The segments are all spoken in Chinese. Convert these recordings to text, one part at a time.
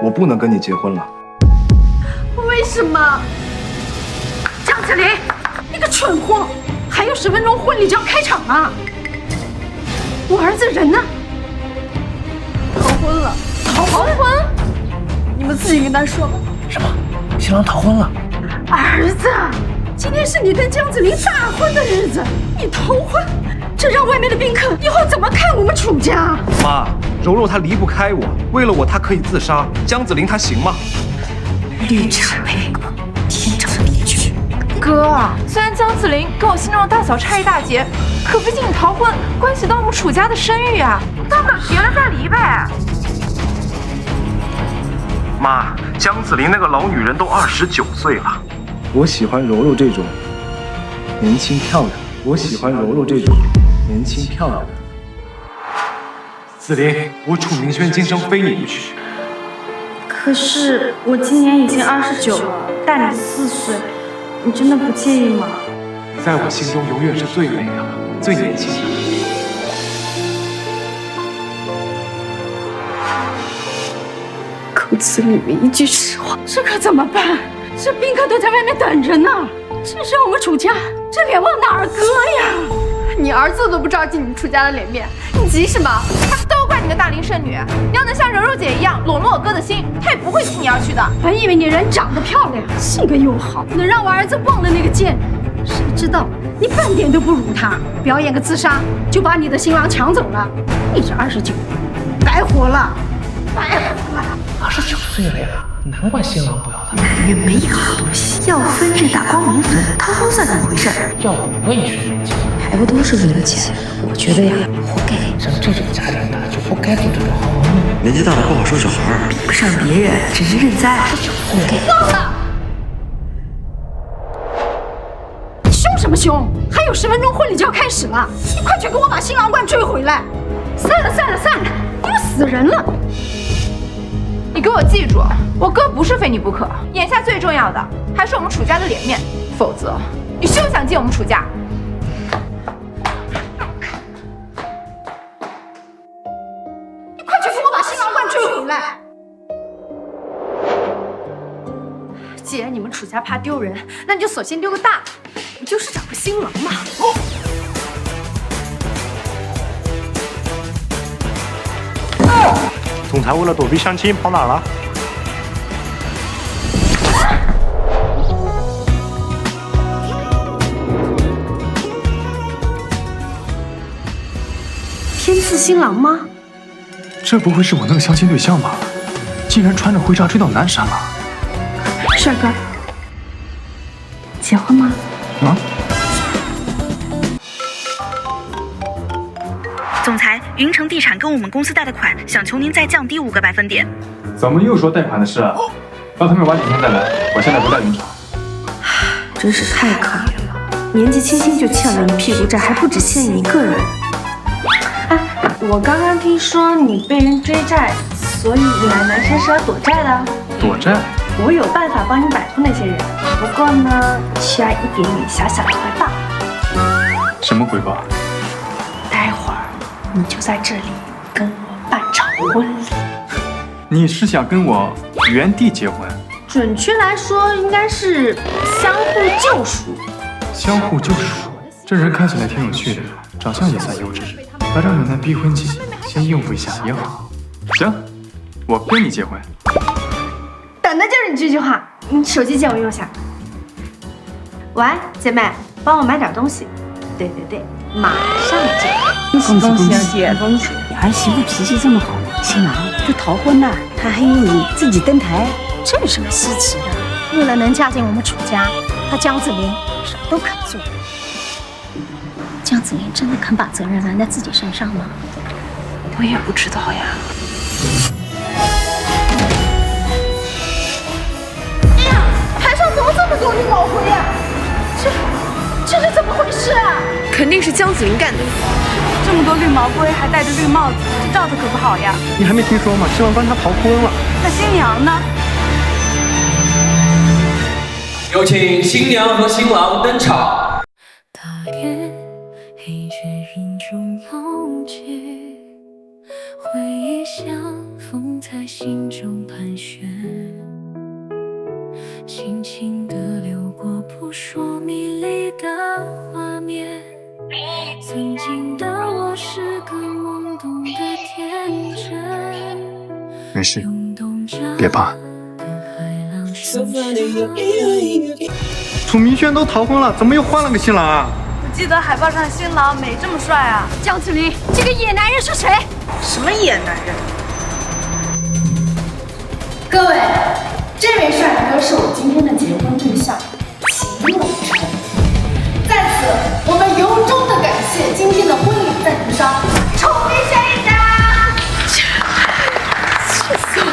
我不能跟你结婚了。为什么？张子林，你个蠢货！还有10分钟，婚礼就要开场了。我儿子人呢？逃婚了。逃婚？你们自己跟他说吧。什么？新郎逃婚了？儿子，今天是你跟江子林大婚的日子，你逃婚，这让外面的宾客以后怎么看我们楚家？妈，柔柔她离不开我，为了我她可以自杀。江子林她行吗？绿茶配狗，天长地久。哥，虽然江子林跟我心中的大小差一大截，可毕竟你逃婚关系到我们楚家的声誉啊，大不了结了再离呗。妈，江子林那个老女人都29岁了。我喜欢柔柔这种年轻漂亮。我喜欢柔柔这种年轻漂亮的。子林，我楚明轩今生非你不娶。可是我今年已经29了，大你4岁，你真的不介意吗？在我心中永远是最美的，最年轻的。口子里面一句实话。这可怎么办？这宾客都在外面等着呢，这是我们楚家，这脸往哪儿搁呀？你儿子都不着急你们楚家的脸面，你急什么？还不都怪你个大龄剩女！你要能像柔柔姐一样笼络我哥的心，他也不会弃你而去的。本以为你人长得漂亮，性格又好，能让我儿子忘了那个贱，谁知道你半点都不如他，表演个自杀就把你的新郎抢走了。你这29，白活了，白活了。29岁了呀，难怪新郎不要他。男人没好东西，要分日打光明坟，逃婚算怎么回事？要我也去认亲，还不都是为了钱？我觉得呀，活该。像这种家庭的就不该做这种好妈妈。年纪大了不好生小孩，比不上别人，只是认栽，活该。够了！你凶什么凶？还有10分钟婚礼就要开始了，你快去给我把新郎官追回来！散了，你们死人了！你给我记住，我哥不是非你不可，眼下最重要的还是我们楚家的脸面，否则你休想进我们楚家。你快去给我把新郎官追回来！既然你们楚家怕丢人，那你就索性丢个大的，不就是找个新郎嘛。总裁为了躲避相亲跑哪儿了？天赐新郎吗？这不会是我那个相亲对象吧？竟然穿着徽纱追到南山了！帅哥，结婚吗？啊？总裁，云城地产跟我们公司贷的款，想求您再降低5个百分点。怎么又说贷款的事啊？让他们晚几天再来，我现在不在云城。真是太可怜了，年纪轻轻就欠了一屁股债，还不止欠你一个人。哎，我刚刚听说你被人追债，所以你来南山是要躲债的。躲债？我有办法帮你摆脱那些人，不过呢，需要一点点小小的回报。什么回报？待会儿你就在这里跟我办场婚礼。你是想跟我原地结婚？准确来说，应该是相互救赎。相互救赎，这人看起来挺有趣的，长相也算优质，把这冷淡逼婚期先应付一下也好。行，我跟你结婚。等的就是你这句话。你手机借我用下。喂，姐妹，帮我买点东西。对，马上就。恭喜啊姐，恭喜！你儿媳妇脾气这么好，新郎这逃婚呐，他还有你自己登台，这有什么稀奇的？为了能嫁进我们楚家，他江子林什么都肯做。江子林真的肯把责任揽在自己身上吗？我也不知道呀。哎呀，台上怎么这么多绿帽徽呀？这是怎么回事啊？肯定是江子林干的。这么多绿毛龟，还戴着绿帽子，这照的可不好呀。你还没听说吗？新郎官他逃婚了。那新娘呢？有请新娘和新郎登场。大雁黑雀云中有句，回忆相逢才晓。心中盘旋，轻轻地流过扑朔迷离的画面。曾经的我是个懵懂的天真，没事，别怕。楚明轩都逃婚了，怎么又换了个新郎啊？我记得海报上新郎没这么帅啊！江子林，这个野男人是谁？什么野男人？各位，这位帅哥是我今天的结婚对象秦永成。在此，我们由衷的感谢今天的婚礼赞助商楚明轩一家。气死我！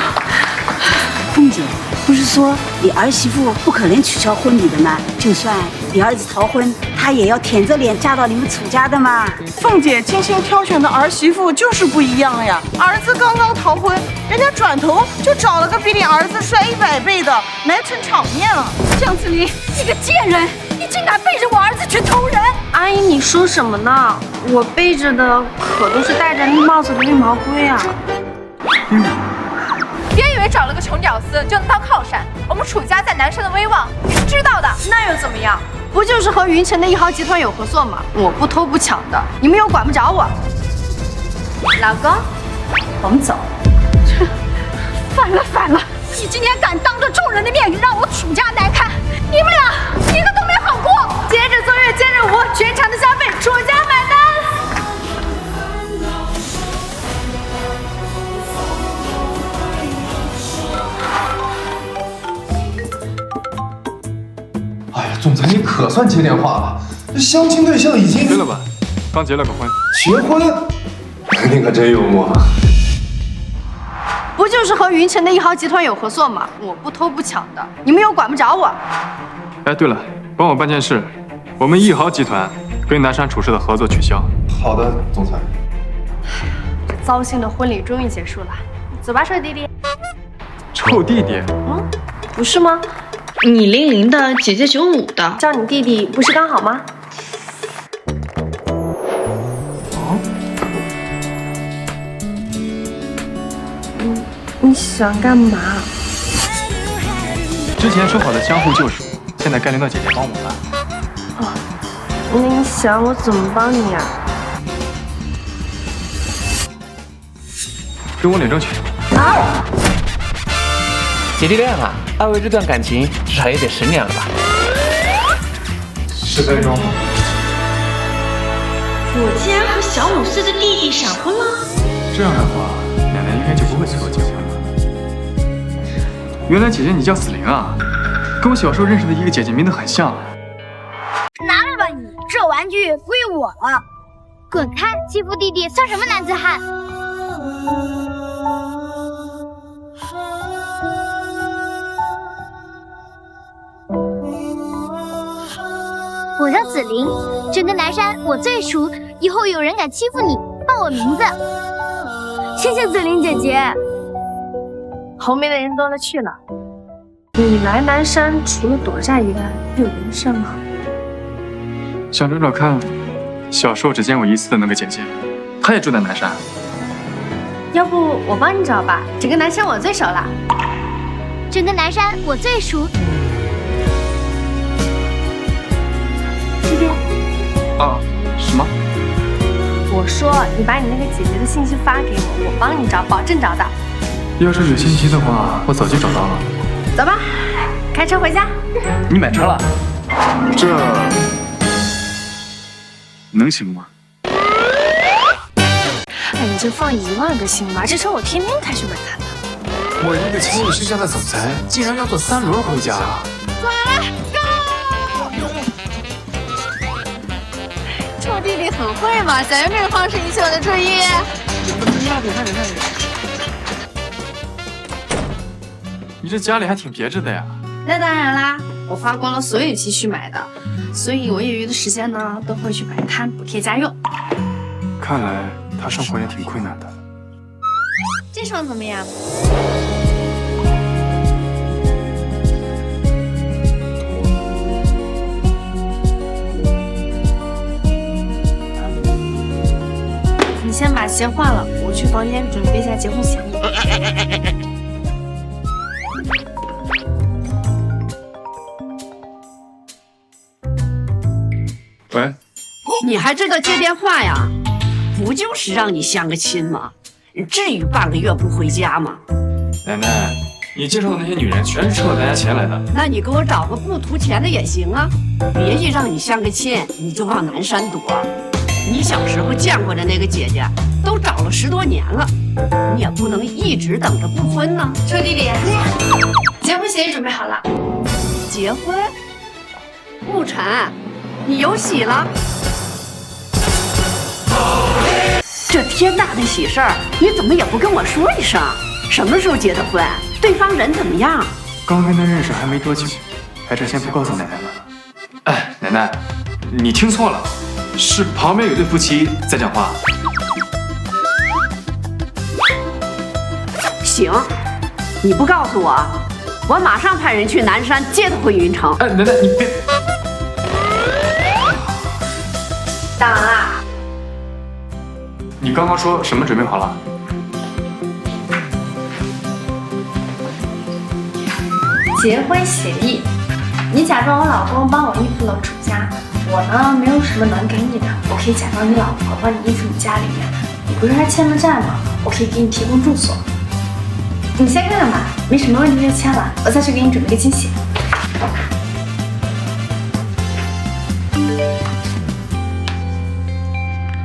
凤姐，不是说你儿媳妇不可能取消婚礼的吗？就算你儿子逃婚，她也要舔着脸嫁到你们楚家的嘛。凤姐精心挑选的儿媳妇就是不一样呀！儿子刚刚逃婚，人家转头就找了个比你儿子帅100倍的，来撑场面了。江子林，你个贱人，你竟敢背着我儿子去偷人！阿姨，你说什么呢？我背着的可都是戴着绿帽子的绿毛龟啊！别以为找了个穷屌丝就能当靠山，我们楚家在南山的威望你是知道的。那又怎么样？不就是和云城的1号集团有合作吗？我不偷不抢的，你们又管不着我。老公，我们走。反了！你今天敢当着众人的面让我楚家难堪，你们俩一个都没好过！接着奏乐，接着舞，全场的消费楚家买单。哎呀，总裁你可算接电话了，这相亲对象已经……对了吧，刚结了个婚。结婚？你可真幽默。不就是和云城的1号集团有合作吗？我不偷不抢的，你们又管不着我。哎，对了，帮我办件事，我们1号集团跟南山楚氏的合作取消。好的，总裁。糟心的婚礼终于结束了，走吧，臭弟弟。臭弟弟？不是吗？你00的，姐姐95的，叫你弟弟不是刚好吗？你想干嘛？之前说好的相互救赎，现在该轮到姐姐帮我了。那你想我怎么帮你啊？跟我领证去。姐弟恋啊，二位这段感情至少也得10年了吧？10分钟。我竟然和小5岁的弟弟闪婚了。这样的话，奶奶应该就不会催我结婚了。原来姐姐你叫子玲啊，跟我小时候认识的一个姐姐名字很像。拿了吧你，这玩具归我了。滚开！欺负弟弟算什么男子汉？我叫子玲，整个南山我最熟，以后有人敢欺负你，报我名字。谢谢子玲姐姐。后面的人都去了，你来南山除了躲债以外，还有别的事吗？想找找看，小时候只见过1次的那个姐姐，她也住在南山。要不我帮你找吧，整个南山我最熟了。整个南山我最熟。弟弟。什么？我说你把你那个姐姐的信息发给我，我帮你找，保证找到。要是有信息的话，我早就找到了。走吧，开车回家。你买车了？这能行吗？哎，你就放1万个心吧，这车我天天开去买它的。我一个情侣世家的总裁，竟然要坐3轮回家啊！走了 ，Go！ 臭弟弟很会嘛，想用这个方式引起我的注意。慢点。你这家里还挺别致的呀。那当然啦，我花光了所有积蓄买的，所以我业余的时间呢，都会去摆摊补贴家用。看来他生活也挺困难的。这双怎么样？你先把鞋换了，我去房间准备一下结婚喜礼。你还知道接电话呀？不就是让你相个亲吗？至于半个月不回家吗？奶奶，你介绍的那些女人全是趁了咱家钱来的。那你给我找个不图钱的也行啊，别一让你相个亲你就往南山躲。你小时候见过的那个姐姐，都找了10多年了，你也不能一直等着不婚呢。臭弟弟，结婚协议准备好了。结婚？沐晨，你有喜了？这天大的喜事儿，你怎么也不跟我说一声？什么时候结的婚？对方人怎么样？刚跟他认识还没多久，还是先不告诉奶奶了。哎，奶奶，你听错了，是旁边有对夫妻在讲话。行，你不告诉我，我马上派人去南山接他回云城。哎，奶奶，你别。大王啊！你刚刚说什么准备好了？结婚协议，你假装我老公帮我应付了楚家，我呢没有什么能给你的，我可以假装你老婆帮你应付你家里面。你不是还欠了债吗？我可以给你提供住所。你先看看吧，没什么问题就签了，我再去给你准备个惊喜。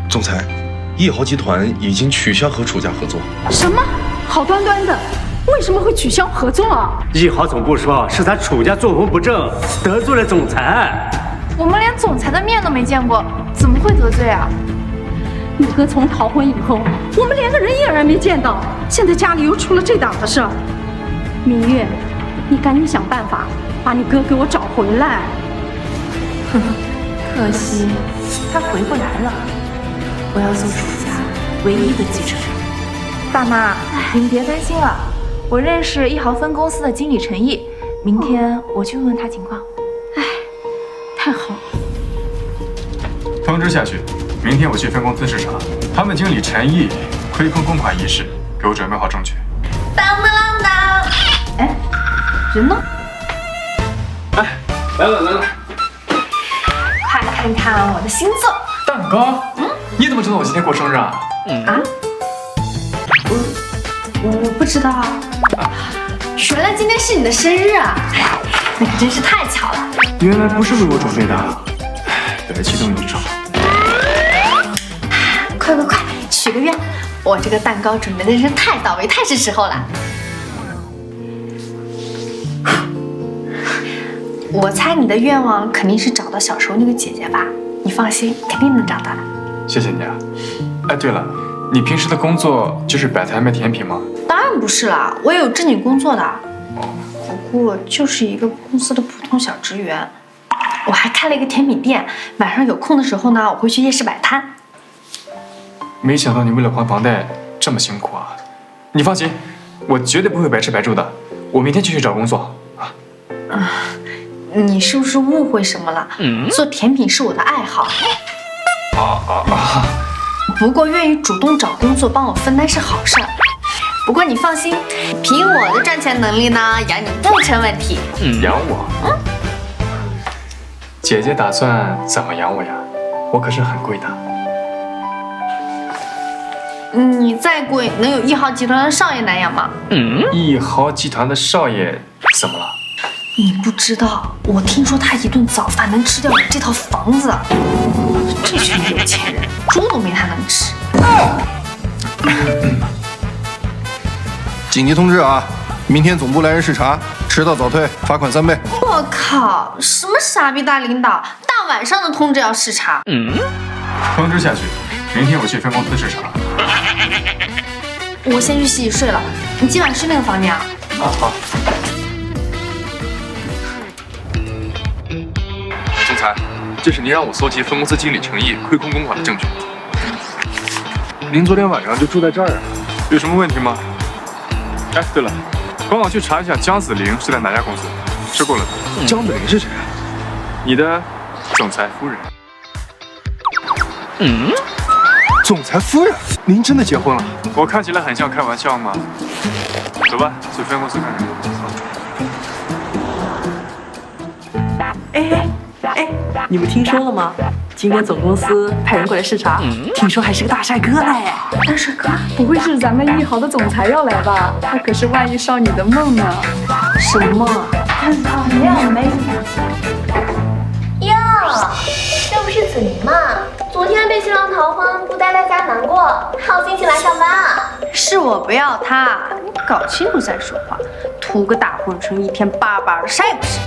总裁，1号集团已经取消和楚家合作。什么？好端端的，为什么会取消合作啊？1号总部说是咱楚家作风不正，得罪了总裁。我们连总裁的面都没见过，怎么会得罪啊？你哥从逃婚以后，我们连个人影儿没见到，现在家里又出了这档子事儿。明月，你赶紧想办法把你哥给我找回来。哼，可惜他回不来了。我要做楚家唯一的继承人。爸妈，您别担心了，我认识1号分公司的经理陈毅，明天我去问问他情况。哎，太好了。通知下去，明天我去分公司视察，他们经理陈毅亏空公款一事，给我准备好证据。当当当当！哎，人呢？哎，来了来了，快看看我的新作蛋糕。你怎么知道我今天过生日啊？啊？我不知道啊。原来今天是你的生日啊！那可真是太巧了。原来不是为我准备的，白激动一场。快，许个愿！我这个蛋糕准备的真是太到位，太是时候了。我猜你的愿望肯定是找到小时候那个姐姐吧？你放心，肯定能找到的。谢谢你啊！哎，对了，你平时的工作就是摆摊卖甜品吗？当然不是啦，我也有正经工作的，不过就是一个公司的普通小职员。我还开了一个甜品店，晚上有空的时候呢，我会去夜市摆摊。没想到你为了还房贷这么辛苦啊！你放心，我绝对不会白吃白住的。我明天就去找工作啊！你是不是误会什么了？做甜品是我的爱好。不过愿意主动找工作帮我分担是好事儿。不过你放心，凭我的赚钱能力呢，养你不成问题。养我？姐姐打算怎么养我呀？我可是很贵的。你再贵，能有1号集团的少爷难养吗？1号集团的少爷怎么了？你不知道，我听说他一顿早饭能吃掉我这套房子。这群有钱人，猪都没他能吃。紧急通知啊！明天总部来人视察，迟到早退，罚款3倍。我靠，什么傻逼大领导，大晚上的通知要视察？通知下去，明天我去分公司视察。我先去洗睡了，你今晚睡那个房间啊？好。总裁，这是您让我搜集分公司经理陈毅亏空公款的证据。您昨天晚上就住在这儿啊？有什么问题吗？哎，对了，帮我去查一下姜子玲是在哪家公司，吃过了的。姜子玲是谁啊？你的总裁夫人。总裁夫人，您真的结婚了？我看起来很像开玩笑吗？走吧，去分公司看看。哎，你们听说了吗？今天总公司派人过来视察，听说还是个大帅哥嘞。大帅哥，不会是咱们一豪的总裁要来吧？他可是万亿少女的梦呢。什么梦啊？没有。哟，这不是子宁吗？昨天被新郎逃婚，不待在家难过，还有心情来上班啊？是我不要他，你搞清楚再说话。图个大混成一天巴巴的，啥也不是。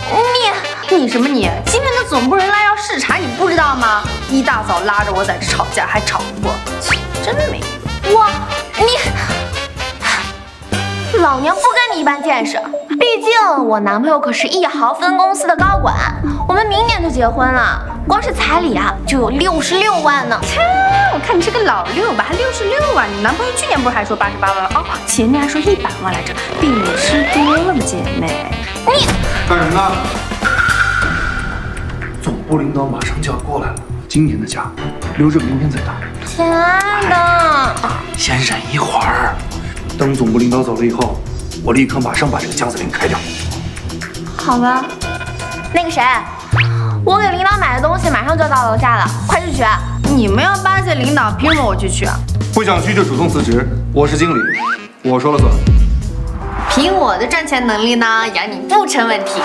你什么你？今天的总部人来要视察，你不知道吗？一大早拉着我在这吵架，还吵不过，真没用。老娘不跟你一般见识，毕竟我男朋友可是一豪分公司的高管，我们明年就结婚了，光是彩礼啊就有66万呢。切，我看你是个老六吧，还66万？你男朋友去年不是还说88万吗？哦，前年还说100万来着，比你吃多了，姐妹。你干什么呢？总部领导马上就要过来了，今天的假留着明天再打。亲爱的，先忍一会儿，等总部领导走了以后，我立刻马上把这个江子林开掉。好吧，那个谁，我给领导买的东西马上就要到楼下了，快去取。你们要巴结领导，凭什么我去取啊？不想去就主动辞职，我是经理，我说了算。凭我的赚钱能力呢，养你不成问题。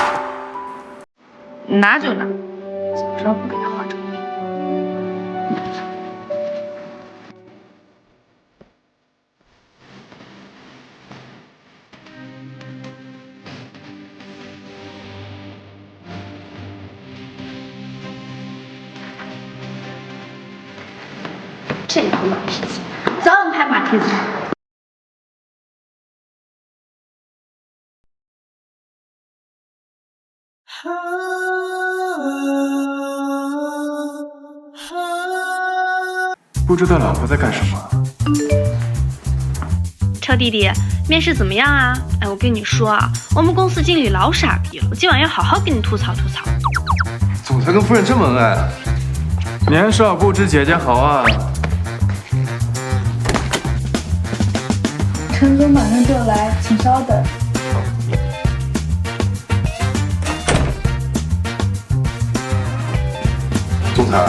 拿就拿，早知道不给他化妆。这头马蹄子，早晚拍马蹄子。不知道老婆在干什么。超弟弟，面试怎么样啊？哎，我跟你说啊，我们公司经理老傻逼了，我今晚要好好跟你吐槽吐槽。总裁跟夫人这么恩爱啊？年少不知姐姐好啊。陈总马上就来，请稍等。总裁，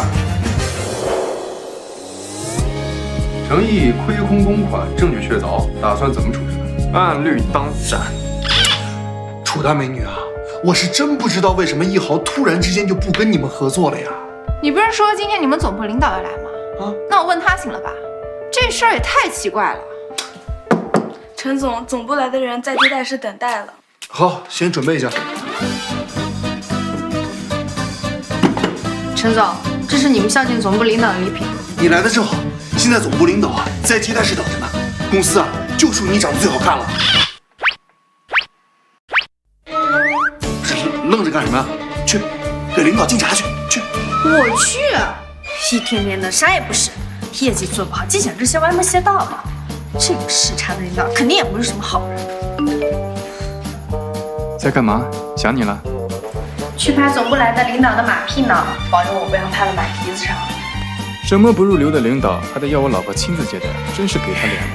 诚意亏空公款，证据确凿，打算怎么处置？按律当斩。楚大美女啊，我是真不知道为什么一豪突然之间就不跟你们合作了呀？你不是说今天你们总部领导要来吗？那我问他行了吧？这事儿也太奇怪了。陈总，总部来的人在接待室等待了。好，先准备一下。陈总，这是你们孝敬总部领导的礼品。你来的正好，现在总部领导啊在接待室等着呢。公司啊就属你长得最好看了。愣着干什么呀？去，给领导敬茶去。去。我去，一天天的啥也不是，业绩做不好，净想这些歪门邪道的。这个视察的领导肯定也不是什么好人。在干嘛？想你了。去拍总部来的领导的马屁呢，保佑我不要拍到马蹄子上。什么不入流的领导，还得要我老婆亲自接待，真是给他脸了。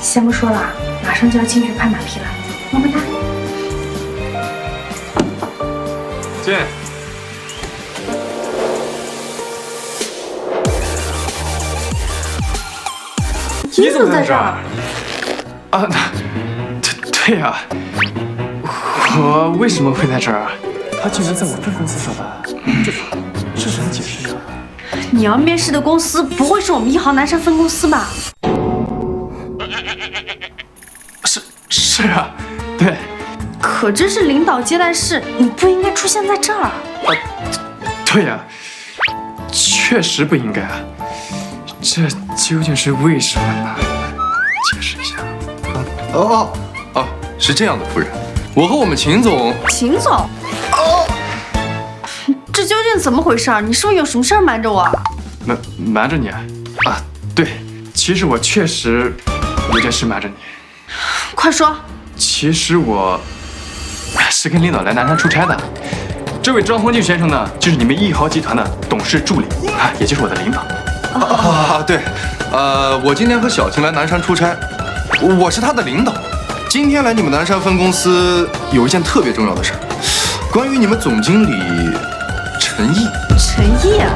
先不说了，马上就要进去拍马屁了，么么哒。进。你怎么在这儿？啊，对呀，我为什么会在这儿啊？他竟然在我分公司上班，这怎么解释呀？你要面试的公司不会是我们一豪南山分公司吧？是啊，对。可这是领导接待室，你不应该出现在这儿。对呀，确实不应该啊。这究竟是为什么呢？解释一下。哦，是这样的，夫人，我和我们秦总，这究竟怎么回事？你是不是有什么事儿瞒着我？瞒着你啊？对，其实我确实有件事瞒着你。快说。其实我是跟领导来南山出差的。这位张宏进先生呢，就是你们一豪集团的董事助理啊，也就是我的领导。对，我今天和小晴来南山出差，我是他的领导。今天来你们南山分公司有一件特别重要的事儿，关于你们总经理陈毅。陈毅啊，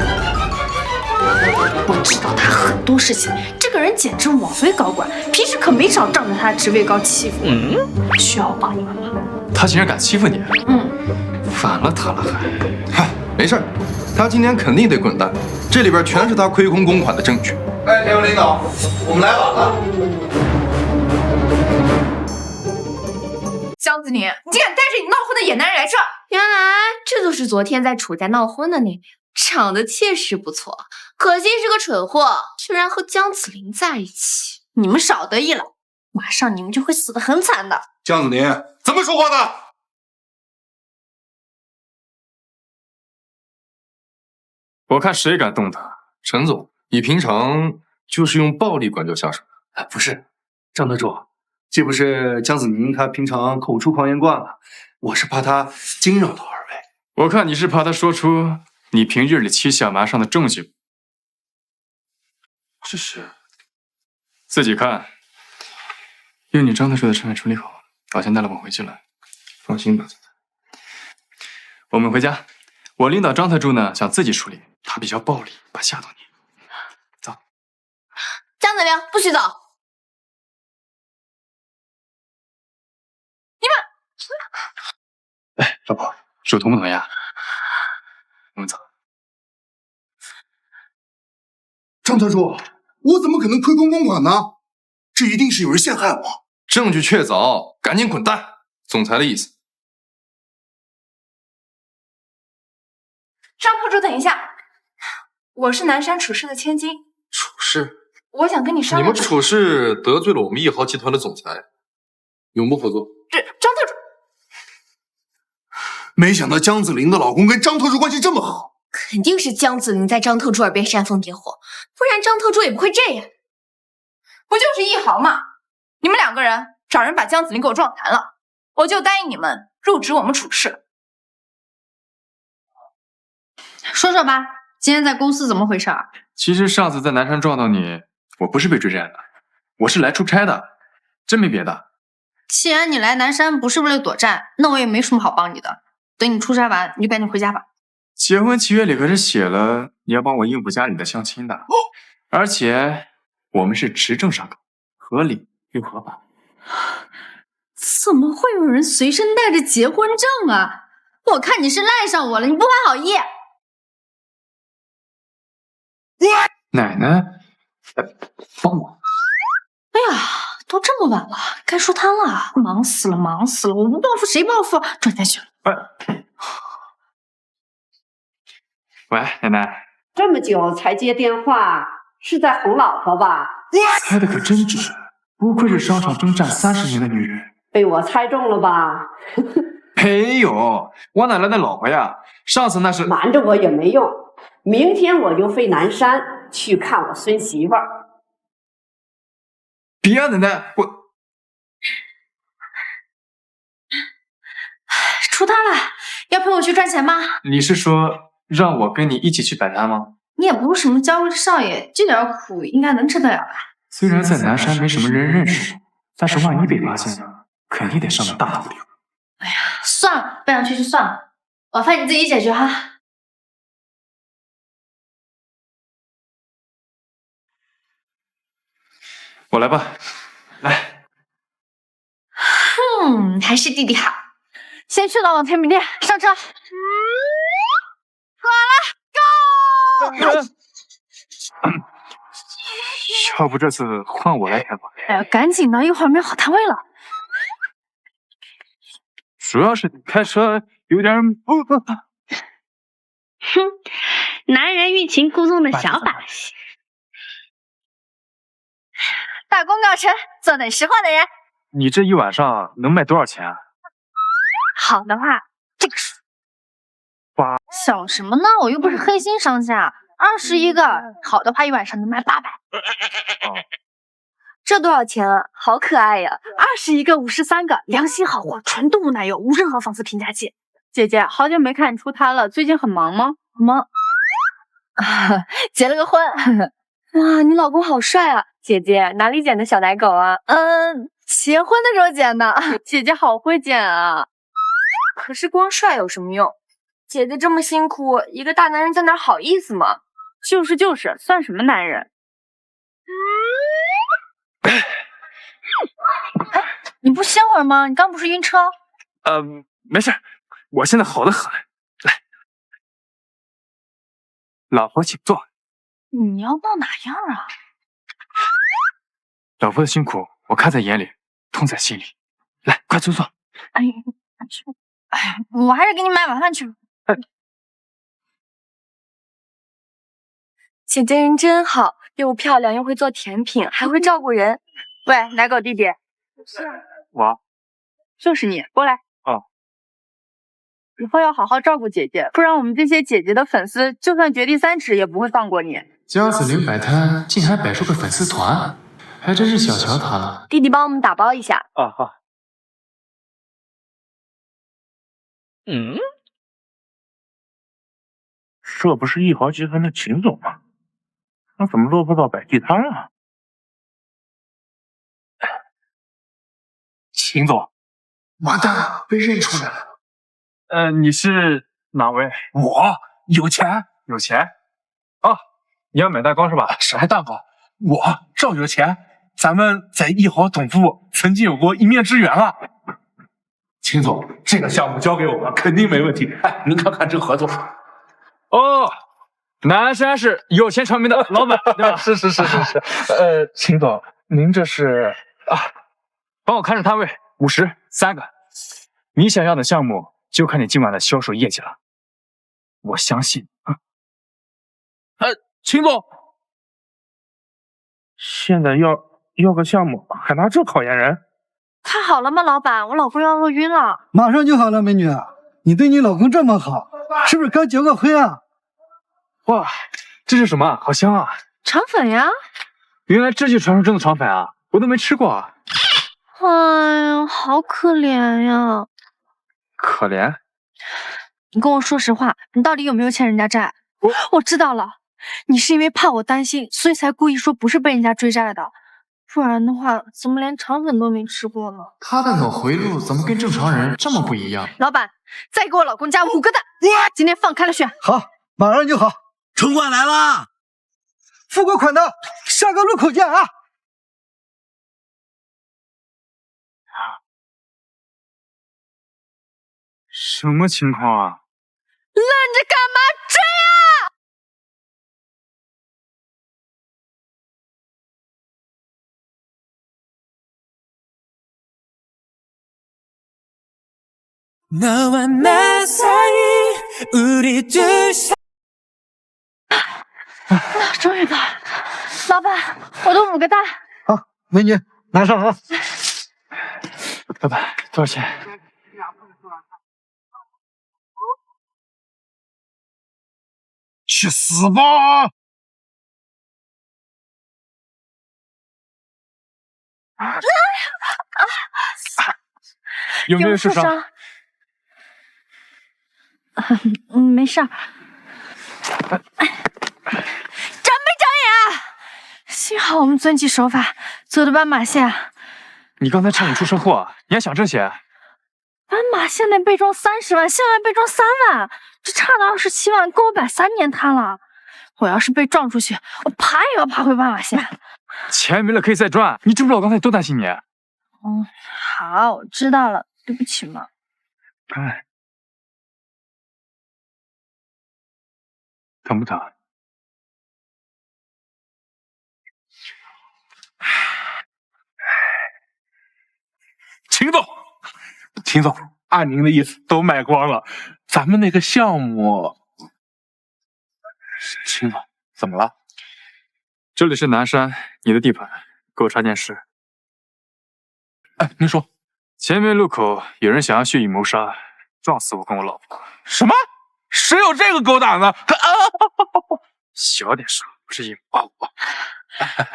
我知道他很多事情，这个人简直枉为高管，平时可没少仗着他的职位高欺负我。需要我帮你们吗？他竟然敢欺负你？反了他了还？嗨，没事儿，他今天肯定得滚蛋，这里边全是他亏空公款的证据。哎，两位领导，我们来晚了。江子宁，你竟敢带着你闹婚的野男人来这儿！原来这就是昨天在楚家闹婚的那个，长得确实不错，可惜是个蠢货，居然和江子玲在一起。你们少得意了，马上你们就会死得很惨的。江子宁，怎么说话的？我看谁敢动他。陈总，你平常就是用暴力管教下属的？不是，张特助，这不是江子宁他平常口出狂言惯了，我是怕他惊扰到二位。我看你是怕他说出你平日里欺下瞒上的证据。这是自己看。用你张特助的身份处理好，我先带了我回去了。放心吧。我们回家。我领导张特助呢，想自己处理，他比较暴力，怕吓到你。走。江子玲，不许走！哎，老婆，手疼不疼呀？我们走。张特助，我怎么可能亏空公款呢？这一定是有人陷害我。证据确凿，赶紧滚蛋！总裁的意思。张特助，等一下，我是南山楚氏的千金。楚氏，我想跟你商量。你们楚氏得罪了我们亿豪集团的总裁，永不合作。这张特助，没想到江子玲的老公跟张特助关系这么好，肯定是江子玲在张特助耳边煽风点火，不然张特助也不会这样。不就是亿豪吗？你们两个人找人把江子玲给我撞残了，我就答应你们入职我们楚氏。说说吧，今天在公司怎么回事？其实上次在南山撞到你，我不是被追债的，我是来出差的，真没别的。既然你来南山不是为了躲债，那我也没什么好帮你的。等你出差完，你就赶紧回家吧。结婚契约里可是写了你要帮我应付家里的相亲的，而且我们是持证上岗，合理又合法。怎么会有人随身带着结婚证啊？我看你是赖上我了，你不怀好意。奶奶，帮我。哎呀，都这么晚了，该收摊了。忙死了，忙死了！我不报复谁报复？赚钱去了。喂，奶奶。这么久才接电话，是在哄老婆吧？猜的可真准，不愧是商场征战30年的女人。被我猜中了吧？没有，我奶奶的老婆呀，上次那是瞒着我也没用。明天我就飞南山去看我孙媳妇儿。别啊，奶奶，我出摊了，要陪我去赚钱吗？你是说让我跟你一起去摆摊吗？你也不是什么娇贵少爷，这点苦应该能吃得了吧？虽然在南山没什么人认识，但是万一被发现了，肯定得上个大头条。哎呀，算了，不想去就算了，晚饭你自己解决哈。我来吧，来。还是弟弟好。先去到了甜品店，上车。好了 ，Go！ 要不这次换我来开吧。哎呀，赶紧的，一会儿没有好摊位了。主要是你开车有点不。哼，男人欲擒故纵的小把戏。大功告成，坐等识货的人。你这一晚上能卖多少钱啊？好的话，这个数。小什么呢？我又不是黑心商家，21个，好的话一晚上能卖800。这多少钱啊？好可爱呀！21个，53个，良心好货，纯动物奶油，无任何防腐添加剂。姐姐，好久没看你出摊了，最近很忙吗？忙，结了个婚。哇，你老公好帅啊！姐姐哪里捡的小奶狗啊？结婚的时候捡的。姐姐好会捡啊！可是光帅有什么用？姐姐这么辛苦，一个大男人在哪好意思吗？就是，算什么男人？哎，你不歇会儿吗？你刚不是晕车？没事，我现在好得很。来，老婆请坐。你要闹哪样啊？老婆的辛苦我看在眼里，痛在心里。来，快坐坐。哎，我还是给你买晚饭去。姐姐人真好，又漂亮又会做甜品，还会照顾人。喂，奶狗弟弟。是啊。我。就是你，过来。哦。以后要好好照顾姐姐，不然我们这些姐姐的粉丝，就算掘地3尺也不会放过你。江子玲摆摊竟还摆出个粉丝团，还真是小瞧她了。弟弟帮我们打包一下。啊，好。这不是益豪集团的秦总吗？他怎么落魄到摆地摊了？秦总，完蛋了，被认出来了。你是哪位？我有钱，有钱啊！你要买蛋糕是吧？啥蛋糕？我照有钱。咱们在益豪总部曾经有过一面之缘啊。秦总，这个项目交给我们，肯定没问题。哎，您看看这合同。哦，南山市有钱传媒的老板，对吧？是。秦总，您这是啊？帮我看着摊位，50，3个。你想要的项目就看你今晚的销售业绩了。我相信啊。秦总，现在要个项目，还拿这考验人？看好了吗，老板？我老公要饿晕了。马上就好了，美女。你对你老公这么好，是不是刚结过婚啊？哇，这是什么？好香啊！肠粉呀。原来这就是传说中的肠粉啊，我都没吃过啊。哎呀，好可怜呀！可怜？你跟我说实话，你到底有没有欠人家债？我知道了，你是因为怕我担心，所以才故意说不是被人家追债的。不然的话，怎么连肠粉都没吃过呢？他的脑回路怎么跟正常人这么不一样？老板，再给我老公加5个蛋！今天放开了选。好，马上就好。城管来啦！付过款的，下个路口见啊！什么情况啊？愣着干嘛？追啊！终于到了，老板，我的5个蛋。好，美女拿上啊。老板，多少钱？去死吧！有没有受伤？没事儿。长没长眼？幸好我们遵纪守法，走的斑马线。你刚才差点出车祸，你还想这些？斑马线内被撞30万，线外被撞3万，这差的27万，够我摆3年摊了。我要是被撞出去，我爬也要爬回斑马线。钱没了可以再赚，你知不知道我刚才多担心你？好，我知道了，对不起嘛。哎，疼不疼？秦总，按您的意思都卖光了，咱们那个项目，秦总怎么了？这里是南山，你的地盘，给我插件事。哎，您说，前面路口有人想要蓄意谋杀，撞死我跟我老婆。什么？谁有这个狗胆子？小点声，不是引爆我。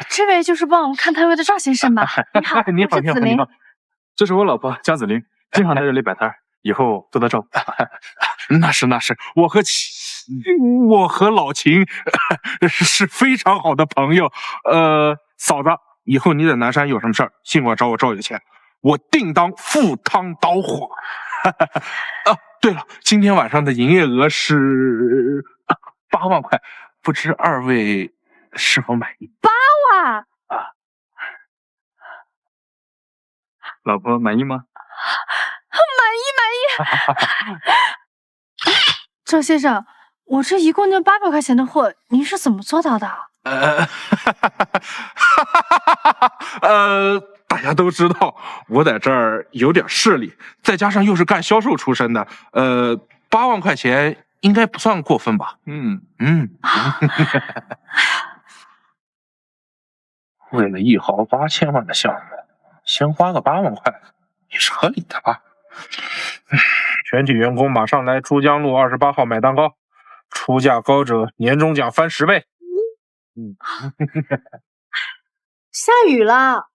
这位就是帮我们看摊位的赵先生吧？你好，你好，我是子玲。这是我老婆江子玲，经常来这里摆摊，以后多多照顾。那是，我和老秦是非常好的朋友。嫂子，以后你在南山有什么事儿，尽管找我赵有钱，我定当赴汤蹈火。对了，今天晚上的营业额是8万块，不知二位是否满意？ 8万啊，老婆满意吗？满意。赵先生，我这一共就800块钱的货，您是怎么做到的？大家都知道我在这儿有点势力，再加上又是干销售出身的，8万块钱应该不算过分吧？为了1毫8000万的项目，先花个8万块也是合理的吧？全体员工马上来珠江路28号买蛋糕，出价高者年终奖翻10倍。下雨了。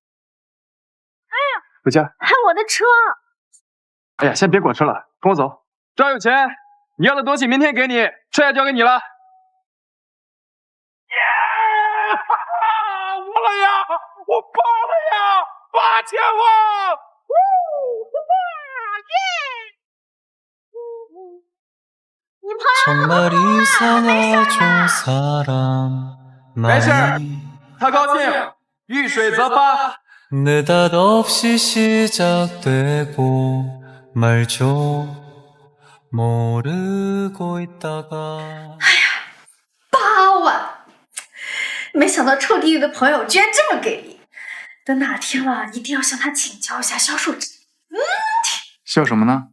哎呀，回家。还我的车。哎呀，先别管车了，跟我走。这儿有钱，你要的东西明天给你，车也交给你了。我了呀，我包了呀，8000万！没事，他高兴，遇水则发。 느닷없이 시작되고 말죠 모르고 있다가 8万，没想到臭弟弟的朋友居然这么给力。等哪天了，一定要向他请教一下销售指南。笑什么呢？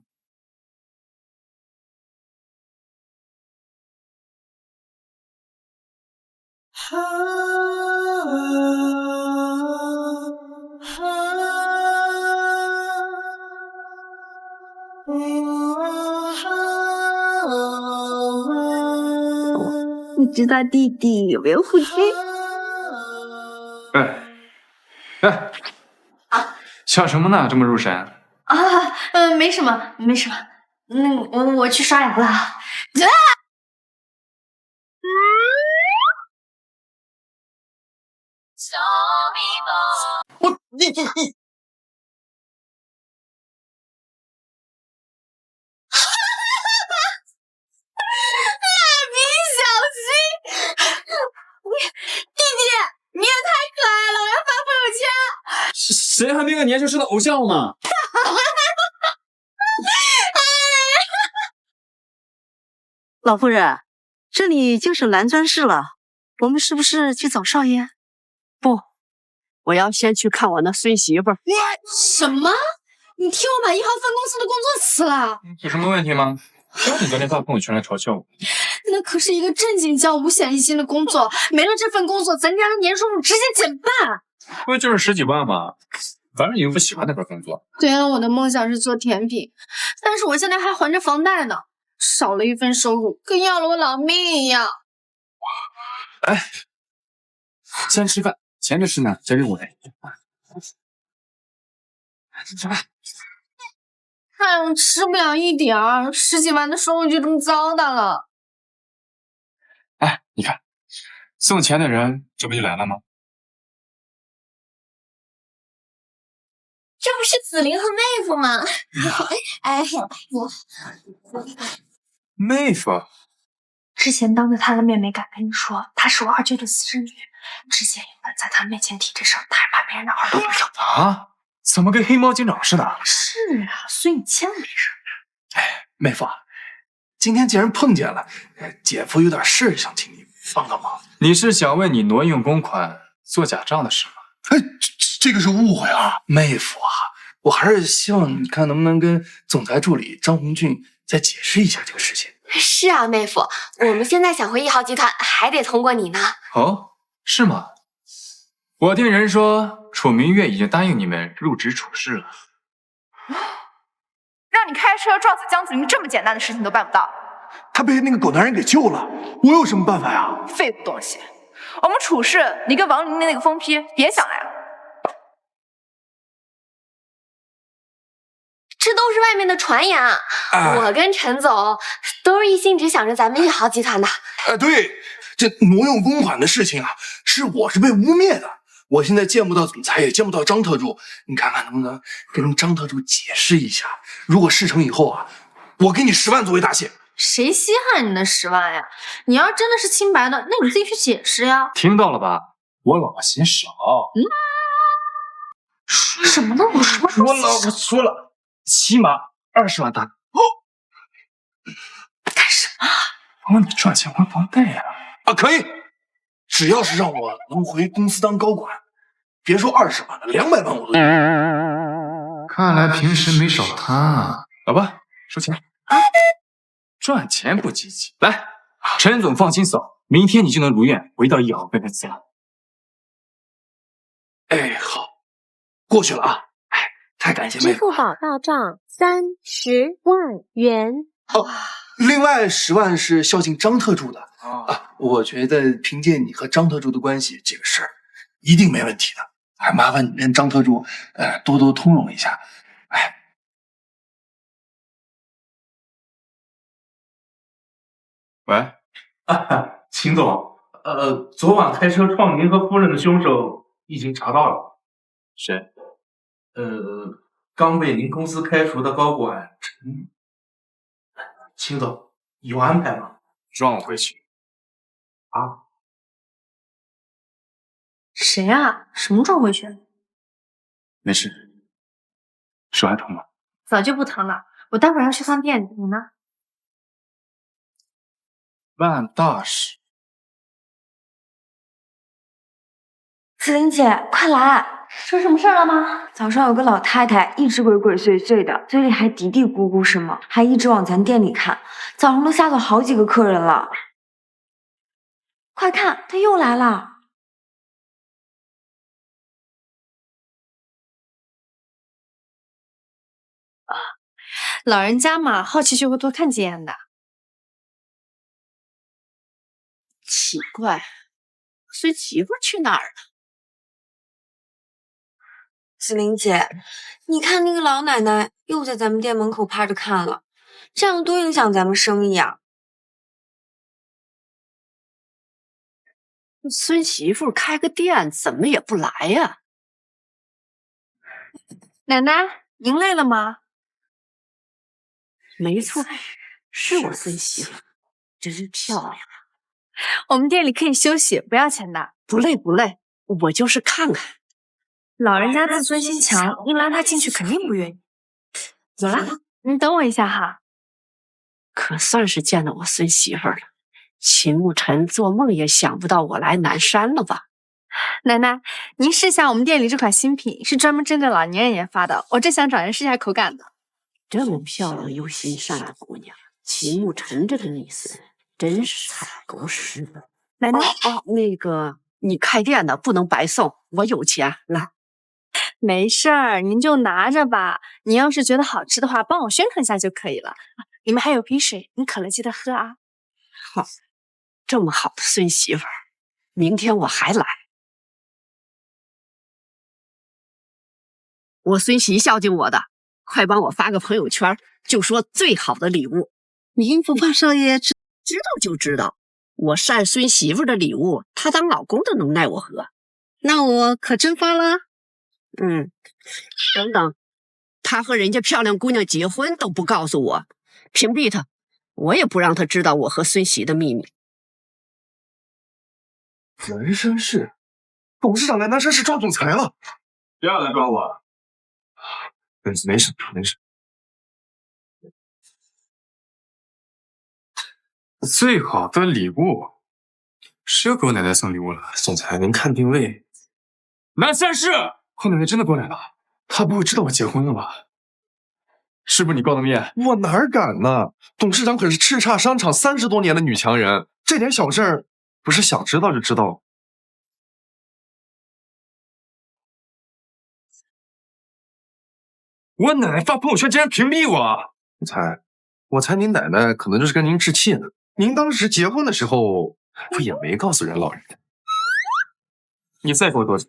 你知道弟弟有没有腹肌？笑什么呢？这么入神？没什么，没什么。我去刷牙了。你谁还没个年轻时的偶像呢？老夫人，这里就是蓝砖市了，我们是不是去找少爷？不，我要先去看我那孙媳妇儿。什么？你替我把1号分公司的工作辞了？有什么问题吗？你昨天发朋友圈来嘲笑我。那可是一个正经叫5险1金的工作，没了这份工作，咱家的年收入直接减半。不过就是10几万嘛，反正你又不喜欢那份工作。虽然我的梦想是做甜品，但是我现在还还着房贷呢，少了一份收入，跟要了我老命一样。哎，先吃饭，钱的事呢交给我来。吃饭。太阳吃不了一点儿，10几万的收入就这么糟蹋了。哎，你看，送钱的人这不就来了吗？这不是子菱和妹夫吗？妹夫，之前当着他的面没敢跟你说，她是我二舅的私生女。之前也不敢在他面前提这事儿，他还怕别人的耳朵不痒。啊？怎么跟黑猫警长似的？是啊，所以你千万别惹。妹夫，今天既然碰见了，姐夫有点事想请你帮个忙。你是想问你挪用公款做假账的事吗？哎，这个是误会啊，妹夫啊，我还是希望你看能不能跟总裁助理张红俊再解释一下这个事情。是啊，妹夫，我们现在想回1号集团，还得通过你呢。哦，是吗？我听人说，楚明月已经答应你们入职处事了。让你开车撞死江子明这么简单的事情都办不到，他被那个狗男人给救了，我有什么办法呀？废物东西！我们处事，你跟王琳的那个疯批别想来了。这都是外面的传言啊！我跟陈总都是一心只想着咱们1号集团的。对，这挪用公款的事情啊，我是被污蔑的。我现在见不到总裁，也见不到张特助，你看看能不能跟张特助解释一下？如果事成以后啊，我给你10万作为答谢。谁稀罕你那10万呀？你要真的是清白的，那你自己去解释呀。听到了吧？我老婆嫌少。说什么呢？我什么时候我老婆说了，起码20万大头。干什么？帮你赚钱还房贷呀？啊，可以，只要是让我能回公司当高管，别说20万了，200万我都愿意。看来平时没少贪啊。老婆，收钱。赚钱不积极。来，陈总放心扫，明天你就能如愿回到1号分公司了。哎，好，过去了啊！哎，太感谢妹支付宝到账30万元。哦，另外10万是孝敬张特助的啊。我觉得凭借你和张特助的关系，这个事儿一定没问题的。还麻烦你跟张特助多多通融一下。哎，喂，秦总，昨晚开车撞您和夫人的凶手已经查到了。谁？刚被您公司开除的高管陈。秦总，有安排吗？让我回去。啊？谁啊？什么撞回去？没事，手还疼吗？早就不疼了，我待会儿要去饭店，你呢？办大事。子玲姐，快来！出什么事儿了吗？早上有个老太太一直鬼鬼祟祟的，嘴里还嘀嘀咕咕什么，还一直往咱店里看，早上都吓走好几个客人了。快看，她又来了！老人家嘛，好奇就会多看几眼的。奇怪，孙媳妇去哪儿了？子玲姐，你看那个老奶奶又在咱们店门口趴着看了，这样多影响咱们生意啊！孙媳妇开个店，怎么也不来呀？奶奶，您累了吗？没错，是我孙媳妇，真漂亮。我们店里可以休息，不要钱的。不累不累，我就是看看。老人家自尊心强，您拉他进去肯定不愿意。走啦，你等我一下哈。可算是见到我孙媳妇了。秦沐尘做梦也想不到我来南山了吧？奶奶，您试下我们店里这款新品，是专门针对老年人研发的，我正想找人试下口感的。这么漂亮又心善的姑娘，秦沐尘这个意思真是采购师的。奶奶，那个你开店的不能白送，我有钱来。没事儿，您就拿着吧。您要是觉得好吃的话，帮我宣传一下就可以了。里面还有瓶水，您渴了记得喝啊。好，这么好的孙媳妇儿，明天我还来。我孙媳孝敬我的，快帮我发个朋友圈，就说最好的礼物。您不怕少爷知道就知道，我善孙媳妇的礼物，他当老公的能奈我何？那我可真发了。等等，他和人家漂亮姑娘结婚都不告诉我，屏蔽他，我也不让他知道我和孙媳的秘密。南山市董事长来南山市抓总裁了，不要来抓我。没事没事。最好的礼物，谁又给我奶奶送礼物了？总裁，您看定位。南山市，我奶奶真的过来了，她不会知道我结婚了吧？是不是你告的密？我哪敢呢？董事长可是叱咤商场30多年的女强人，这点小事儿不是想知道就知道。我奶奶发朋友圈竟然屏蔽我！总裁，我猜您奶奶可能就是跟您置气呢。您当时结婚的时候，不也没告诉人老人家？你再给我多久？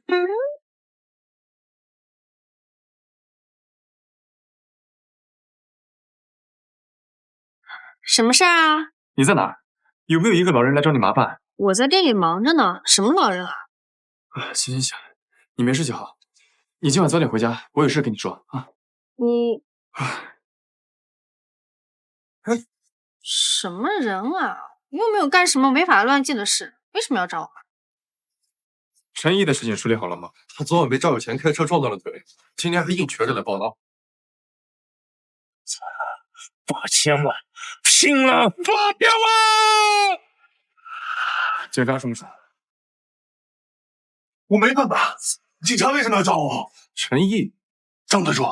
什么事儿啊？你在哪儿？有没有一个老人来找你麻烦？我在店里忙着呢，什么老人啊？行，你没事就好。你今晚早点回家，我有事跟你说啊。你，哎，什什么人啊？又没有干什么违法乱纪的事，为什么要找我？陈毅的事情处理好了吗？他昨晚被赵有钱开车撞断了腿，今天还硬瘸着来报道。8000万，拼了！800万！警察说什么？我没办法，警察为什么要找我？陈毅，张特助，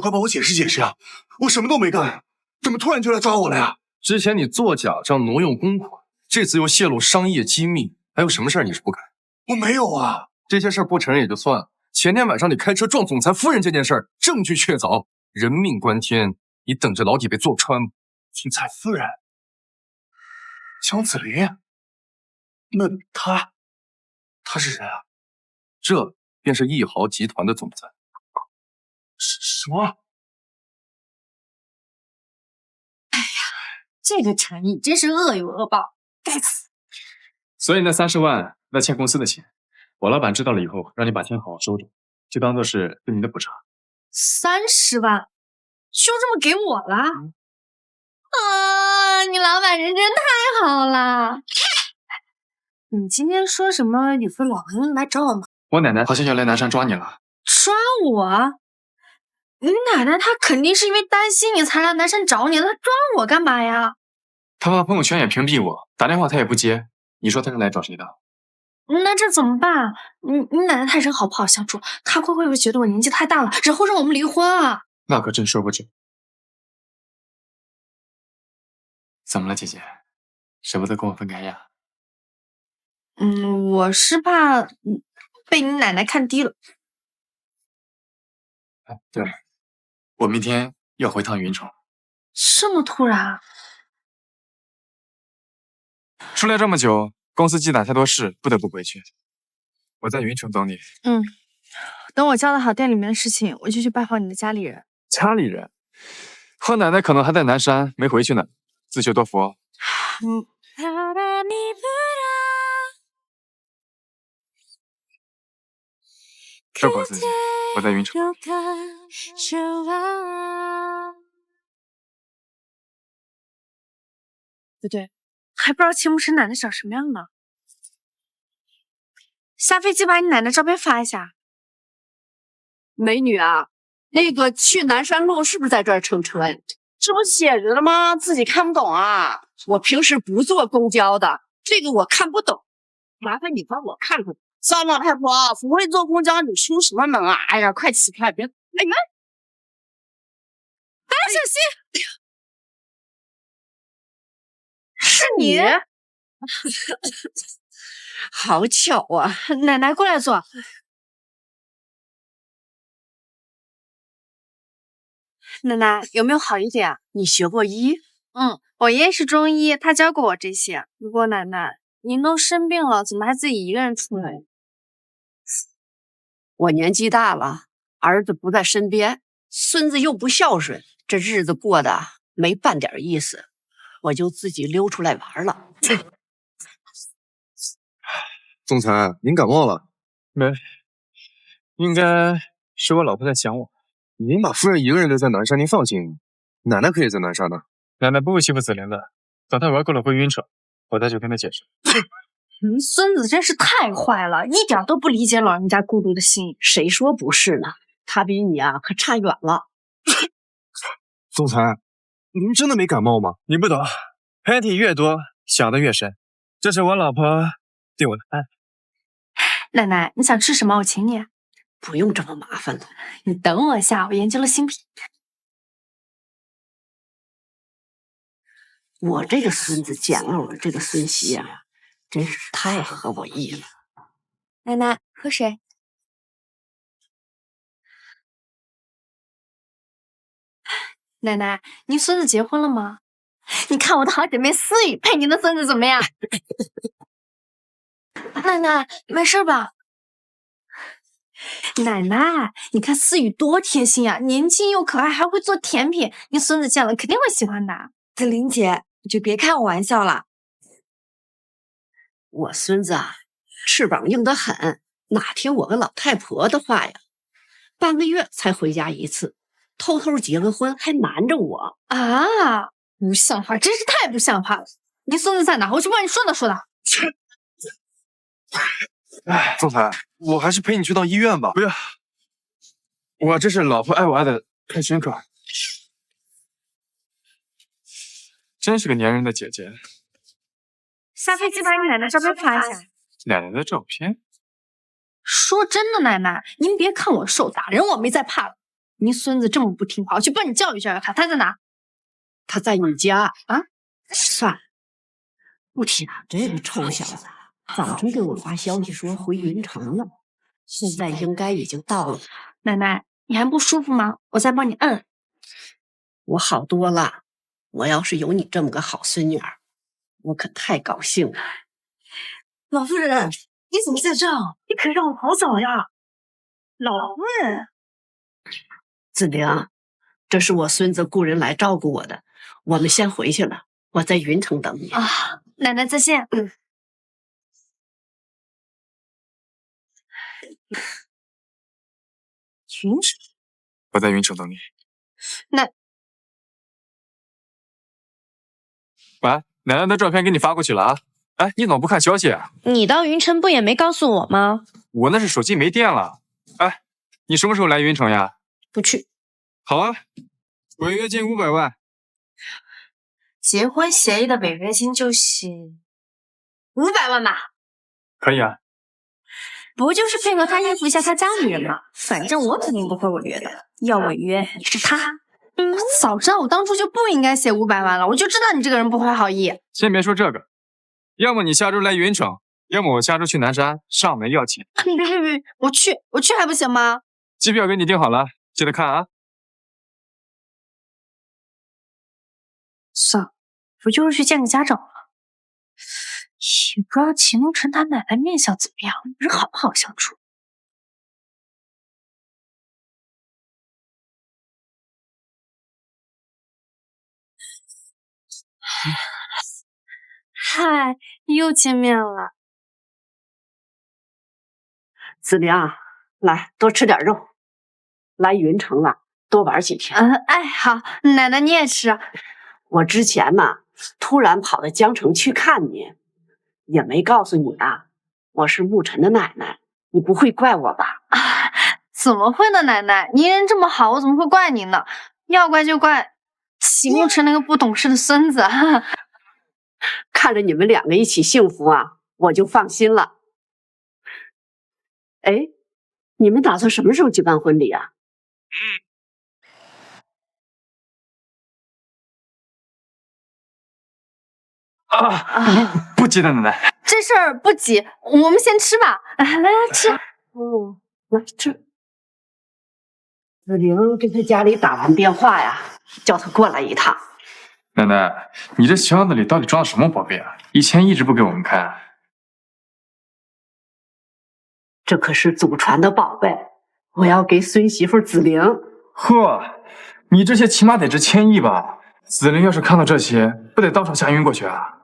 快帮我解释解释啊！我什么都没干，怎么突然就来抓我了呀？之前你做假账挪用公款，这次又泄露商业机密，还有什么事儿你是不干？我没有啊，这些事儿不承认也就算了。前天晚上你开车撞总裁夫人这件事儿，证据确凿，人命关天，你等着牢底被坐穿。总裁夫人，江子林，那他是谁啊？这便是亿豪集团的总裁。什么？这个陈毅真是恶有恶报，该死！所以那30万那欠公司的钱，我老板知道了以后，让你把钱好好收着，就当做是对你的补偿。30万，就这么给我了？啊，你老板人真太好了！你今天说什么？你说老公来找我吗？我奶奶好像要来南山抓你了。抓我？你奶奶她肯定是因为担心你才来南山找你的，她抓我干嘛呀？她发朋友圈也屏蔽我，打电话她也不接，你说她是来找谁的？那这怎么办？你奶奶她人好不好相处？她会不会觉得我年纪太大了，然后让我们离婚啊？那可真说不准。怎么了，姐姐？舍不得跟我分开呀？我是怕被你奶奶看低了。哎，对了，我明天要回趟云城。这么突然？出来这么久，公司积攒太多事，不得不回去。我在云城等你。等我交代好店里面的事情，我就去拜访你的家里人。家里人？我奶奶可能还在南山，没回去呢。自求多福哦。照顾好自己，我在云城。不对，还不知道秦牧师奶奶长什么样呢。下飞机把你奶奶照片发一下。美女啊，那个去南山路是不是在这儿乘车呀？这不写着了吗？自己看不懂啊？我平时不坐公交的，这个我看不懂，麻烦你帮我看看。算了，太婆，不会坐公交，你出什么门啊？哎呀，快起开，别！哎妈！哎，小心！是你？好巧啊！奶奶过来坐。奶奶有没有好一点？你学过医？我爷爷是中医，他教过我这些。不过奶奶，您都生病了，怎么还自己一个人出来？我年纪大了，儿子不在身边，孙子又不孝顺，这日子过得没半点意思，我就自己溜出来玩了。总裁，您感冒了？没，应该是我老婆在想我。您把夫人一个人留在南山，您放心，奶奶可以在南山呢。奶奶不会欺负子玲的，等她玩够了回云城，我再去跟她解释。您孙子真是太坏了，一点都不理解老人家孤独的心。谁说不是呢？他比你啊可差远了。总裁，您真的没感冒吗？你不懂，喷嚏越多，想的越深。这是我老婆对我的爱。奶奶，你想吃什么？我请你。不用这么麻烦了，你等我一下，我研究了新品。我这个孙子捡了我这个孙媳啊，真是太合我意了。奶奶，喝水。奶奶，您孙子结婚了吗？你看我的好姐妹思雨配您的孙子怎么样？奶奶，没事吧？奶奶，你看思雨多贴心呀，年轻又可爱，还会做甜品，你孙子见了肯定会喜欢的。子玲姐，你就别开我玩笑了。我孙子啊，翅膀硬得很，哪听我个老太婆的话呀？半个月才回家一次，偷偷结个婚还瞒着我啊！不像话，真是太不像话了！你孙子在哪？我去帮你说道说道。哎，总裁，我还是陪你去趟医院吧。不要，我这是老婆爱娃的开心课。真是个粘人的姐姐。下飞机把你奶奶照片发一下。奶奶的照片？说真的，奶奶，您别看我瘦，打人我没在怕的。您孙子这么不听话，我去帮你教育教育他。他在哪？他在你家啊？算了，不提了。这个臭小子早晨给我发消息说回云城了，现在应该已经到了。奶奶，你还不舒服吗？我再帮你摁。我好多了。我要是有你这么个好孙女儿，我可太高兴了。老夫人，你怎么在这？你可让我好早呀！老夫人，子玲，这是我孙子雇人来照顾我的，我们先回去了，我在云城等你啊。奶奶再见。云城，我在云城等你。喂，奶奶的照片给你发过去了啊！哎，你怎么不看消息啊？你到云城不也没告诉我吗？我那是手机没电了。哎，你什么时候来云城呀？不去。好啊，违约金500万。结婚协议的违约金就是500万吧？可以啊。不就是配合他应付一下他家里人吗？反正我肯定不会违约的，要违约也是他。早知道我当初就不应该写500万了，我就知道你这个人不怀好意。先别说这个，要么你下周来云城，要么我下周去南山上门要钱。别，我去还不行吗？机票给你订好了，记得看啊。算了，不就是去见个家长吗？也不知道秦梦辰他奶奶面相怎么样，人好不好相处？嗨，又见面了。子玲，来多吃点肉。来云城了，多玩几天。哎，好，奶奶你也吃。我之前嘛，突然跑到江城去看你，也没告诉你啊，我是沐晨的奶奶，你不会怪我吧？怎么会呢，奶奶，您人这么好，我怎么会怪您呢？要怪就怪秦沐晨那个不懂事的孙子。看着你们两个一起幸福啊，我就放心了。哎，你们打算什么时候举办婚礼啊？不急的，奶奶。这事儿不急，我们先吃吧。来吃。来吃。子玲跟他家里打完电话呀，叫他过来一趟。奶奶，你这箱子里到底装的什么宝贝啊？以前一直不给我们看。这可是祖传的宝贝，我要给孙媳妇子玲。呵，你这些起码得值1000亿吧？子玲要是看到这些，不得当场吓晕过去啊？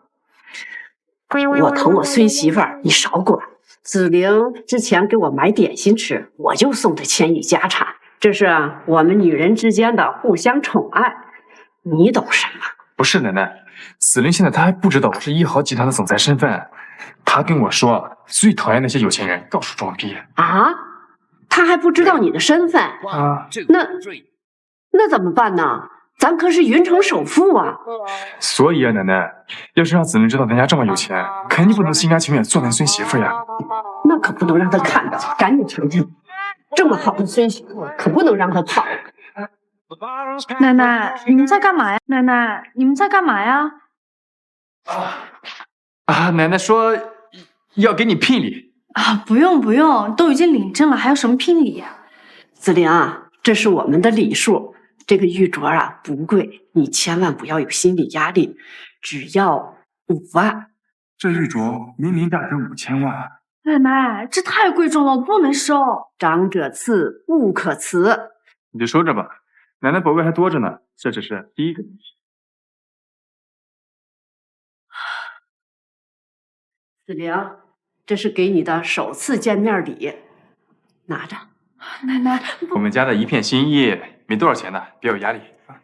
我疼我孙媳妇儿，你少管。子玲之前给我买点心吃，我就送她1000亿家产，这是我们女人之间的互相宠爱，你懂什么？不是奶奶，子玲现在她还不知道我是1号集团的总裁身份。她跟我说，最讨厌那些有钱人到处装逼啊！她还不知道你的身份啊？那怎么办呢？咱可是云城首富啊！所以啊，奶奶，要是让子玲知道咱家这么有钱，肯定不能心甘情愿做咱孙媳妇呀。那可不能让她看到，赶紧承认，这么好的孙媳妇可不能让她跑。奶奶，你们在干嘛呀？奶奶，你们在干嘛呀？奶奶说要给你聘礼啊，不用，都已经领证了，还有什么聘礼呀？子玲啊，这是我们的礼数，这个玉镯啊不贵，你千万不要有心理压力，只要5万。这玉镯明明价值5000万。奶奶，这太贵重了，我不能收。长者赐，勿可辞。你就收着吧，奶奶宝贝还多着呢，这只是第一个。子玲，这是给你的首次见面礼，拿着。奶奶，我们家的一片心意，没多少钱呢，别有压力啊。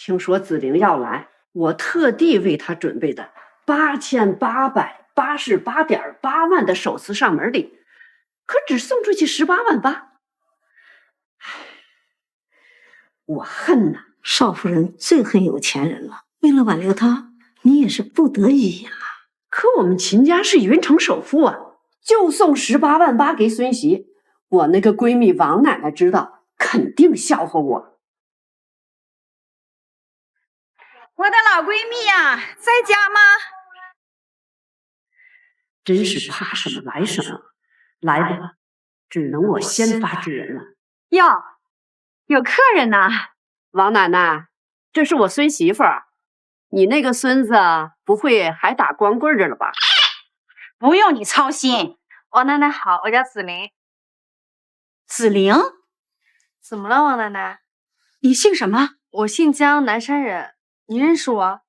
听说子玲要来，我特地为她准备的8888.8万的首次上门礼，可只送出去18.8万。我恨呐！少夫人最恨有钱人了，为了挽留他，你也是不得已呀。可我们秦家是云城首富啊，就送18.8万给孙媳，我那个闺蜜王奶奶知道，肯定笑话我。我的老闺蜜呀，在家吗？真是怕什么来什么，来吧，只能我先发制人了。哟，有客人呐！王奶奶，这是我孙媳妇儿，你那个孙子不会还打光棍着了吧？不用你操心。王奶奶好，我叫子玲。子玲？怎么了，王奶奶？你姓什么？我姓江，南山人。你认识我？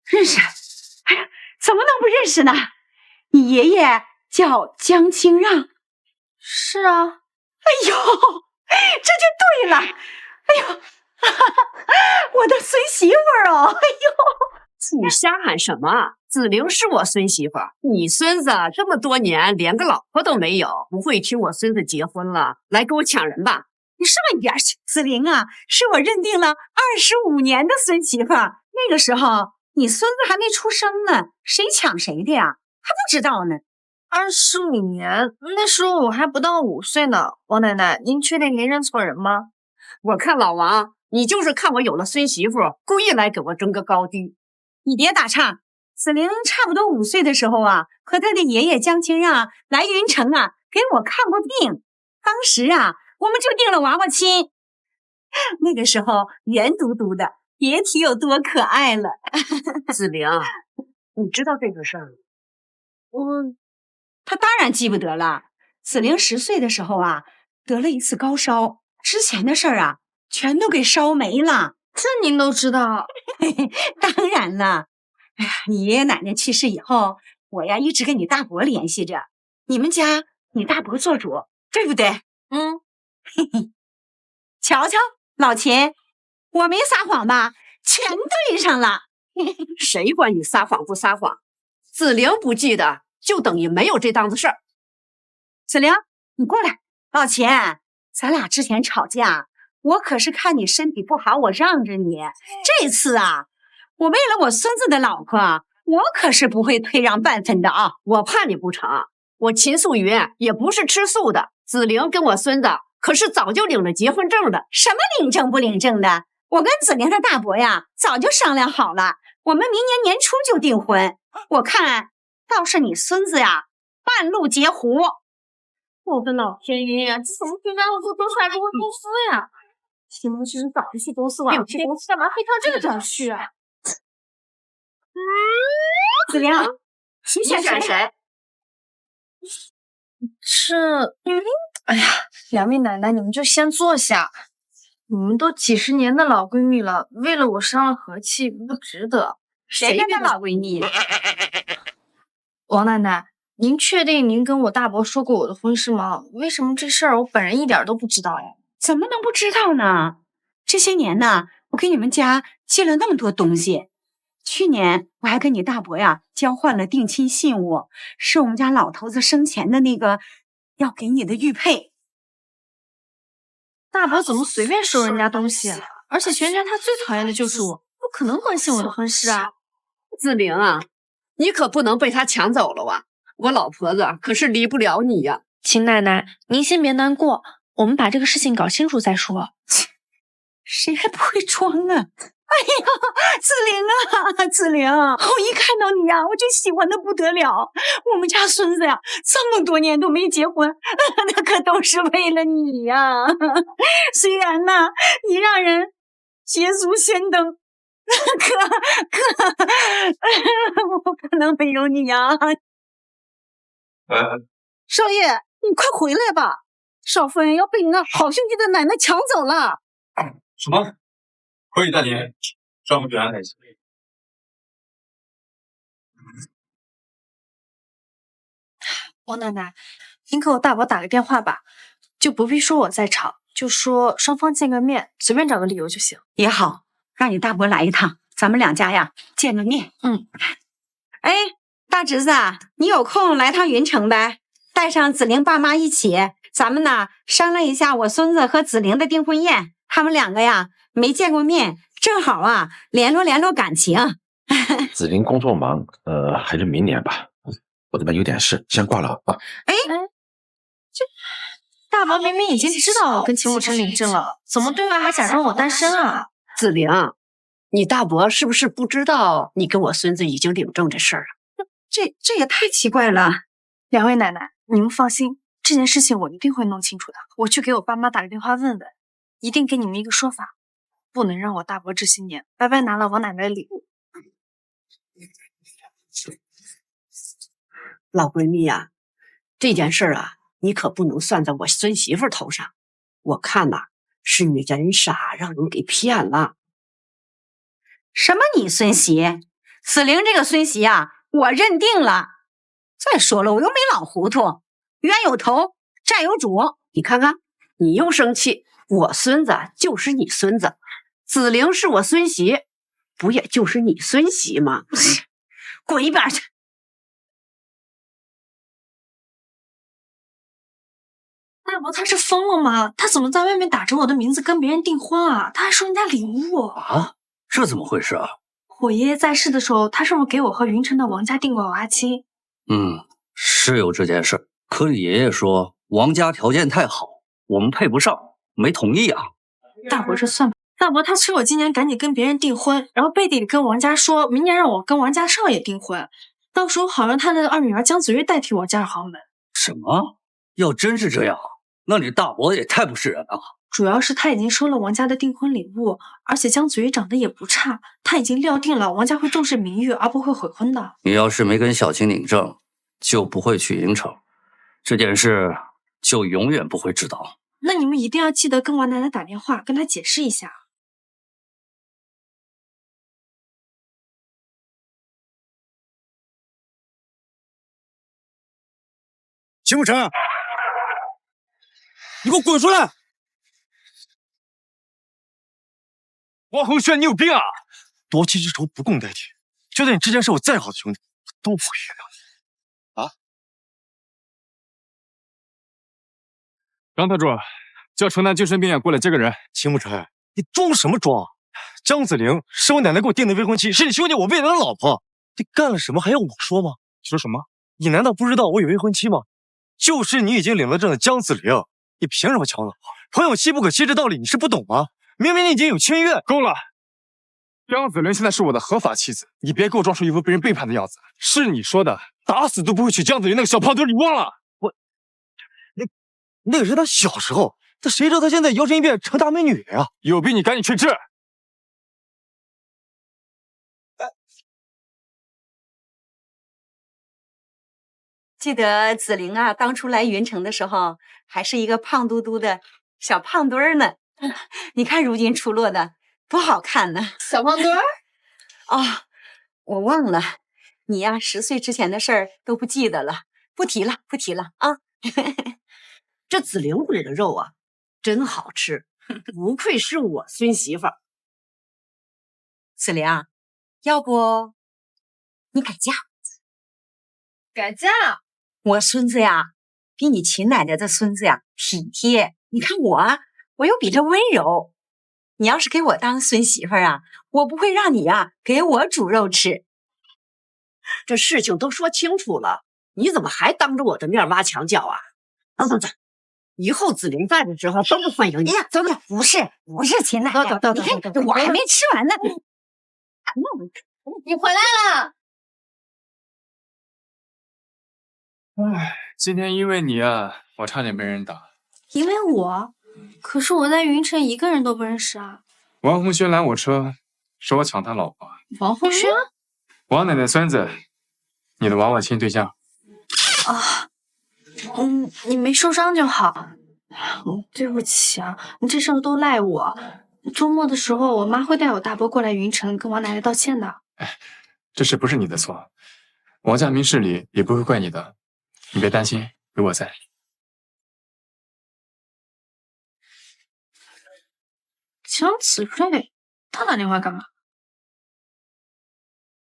认识。哎呀，怎么能不认识呢？你爷爷叫江清让。是啊。哎呦，这就对了。哎呦，我的孙媳妇儿哦！哎呦，你瞎喊什么？子玲是我孙媳妇儿，你孙子这么多年连个老婆都没有，不会听我孙子结婚了，来给我抢人吧？你上一边去！子玲啊，是我认定了25年的孙媳妇儿，那个时候你孙子还没出生呢，谁抢谁的呀？还不知道呢。25年，那时候我还不到5岁呢。王奶奶，您确定您认错人吗？我看老王，你就是看我有了孙媳妇，故意来给我争个高低。你别打岔。子玲差不多5岁的时候啊，和他的爷爷江清让来云城啊，给我看过病。当时啊，我们就定了娃娃亲。那个时候圆嘟嘟的，别提有多可爱了。子玲，你知道这个事儿吗？他当然记不得了。子玲10岁的时候啊，得了一次高烧，之前的事儿啊，全都给烧没了。这您都知道？当然了。哎呀，你爷爷奶奶去世以后，我呀一直跟你大伯联系着。你们家你大伯做主，对不对？嗯。嘿嘿，瞧瞧，老秦，我没撒谎吧？全对上了。谁管你撒谎不撒谎？子玲不记得，就等于没有这档子事儿。子玲，你过来。老秦，咱俩之前吵架，我可是看你身体不好，我让着你。这次啊，我为了我孙子的老婆，我可是不会退让半分的啊！我怕你不成，我秦素云也不是吃素的。子玲跟我孙子可是早就领了结婚证的。什么领证不领证的？我跟子玲的大伯呀，早就商量好了，我们明年年初就订婚。我看倒是你孙子呀，半路截胡。我的老天爷呀，这怎么平常我做多出来不会公司呀？行不行？早就去公司玩，去公司干嘛非挑这个点去啊？子玲，你选谁？哎呀，两位奶奶，你们就先坐下。你们都几十年的老闺蜜了，为了我伤了和气，不值得。谁跟他老闺蜜？王奶奶，您确定您跟我大伯说过我的婚事吗？为什么这事儿我本人一点都不知道呀？怎么能不知道呢？这些年呢，我给你们家寄了那么多东西。去年我还跟你大伯呀交换了定亲信物，是我们家老头子生前的那个要给你的玉佩。大伯怎么随便收人家东西？而且全家他最讨厌的就是我，不可能关心我的婚事啊！子玲啊，你可不能被他抢走了啊！我老婆子可是离不了你呀。秦奶奶，您先别难过，我们把这个事情搞清楚再说。谁还不会装啊？哎呀，子玲啊，子玲，我一看到你呀，我就喜欢的不得了。我们家孙子呀，这么多年都没结婚，那可都是为了你呀。虽然呢，你让人捷足先登，可我不能没有你呀。少爷，你快回来吧，少夫人要被你那好兄弟的奶奶抢走了。什么？可以带您上回去安排一下。王奶奶，您给我大伯打个电话吧，就不必说我在场，就说双方见个面，随便找个理由就行。也好，让你大伯来一趟，咱们两家呀见个面。哎，大侄子啊，你有空来趟云城呗，带上子玲爸妈一起，咱们呢商量一下我孙子和子玲的订婚宴。他们两个呀没见过面，正好啊联络联络感情。子玲工作忙，还是明年吧。我这边有点事，先挂了啊。哎，这大伯明明已经知道我跟秦慕辰领证了，怎么对外还假装我单身啊？子玲，你大伯是不是不知道你跟我孙子已经领证这事儿啊？这也太奇怪了。两位奶奶，你们放心，这件事情我一定会弄清楚的。我去给我爸妈打个电话问问，一定给你们一个说法，不能让我大伯这些年白白拿了王奶奶的礼物。老闺蜜呀，这件事儿啊，你可不能算在我孙媳妇头上。我看呐，是你人傻，让人给骗了。什么你孙媳？子玲这个孙媳啊，我认定了。再说了，我又没老糊涂，冤有头，债有主。你看看，你又生气。我孙子就是你孙子，子玲是我孙媳，不也就是你孙媳吗？滚一边去！大伯他是疯了吗？他怎么在外面打着我的名字跟别人订婚啊？他还收人家礼物啊？这怎么回事啊？我爷爷在世的时候，他是不是给我和云城的王家订过娃亲？是有这件事，可你爷爷说王家条件太好，我们配不上，没同意啊。大伯这算吧。大伯他催我今年赶紧跟别人订婚，然后背地里跟王家说明年让我跟王家少爷订婚，到时候好让他的二女儿江子睿代替我家豪门。什么？要真是这样，那你大伯也太不是人了。主要是他已经收了王家的订婚礼物，而且江子睿长得也不差，他已经料定了王家会重视名誉而不会悔婚的。你要是没跟小青领证，就不会去营城，这件事就永远不会知道。那你们一定要记得跟王奶奶打电话，跟她解释一下。秦慕辰，你给我滚出来！王恒轩，你有病啊！夺妻之仇不共戴天，就算你之前是我再好的兄弟，都不会原谅你。啊！张特助，叫城南精神病院过来接个人。秦慕辰，你装什么装？江子玲是我奶奶给我定的未婚妻，是你兄弟我未来的老婆。你干了什么还要我说吗？说什么？你难道不知道我有未婚妻吗？就是你已经领了证的江子玲，你凭什么抢老婆？朋友妻不可欺这道理你是不懂吗？明明你已经有签约。够了！江子玲现在是我的合法妻子，你别给我装出一副被人背叛的样子。是你说的，打死都不会娶江子玲那个小胖墩，你忘了？那个是他小时候，他谁知道他现在摇身一变成大美女了呀？有病你赶紧去治！记得子玲啊，当初来云城的时候，还是一个胖嘟嘟的小胖墩儿呢。你看如今出落的多好看呢！小胖墩儿？哦，我忘了，你呀，10岁之前的事儿都不记得了，不提了啊！这子玲回的肉啊，真好吃，不愧是我孙媳妇儿。子玲，要不你改嫁？改嫁？我孙子呀，比你秦奶奶的孙子呀体贴。你看我又比他温柔。你要是给我当孙媳妇儿啊，我不会让你呀给我煮肉吃。这事情都说清楚了，你怎么还当着我的面挖墙脚啊？走，以后子玲在的时候都不欢迎你。走，不是秦奶奶，你看我还没吃完呢。你回来了。唉，今天因为你啊，我差点被人打。因为我？可是我在云城一个人都不认识啊。王红轩拦我车，说我抢他老婆。王红轩？王奶奶孙子，你的娃娃亲对象。啊，你没受伤就好。对不起啊，你这事都赖我。周末的时候，我妈会带我大伯过来云城跟王奶奶道歉的。哎，这事不是你的错，王家明事理也不会怪你的，你别担心，有我在。江子睿，他打电话干嘛？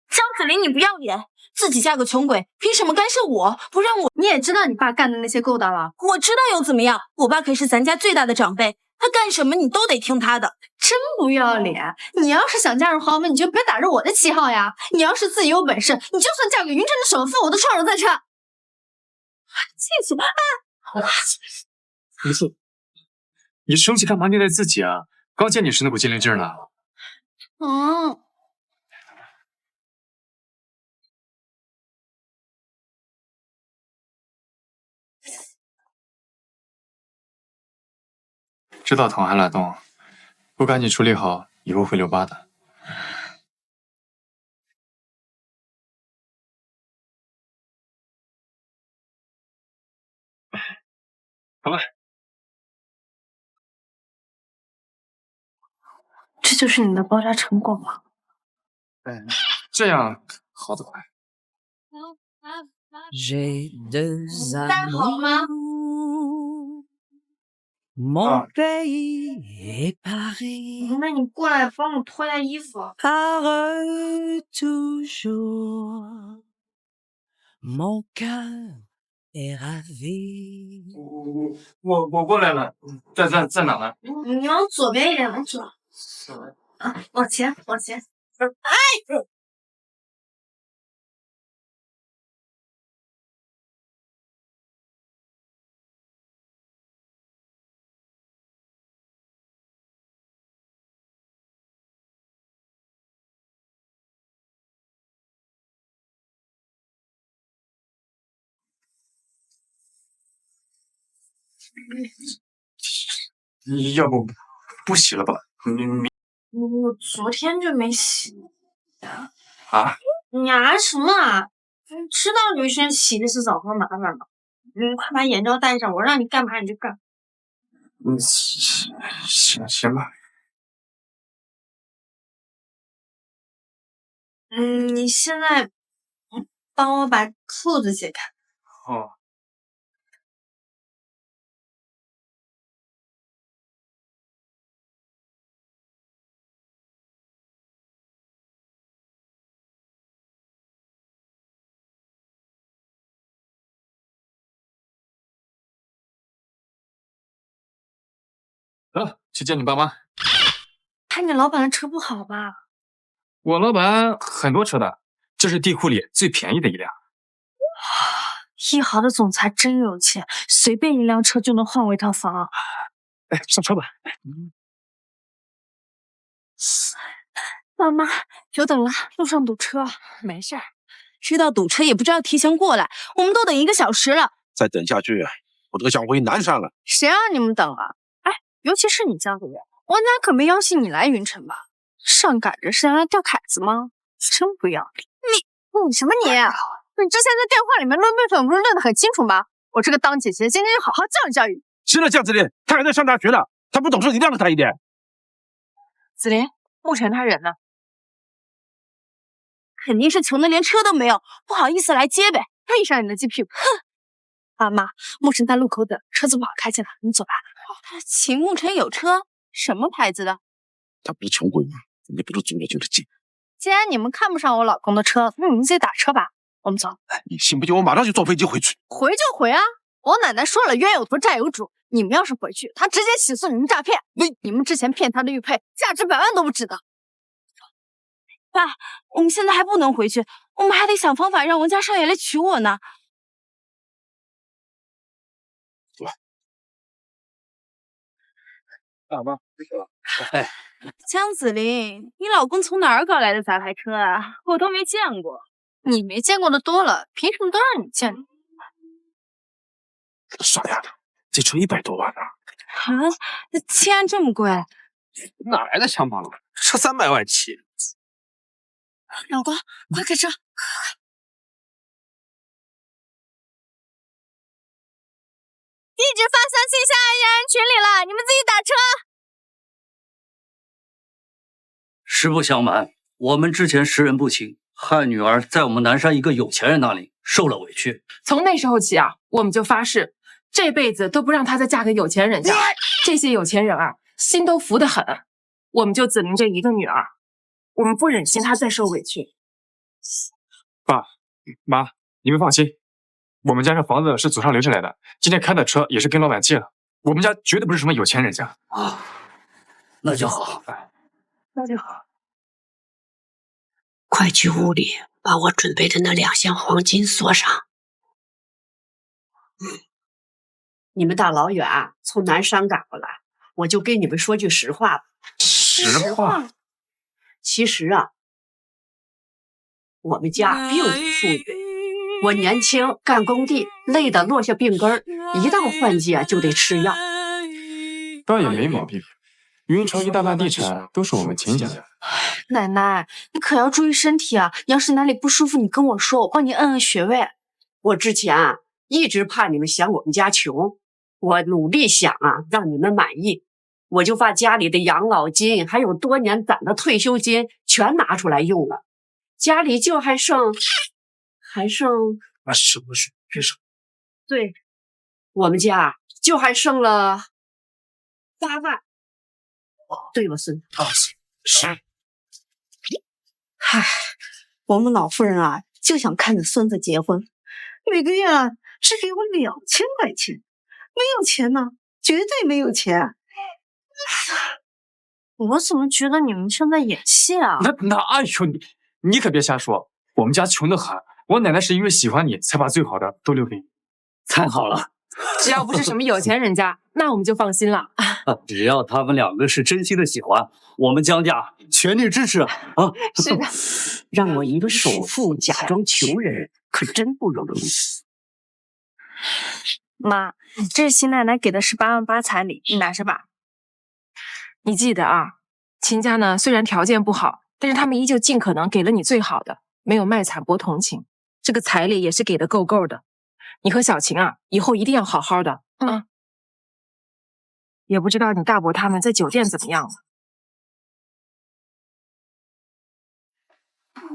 张子林，你不要脸！自己嫁个穷鬼，凭什么干涉我？不让我……你也知道你爸干的那些勾当了。我知道又怎么样？我爸可是咱家最大的长辈，他干什么你都得听他的。真不要脸！你要是想嫁入豪门，你就别打着我的旗号呀！你要是自己有本事，你就算嫁给云城的首富，我都创手在车。记住啊！没事，你生气干嘛？虐待自己啊！刚见你时那股精灵劲儿呢。知道疼还来动，不赶紧处理好，以后会留疤的。好了，这就是你的包扎成果吗？这样好得快。大家好吗？Mon pays est Paris. 那你过来帮我脱下衣服。Heureux toujours. Mon cœur est ravi. 我过来了，在哪呢？你往左边一点，往左。往前。哎！要不不洗了吧？我昨天就没洗。啊？你啊什么啊？知道女生洗的是澡多麻烦吗？快把眼罩戴上，我让你干嘛你就干。行吧。你现在帮我把扣子解开。哦。去见你爸妈。开你老板的车不好吧？我老板很多车的，这是地库里最便宜的一辆。一豪的总裁真有钱，随便一辆车就能换我一套房。哎，上车吧。妈妈，久等了，路上堵车。没事儿，知道堵车也不知道提前过来，我们都等1个小时了。再等下去，我这个想回南山了。谁让你们等了？哎，尤其是你江子睿，王家可没邀请你来云城吧？上赶着是来钓凯子吗？真不要脸！你什么你？你之前在电话里面论辈分不是论得很清楚吗？我这个当姐姐今天要好好教育教育。是的，江子林，他还在上大学呢，他不懂事，你让着他一点。子林，沐晨他人呢？肯定是穷的连车都没有，不好意思来接呗。闭上你的鸡屁股！哼！爸妈，沐晨在路口等，车子不好开进来，你走吧。秦沐晨有车，什么牌子的？他不是穷鬼吗？人家不是租了就是借。既然你们看不上我老公的车，那你们自己打车吧。我们走。你信不信我马上就坐飞机回去？回就回啊！我奶奶说了，冤有头债有主。你们要是回去，她直接起诉你们诈骗。你们之前骗她的玉佩价值100万都不止的。爸，我们现在还不能回去，我们还得想方法让王家少爷来娶我呢。走吧。大妈，回去了。哎，江子林，你老公从哪儿搞来的杂牌车啊？我都没见过。你没见过的多了，凭什么都让你见？傻丫头，这车100多万呢。啊，竟然这么贵？哪来的乡巴佬？车300万起。老公，快开车！地址发相信下一人群里了，你们自己打车。实不相瞒，我们之前识人不清，害女儿在我们南山一个有钱人那里受了委屈。从那时候起啊，我们就发誓，这辈子都不让她再嫁给有钱人家。这些有钱人啊，心都浮得很。我们就子玲这一个女儿，我们不忍心她再受委屈。爸妈，你们放心，我们家这房子是祖上留下来的，今天开的车也是跟老板借的，我们家绝对不是什么有钱人家。啊，那就好，那就好。快去屋里把我准备的那2箱黄金锁上。你们大老远从南山赶过来，我就跟你们说句实话吧。实话？其实我们家并不富裕。我年轻干工地，累得落下病根儿，一到换季就得吃药。倒也没毛病，云城一大半地产都是我们秦家的。奶奶，你可要注意身体啊！要是哪里不舒服，你跟我说，我帮你按按穴位。我之前一直怕你们嫌我们家穷，我努力想让你们满意，我就把家里的养老金还有多年攒的退休金全拿出来用了，家里就还剩什么事？别说。对，我们家就还剩了8万。对吧，孙子？是。唉，我们老夫人就想看着孙子结婚，每个月只给我2000块钱，没有钱呢，绝对没有钱。我怎么觉得你们像在演戏啊？哎呦，你可别瞎说，我们家穷得很，我奶奶是因为喜欢你才把最好的都留给你。太好了，只要不是什么有钱人家，那我们就放心了。只要他们2个是真心的喜欢，我们江家全力支持啊！是的，让我一个首富假装穷人，可真不容易。妈，这是秦奶奶给的18.8万彩礼，你拿着吧。你记得秦家呢虽然条件不好，但是他们依旧尽可能给了你最好的，没有卖惨博同情。这个彩礼也是给的够够的。你和小晴以后一定要好好的。也不知道你大伯他们在酒店怎么样了。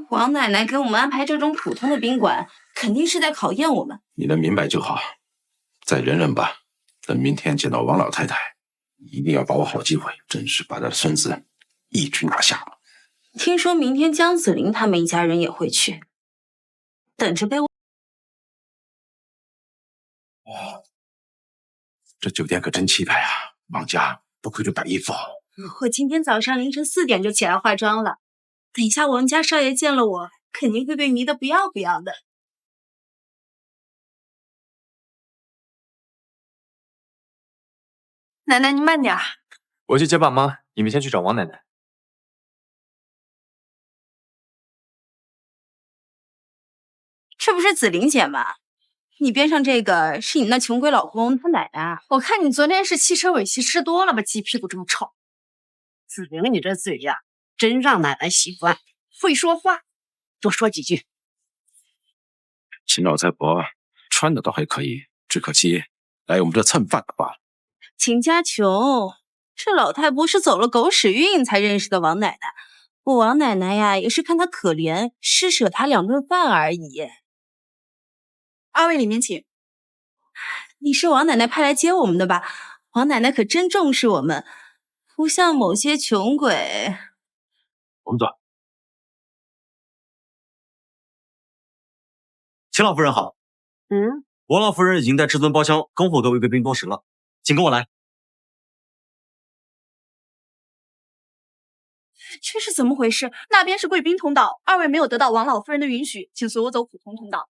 王奶奶给我们安排这种普通的宾馆，肯定是在考验我们。你能明白就好，再忍忍吧。等明天见到王老太太，一定要把握好机会，正式把他的孙子一举拿下。听说明天江子玲他们一家人也会去，等着被我。这酒店可真气派啊！王家不愧是白衣凤。我今天早上凌晨4点就起来化妆了，等一下王家少爷见了我，肯定会被迷得不要不要的。奶奶，你慢点。我去接爸妈，你们先去找王奶奶。这不是子玲姐吗？你边上这个是你那穷鬼老公他奶奶。我看你昨天是汽车尾气吃多了吧，鸡屁股这么臭。子玲，你这嘴真让奶奶喜欢，会说话，多说几句。秦老太婆穿的倒还可以，只可惜来我们这蹭饭的话。秦家穷，这老太婆是走了狗屎运才认识的王奶奶。我王奶奶呀，也是看她可怜，施舍她2顿饭而已。2位里面请。你是王奶奶派来接我们的吧？王奶奶可真重视我们，不像某些穷鬼。我们走。秦老夫人好。王老夫人已经在至尊包厢恭候各位贵宾多时了，请跟我来。这是怎么回事？那边是贵宾通道，2位没有得到王老夫人的允许，请随我走普通通道。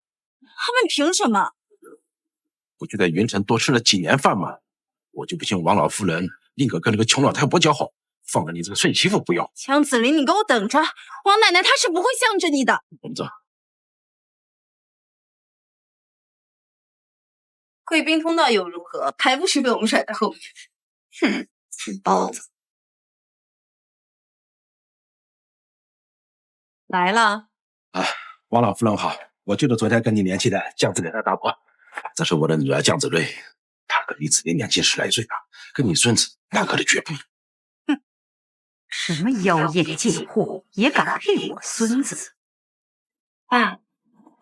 他们凭什么？不就在云城多吃了几年饭吗？我就不信王老夫人宁可跟那个穷老太婆交好，放了你这个顺媳妇不要。江子玲，你给我等着！王奶奶她是不会向着你的。我们走。贵宾通道又如何？还不是被我们甩在后面。哼，死包子。来了。王老夫人好，我就是昨天跟你联系的江子玲的大伯，这是我的女儿江子睿，她跟你子玲年轻10来岁啊，跟你孙子那可是绝不。什么妖艳贱货，也敢配我孙子？爸，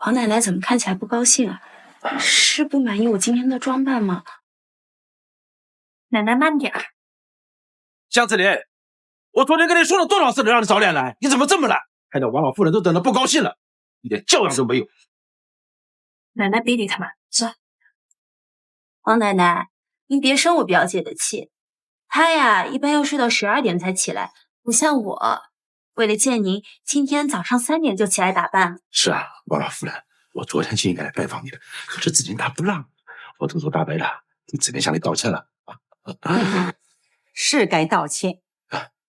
王奶奶怎么看起来不高兴啊？是不满意我今天的装扮吗？奶奶慢点儿。江子玲，我昨天跟你说了多少次了，让你早点来，你怎么这么懒？害得王老夫人都等得不高兴了，一点教养都没有。奶奶别理他们，走。王奶奶，您别生我表姐的气，她呀一般要睡到12点才起来，不像我，为了见您，今天早上3点就起来打扮。是啊，王老夫人，我昨天就应该来拜访你的，可是子林他不让，我偷偷打败了，子林向你道歉了。是该道歉。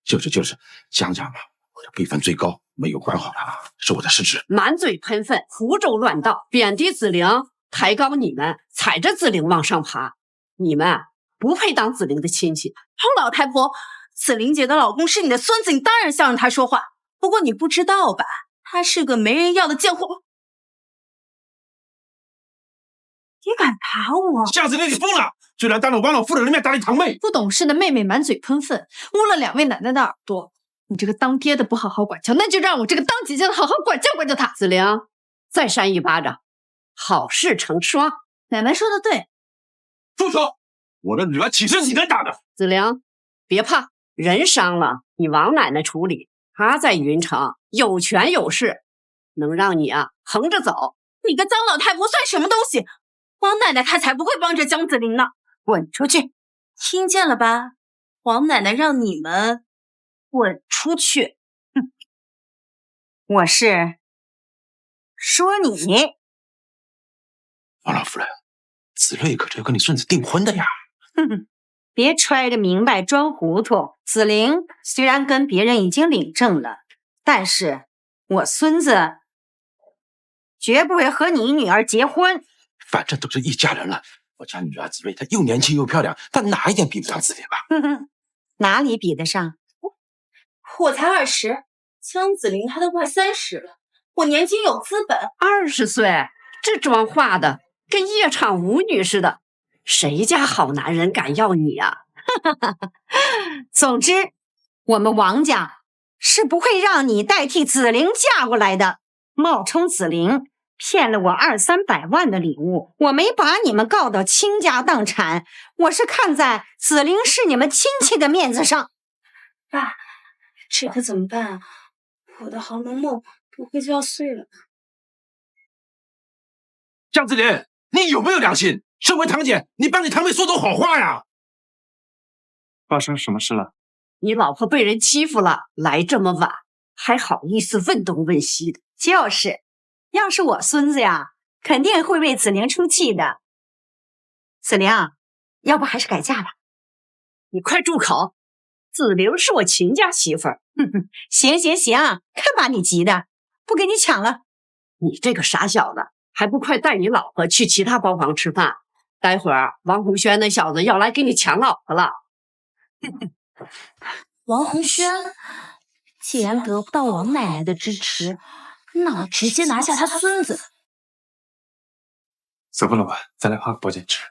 就是，讲讲嘛，我的辈分最高，没有管好他，是我的失职。满嘴喷粪，胡诌乱道，贬低子玲，抬高你们，踩着子玲往上爬，你们不配当子玲的亲戚。老太婆，子玲姐的老公是你的孙子，你当然向着他说话。不过你不知道吧，他是个没人要的贱货。你敢打我？夏子玲，你疯了！居然当着王老夫人的面打你堂妹！不懂事的妹妹满嘴喷粪，污了2位奶奶的耳朵。你这个当爹的不好好管教，那就让我这个当姐姐的好好管教管教他。子玲，再扇一巴掌，好事成双。奶奶说的对。住手！我的女儿岂是你能打的？子玲，别怕，人伤了你王奶奶处理，她在云城有权有势，能让你横着走。你个脏老太婆算什么东西？王奶奶她才不会帮着江子玲呢！滚出去！听见了吧？王奶奶让你们滚出去！哼，我是说你。王老夫人，子睿可是要跟你孙子订婚的呀！哼哼，别揣着明白装糊涂。子玲虽然跟别人已经领证了，但是我孙子绝不会和你女儿结婚。反正都是一家人了。我家女儿子睿，她又年轻又漂亮，她哪一点比不上子玲吧？哼哼，哪里比得上？我才20，江子玲她都快30了，我年轻有资本。20岁，这妆化的跟夜场舞女似的，谁家好男人敢要你呀？总之，我们王家是不会让你代替子玲嫁过来的。冒充子玲骗了我200-300万的礼物，我没把你们告到倾家荡产，我是看在子玲是你们亲戚的面子上。爸，这可怎么办啊？我的豪门梦不会就要碎了吧？江子玲，你有没有良心？身为堂姐，你帮你堂妹说种好话呀！发生什么事了？你老婆被人欺负了，来这么晚，还好意思问东问西的。就是，要是我孙子呀，肯定会为子玲出气的。子玲，要不还是改嫁吧？你快住口！子玲是我秦家媳妇儿。哼哼，行，看把你急的，不给你抢了。你这个傻小子，还不快带你老婆去其他包房吃饭？待会儿王红轩那小子要来给你抢老婆了。王红轩，既然得不到王奶奶的支持，那我直接拿下他孙子。走吧，老板，再来花个包间吃。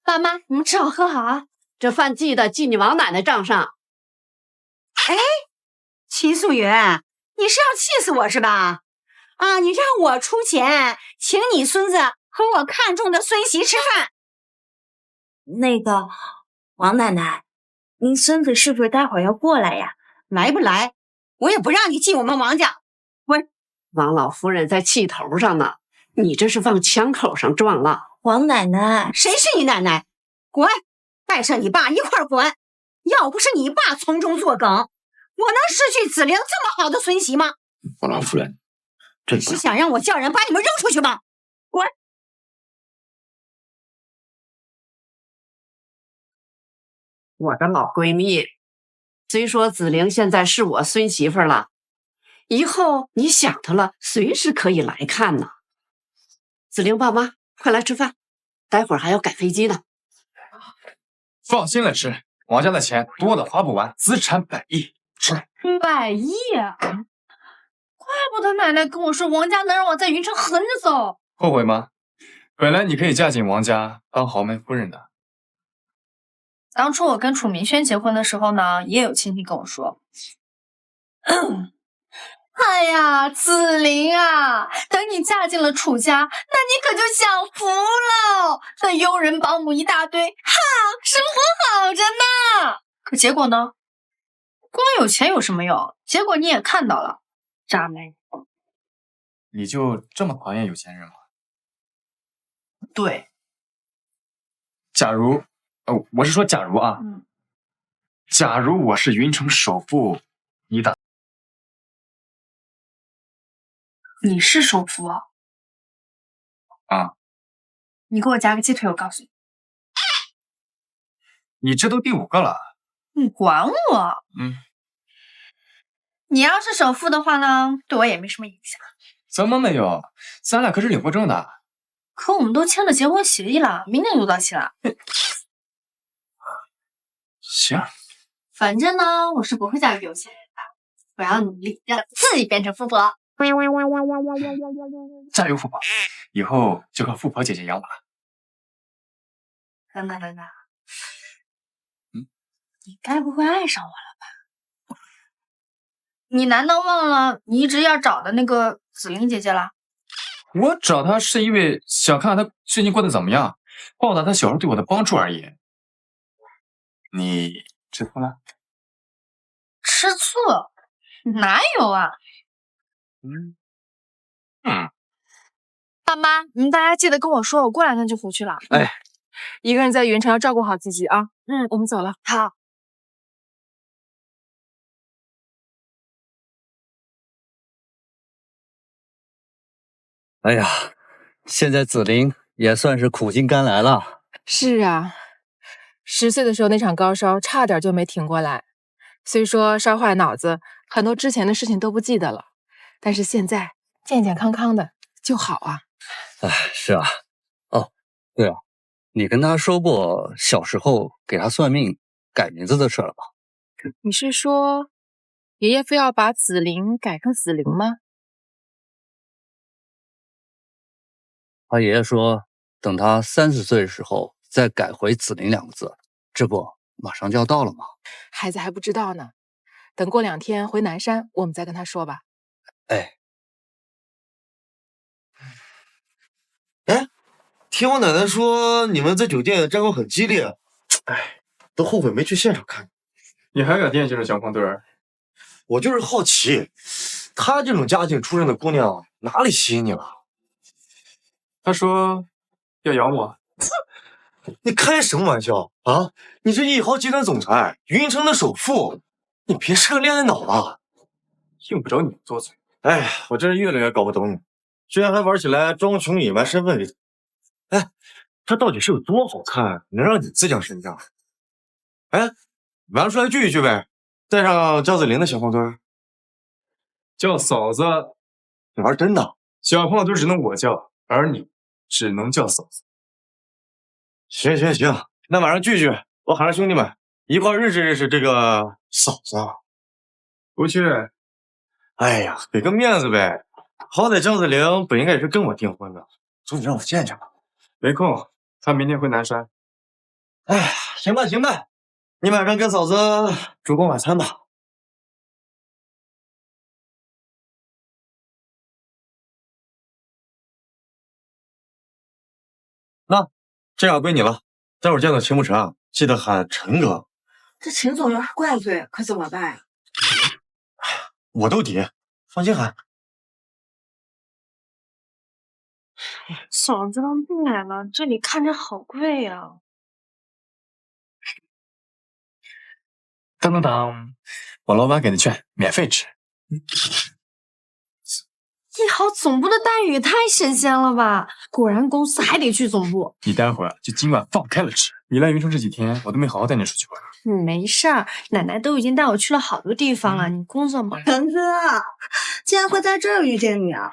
爸妈，你们吃好喝好啊！这饭记得记你王奶奶账上。哎，齐素云，你是要气死我是吧？啊，你让我出钱请你孙子和我看中的孙媳吃饭。那个王奶奶，您孙子是不是待会儿要过来呀？来不来，我也不让你进我们王家。滚！王老夫人在气头上呢，你这是往枪口上撞了。王奶奶，谁是你奶奶？滚！带上你爸一块儿滚！要不是你爸从中作梗，我能失去子玲这么好的孙媳吗？王老夫人，这是想让我叫人把你们扔出去吗？滚！我的老闺蜜，虽说子玲现在是我孙媳妇了，以后你想她了，随时可以来看呢。子玲爸妈，快来吃饭，待会儿还要赶飞机呢。放心了吃，王家的钱多的花不完，资产100亿，吃。100亿啊！怪不得奶奶跟我说王家能让我在云城横着走。后悔吗？本来你可以嫁进王家当豪门夫人的。当初我跟楚明轩结婚的时候呢，也有亲戚跟我说，哎呀，子玲啊，等你嫁进了楚家，那你可就享福了，那佣人保姆一大堆，哈，生活好着呢。可结果呢，光有钱有什么用？结果你也看到了，渣男。你就这么讨厌有钱人吗？对，假如，我是说假如啊，假如我是云城首富，你打？你是首富啊？啊，你给我加个鸡腿，我告诉你。你这都第5个了。你管我？你要是首富的话呢，对我也没什么影响。怎么没有？咱俩可是领过证的。可我们都签了结婚协议了，明年就到期了。行，反正呢，我是不会嫁给有钱人的。我要努力让自己变成富婆。加油，富婆！以后就靠富婆姐姐养我了。等等，你该不会爱上我了吧？你难道忘了你一直要找的那个紫菱姐姐了？我找她是因为想看看她最近过得怎么样，报答她小时候对我的帮助而已。你吃醋了？吃醋？哪有啊？爸妈，大家记得跟我说，我过2天就回去了。哎，一个人在云城要照顾好自己啊。我们走了。好。哎呀，现在紫菱也算是苦尽甘来了。是啊，10岁的时候那场高烧差点就没挺过来，虽说烧坏脑子，很多之前的事情都不记得了，但是现在健健康康的就好啊。哎，是啊。哦，对了，你跟他说过小时候给他算命改名字的事了吧？你是说爷爷非要把紫菱改成紫菱吗？他爷爷说，等他30岁的时候再改回紫菱2个字，这不马上就要到了吗？孩子还不知道呢，等过2天回南山，我们再跟他说吧。哎，听我奶奶说你们在酒店战斗很激烈，哎，都后悔没去现场看。你还敢惦记着小胖墩儿？我就是好奇，她这种家境出身的姑娘哪里吸引你了？他说要养我。你开什么玩笑啊！你是亿豪集团总裁，云城的首富，你别是个恋爱脑了。用不着你多嘴。哎呀，我真是越来越搞不懂你，居然还玩起来装穷隐瞒身份里。哎，他到底是有多好看，能让你自降身价？哎，晚上出来聚一聚呗，带上叫紫菱的小胖墩儿。叫嫂子。你玩真的？小胖墩只能我叫，而你只能叫嫂子。行，那晚上聚聚，我喊上兄弟们一块认识认识这个嫂子。不去。哎呀，给个面子呗，好歹张子菱本应该也是跟我订婚的，总得让我见见吧。没空，他明天回南山。哎，行吧，你晚上跟嫂子烛光晚餐吧。那这样归你了，待会儿见到秦牧尘，记得喊陈哥。这秦总要是怪罪，可怎么办呀？我兜底，放心喊。嫂子让进来了，这里看着好贵啊！当，我老板给的券，免费吃。亿豪总部的待遇也太神仙了吧！果然公司还得去总部。你待会儿就今晚放开了吃。你来云城这几天，我都没好好带你出去玩。没事儿，奶奶都已经带我去了好多地方了。你工作忙。陈哥，竟然会在这儿遇见你啊！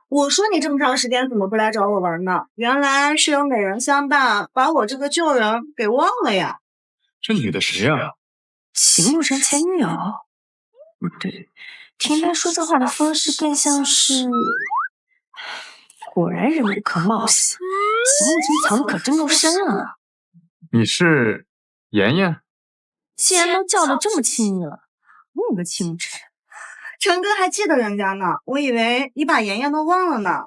我说你这么长时间怎么不来找我玩呢？原来是有美人相伴，把我这个旧人给忘了呀！这女的谁呀？秦牧尘前女友？不对，听他说这话的方式更像是……果然人无可貌相，秦牧尘藏的可真够深啊！你是妍妍？既然都叫得这么亲密了，你个秦牧尘。陈哥还记得人家呢，我以为你把妍妍都忘了呢。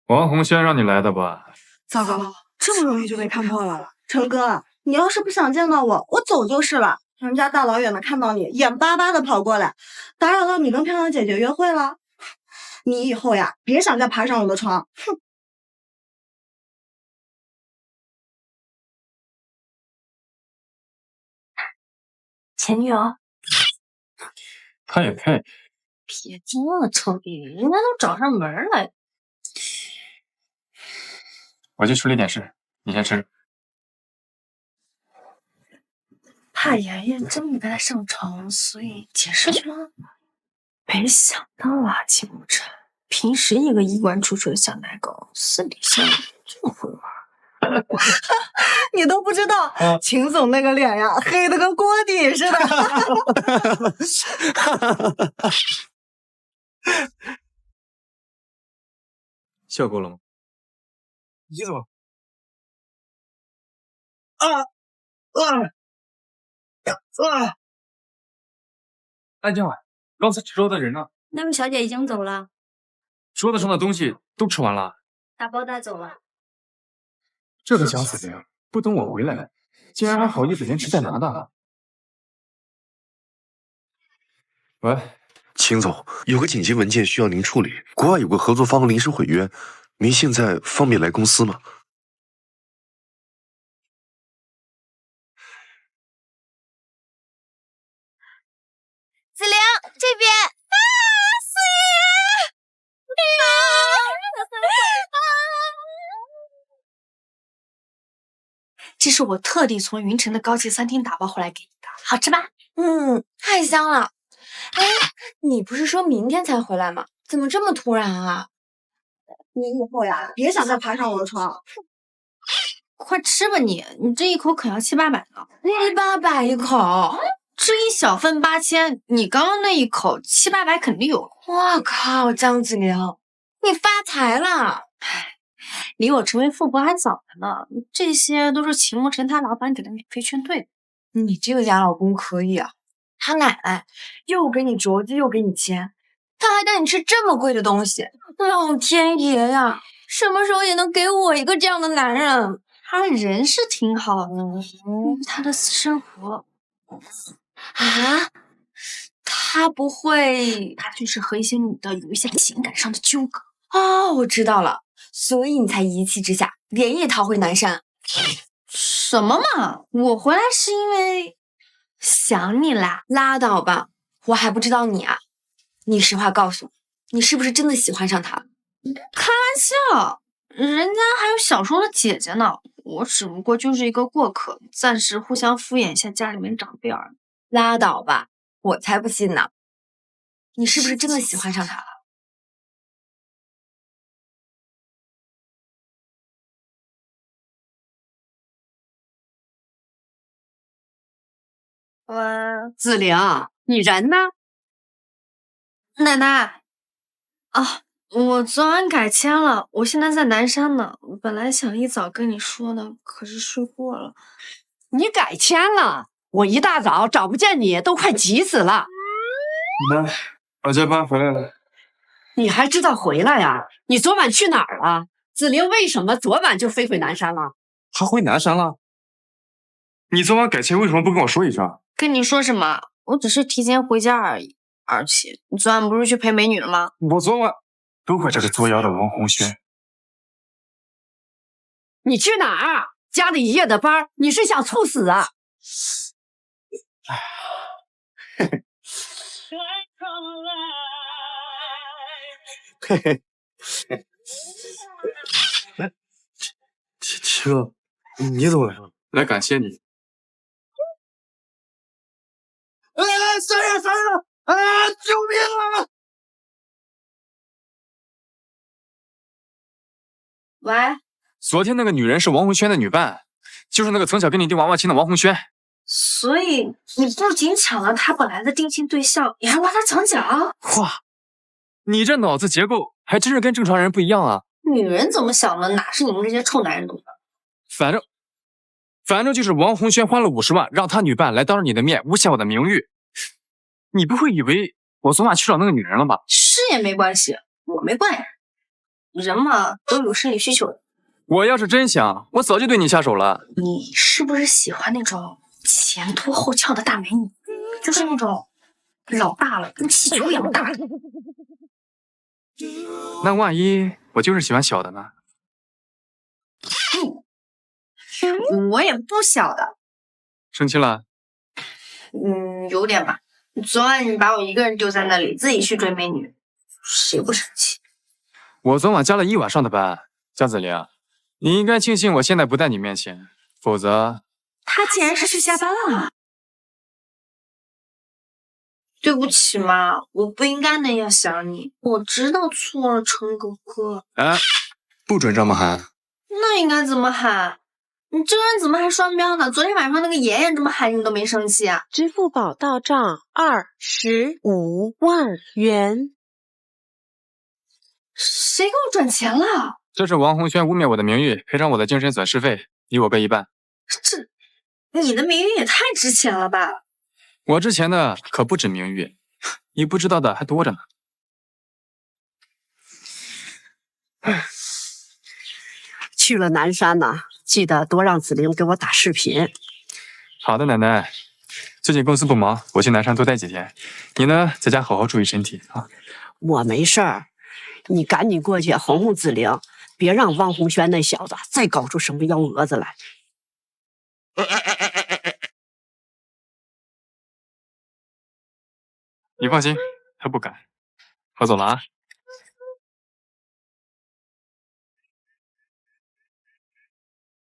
王红轩让你来的吧？糟糕，这么容易就被看破了。陈哥，你要是不想见到我，我走就是了。人家大老远的看到你，眼巴巴的跑过来，打扰到你跟漂亮姐姐约会了。你以后呀，别想再爬上我的床。哼！前女友，配，别这么臭屁，人家都找上门来。我去处理点事，你先吃。怕妍妍真不跟他上床，所以解释去了。没想到啊，秦慕辰，平时一个衣冠楚楚的小奶狗，私底下这么会玩。你都不知道，秦总那个脸呀，黑的跟锅底似的。笑够了吗？你怎么？安静啊！刚才吃粥的人呢？那位小姐已经走了，桌子上的东西都吃完了，打包带走了。这个姜子玲不等我回来，竟然还好意思连吃带拿的。喂，秦总，有个紧急文件需要您处理，国外有个合作方临时毁约，您现在方便来公司吗？子玲这边啊，四爷，这是我特地从云城的高级餐厅打包回来给你的，好吃吧？太香了。哎，你不是说明天才回来吗？怎么这么突然啊？你以后呀，别想再爬上我的床。快吃吧你这一口可要700-800呢。700-800一口？这一小份8000，你刚刚那一口700-800肯定有。我靠，姜子玲，你发财了！离我成为富婆还早着呢，这些都是秦慕辰他老板给的免费劝退。你这个假老公可以啊，他奶奶又给你着急又给你钱，他还带你吃这么贵的东西，老天爷呀，什么时候也能给我一个这样的男人？他人是挺好的，他的私生活啊，他不会，他就是和一些女的有一些情感上的纠葛。哦，我知道了，所以你才一气之下连夜逃回南山。什么嘛，我回来是因为想你啦。拉倒吧，我还不知道你啊。你实话告诉我，你是不是真的喜欢上他了？开玩笑，人家还有小时候的姐姐呢，我只不过就是一个过客，暂时互相敷衍一下家里面长辈而已。拉倒吧，我才不信呢。你是不是真的喜欢上他了？子玲，你人呢？奶奶，啊，我昨晚改签了，我现在在南山呢。本来想一早跟你说的，可是睡过了。你改签了？我一大早找不见你，都快急死了。奶，我加班回来了。你还知道回来呀？你昨晚去哪儿了？子玲为什么昨晚就飞回南山了？他回南山了？你昨晚改签为什么不跟我说一声？跟你说什么？我只是提前回家而已。而且你昨晚不是去陪美女了吗？我昨晚都怪这个作妖的王红轩。你去哪儿？加了一夜的班，你是想猝死啊？嘿嘿，来，七哥，你怎么来了？来感谢你。杀人！啊！救命啊！喂，昨天那个女人是王红轩的女伴，就是那个从小跟你订娃娃亲的王红轩。所以你不仅抢了他本来的定亲对象，你还挖他墙角？哇，你这脑子结构还真是跟正常人不一样啊！女人怎么想的，哪是你们这些臭男人懂的？反正就是王红轩花了50万，让他女伴来当着你的面诬陷我的名誉。你不会以为我昨晚去找那个女人了吧？是也没关系，我没怪你。人嘛，都有生理需求的。我要是真想，我早就对你下手了。你是不是喜欢那种前凸后翘的大美女，就是那种老大了跟气球一样大。那万一我就是喜欢小的呢？我也不小的。生气了？有点吧。昨晚你把我一个人丢在那里，自己去追美女，谁不生气？我昨晚加了1晚上的班，江子玲，你应该庆幸我现在不在你面前，否则……他竟然是去加班了。对不起嘛，我不应该那样想你，我知道错了，陈哥哥。哎，不准这么喊。那应该怎么喊？你这个人怎么还双标呢？昨天晚上那个妍妍这么喊你都没生气啊？支付宝到账25万元。谁给我转钱了？这是王红轩污蔑我的名誉，赔偿我的精神损失费，你我各一半。你的名誉也太值钱了吧？我之前的可不止名誉，你不知道的还多着呢。去了南山呢，记得多让子玲给我打视频。好的，奶奶。最近公司不忙，我去南山多待几天。你呢，在家好好注意身体啊。我没事儿，你赶紧过去哄哄子玲，别让汪红轩那小子再搞出什么幺蛾子来。你放心，他不敢。我走了啊。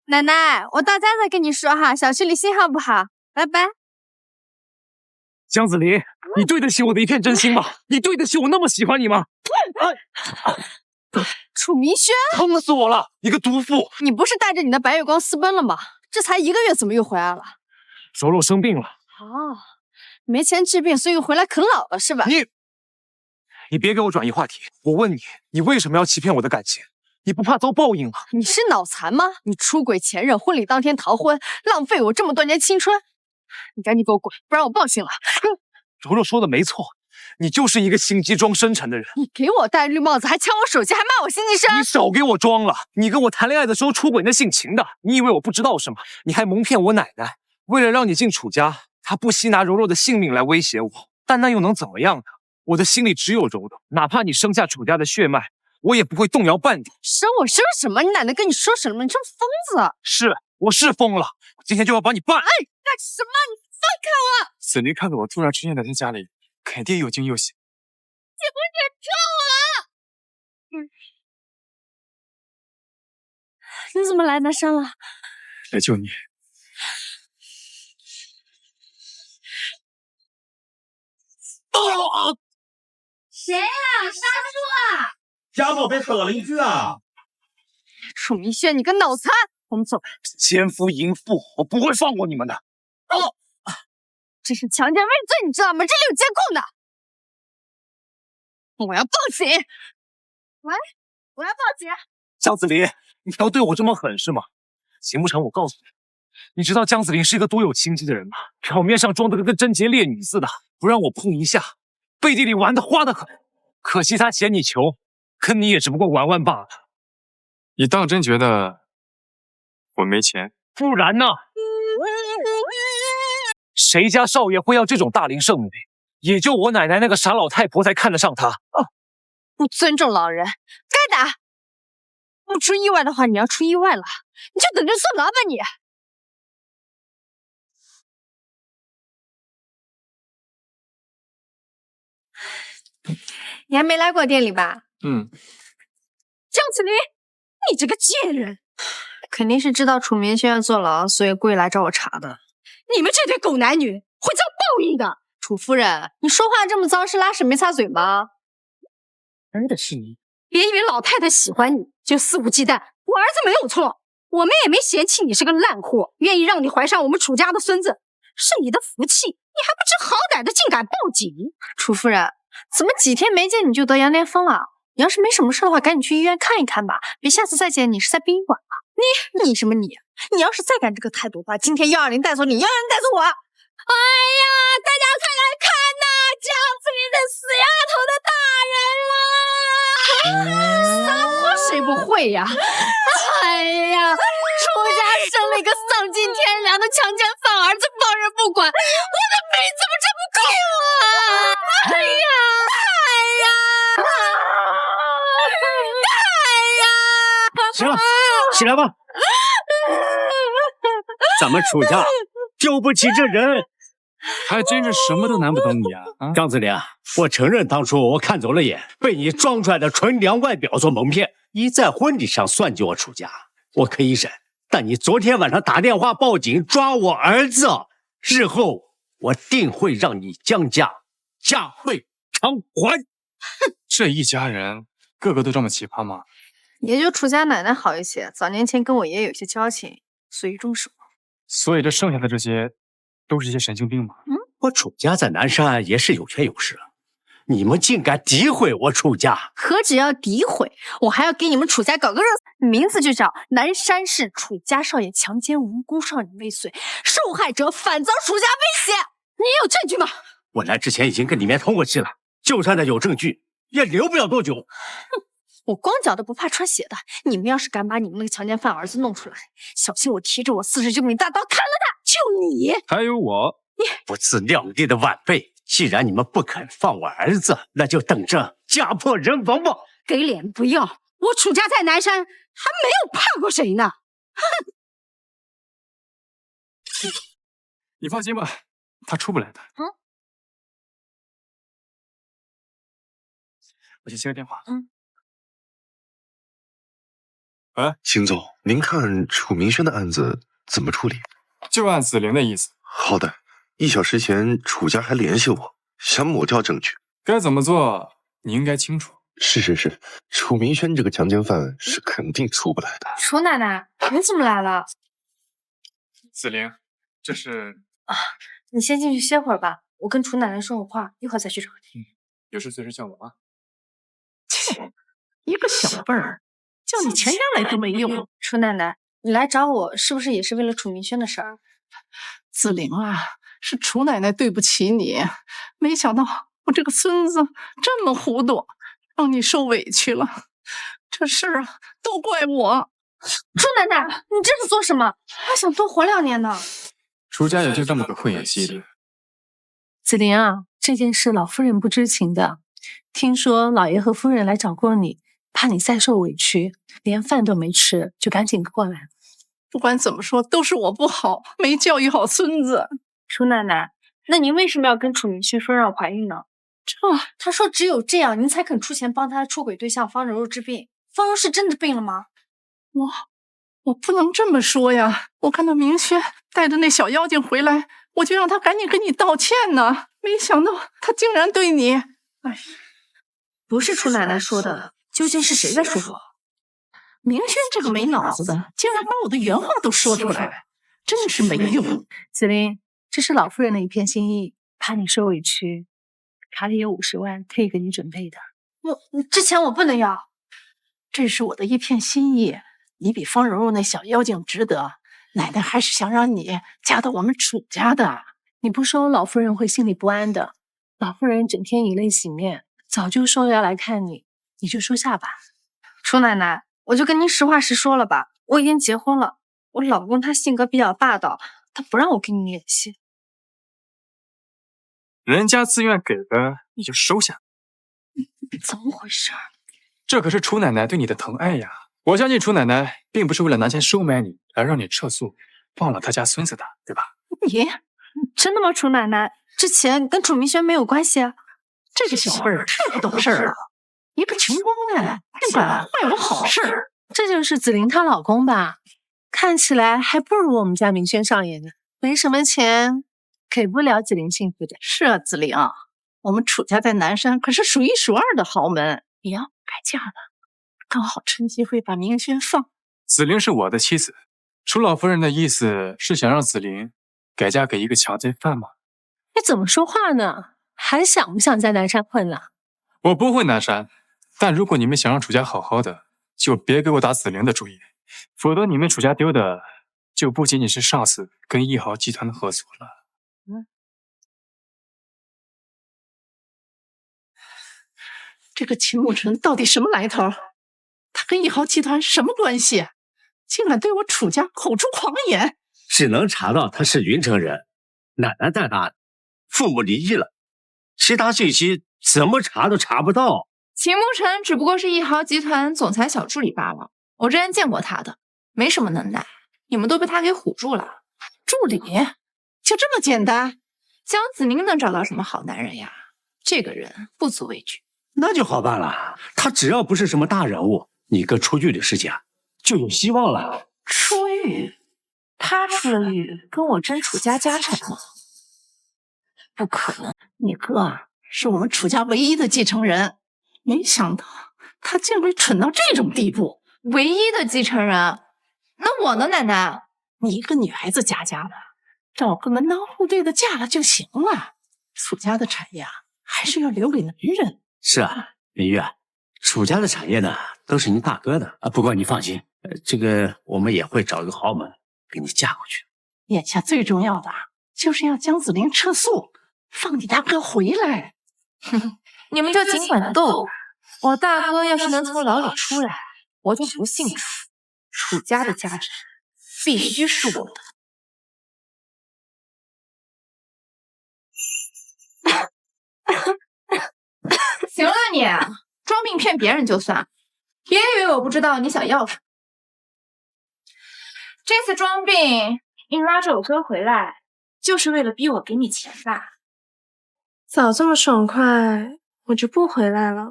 奶奶，我到家再跟你说哈，小区里信号不好，拜拜。江子琳，你对得起我的一片真心吗？你对得起我那么喜欢你吗？楚明轩，疼死我了！你个毒妇！你不是带着你的白月光私奔了吗？这才1个月，怎么又回来了？柔柔生病了。哦，没钱治病，所以回来啃老了是吧？你别给我转移话题。我问你，你为什么要欺骗我的感情？你不怕遭报应吗？你是脑残吗？你出轨前任，婚礼当天逃婚，浪费我这么多年青春。你赶紧给我滚，不然我报警了。柔柔说的没错，你就是一个心机装深沉的人。你给我戴绿帽子，还抢我手机，还骂我心机深。你少给我装了！你跟我谈恋爱的时候出轨那姓秦的，你以为我不知道是吗？你还蒙骗我奶奶，为了让你进楚家，她不惜拿柔柔的性命来威胁我。但那又能怎么样呢？我的心里只有柔柔，哪怕你生下楚家的血脉，我也不会动摇半点。生我生什么？你奶奶跟你说什么？你这疯子！是，我是疯了，我今天就要把你办。哎，干什么？你放开我！子琳看到我突然出现在他家里，肯定又惊又喜。结婚者救我！你怎么来南山了？来救你。谁呀？杀猪啊！家宝被扯了一句啊！楚明轩，你个脑残！我们走吧。奸夫淫妇，我不会放过你们的。这是强奸未遂，你知道吗？这里有监控的。我要报警！喂，我要报警！江子琳，你要对我这么狠是吗？行不成，我告诉你，你知道江子琳是一个多有心机的人吗？表面上装得跟贞洁烈女似的，不让我碰一下，背地里玩得花得很。可惜他嫌你穷，跟你也只不过玩玩罢了。你当真觉得我没钱？不然呢？谁家少爷会要这种大龄剩女？也就我奶奶那个傻老太婆才看得上他。不尊重老人，该打。不出意外的话，你要出意外了，你就等着坐牢吧你。你还没来过店里吧？江子琳，你这个贱人，肯定是知道楚明轩要坐牢，所以故意来找我茬的。你们这对狗男女会遭报应的。楚夫人，你说话这么脏，是拉屎没擦嘴吗？真的是你！别以为老太太喜欢你就肆无忌惮，我儿子没有错，我们也没嫌弃你是个烂货，愿意让你怀上我们楚家的孙子，是你的福气，你还不知好歹的竟敢报警！楚夫人，怎么几天没见你就得羊癫疯了？你要是没什么事的话，赶紧去医院看一看吧，别下次再见你是在殡仪馆了。你什么你？你要是再敢这个态度的话，今天120带走你，120带走我！哎呀，大家快来看呐，江子琳的死丫头的大人了！撒泼谁不会呀？哎呀，楚家生了一个丧尽天良的强奸犯儿子，保不管，我的命怎么这么够啊！哎呀，行了，起来吧。咱们楚家丢不起这人，还真是什么都难不倒你啊！张子良，我承认当初我看走了眼，被你装出来的纯良外表所蒙骗，一在婚礼上算计我楚家，我可以忍。但你昨天晚上打电话报警抓我儿子，日后我定会让你江家家费偿还。哼，这一家人个个都这么奇葩吗？也就楚家奶奶好一些，早年前跟我爷爷有些交情，随中手。所以这剩下的这些，都是一些神经病吗？我楚家在南山也是有权有势，你们竟敢诋毁我楚家！何止要诋毁，我还要给你们楚家搞个热，名字就叫南山市楚家少爷强奸无辜少女未遂，受害者反遭楚家威胁。你有证据吗？我来之前已经跟里面通过气了，就算他有证据，也留不了多久。哼，我光脚的不怕穿鞋的，你们要是敢把你们那个强奸犯儿子弄出来，小心我提着我49米大刀砍了他！就你，还有我，不自量力的晚辈。既然你们不肯放我儿子，那就等着家破人亡吧！给脸不要！我楚家在南山还没有怕过谁呢！哼！你放心吧，他出不来的。我先接个电话。喂，秦总，您看楚明轩的案子怎么处理？就按子玲的意思。好的。1小时前，楚家还联系我，想抹掉证据。该怎么做，你应该清楚。是，楚明轩这个强奸犯是肯定出不来的。楚奶奶，你怎么来了？子玲，这是啊，你先进去歇会儿吧，我跟楚奶奶说会话，一会儿再去找你。有事随时叫我啊。切，一个小辈儿，叫你钱下来都没用。楚奶奶，你来找我是不是也是为了楚明轩的事儿？子玲啊。是楚奶奶对不起你，没想到我这个孙子这么糊涂，让你受委屈了。这事儿啊，都怪我。楚奶奶，你这是做什么？还想多活2年呢？楚家也就这么个会演戏的。子玲啊，这件事老夫人不知情的，听说老爷和夫人来找过你，怕你再受委屈，连饭都没吃，就赶紧过来。不管怎么说，都是我不好，没教育好孙子。楚奶奶，那您为什么要跟楚明轩说让我怀孕呢？他说只有这样，您才肯出钱帮他的出轨对象方柔柔治病。方柔是真的病了吗？我不能这么说呀！我看到明轩带着那小妖精回来，我就让他赶紧跟你道歉呢。没想到他竟然对你……哎，不是楚奶奶说的，究竟是谁在说谎？明轩这个没脑子的，竟然把我的原话都说出来，真是没用。子玲。这是老夫人的一片心意，怕你受委屈，卡里有50万可以给你准备的。这钱我不能要，这是我的一片心意。你比方柔柔那小妖精值得，奶奶还是想让你嫁到我们楚家的。你不收，老夫人会心里不安的。老夫人整天以泪洗面，早就说要来看你，你就收下吧。楚奶奶，我就跟您实话实说了吧，我已经结婚了，我老公他性格比较霸道，他不让我跟你联系。人家自愿给的，你就收下。怎么回事？这可是楚奶奶对你的疼爱呀！我相信楚奶奶并不是为了拿钱收买你，而让你撤诉，忘了他家孙子的，对吧？你真的吗？楚奶奶，这钱跟楚明轩没有关系啊？这个小辈儿太不懂事了，一个穷光蛋竟敢坏我好事。这就是子玲她老公吧？看起来还不如我们家明轩少爷呢，没什么钱。给不了子玲幸福的。是啊，子玲，我们楚家在南山可是数1数2的豪门，你要改嫁了，刚好趁机会把明轩放。子玲是我的妻子，楚老夫人的意思是想让子玲改嫁给一个强奸犯吗？你怎么说话呢？还想不想在南山混了？我不混南山，但如果你们想让楚家好好的，就别给我打子玲的主意，否则你们楚家丢的就不仅仅是上司跟一豪集团的合作了。这个秦慕辰到底什么来头？他跟一豪集团什么关系？竟敢对我楚家口出狂言！只能查到他是云城人，奶奶在那里，父母离异了，其他信息怎么查都查不到。秦牧尘只不过是一豪集团总裁小助理罢了，我之前见过他的，没什么能耐，你们都被他给唬住了。助理就这么简单？江子宁能找到什么好男人呀？这个人不足为惧。那就好办了，他只要不是什么大人物，你哥出狱的事情啊，就有希望了。出狱？他出了狱，跟我争楚家家产吗？不可能，你哥是我们楚家唯一的继承人，没想到他竟会蠢到这种地步。唯一的继承人？那我呢，奶奶？你一个女孩子家的，找个门当户对的嫁了就行了。楚家的产业还是要留给男人。是啊，明月，楚家的产业呢都是您大哥的啊。不过你放心，这个我们也会找一个豪门给你嫁过去。眼下最重要的就是要江子玲撤诉，放你大哥回来。哼，你们就尽管斗。我大哥要是能从牢里出来，我就不姓楚，楚家的家产必须是我的。行了你，装病骗别人就算，别以为我不知道你想要什么。这次装病，你拉着我哥回来，就是为了逼我给你钱吧？早这么爽快，我就不回来了。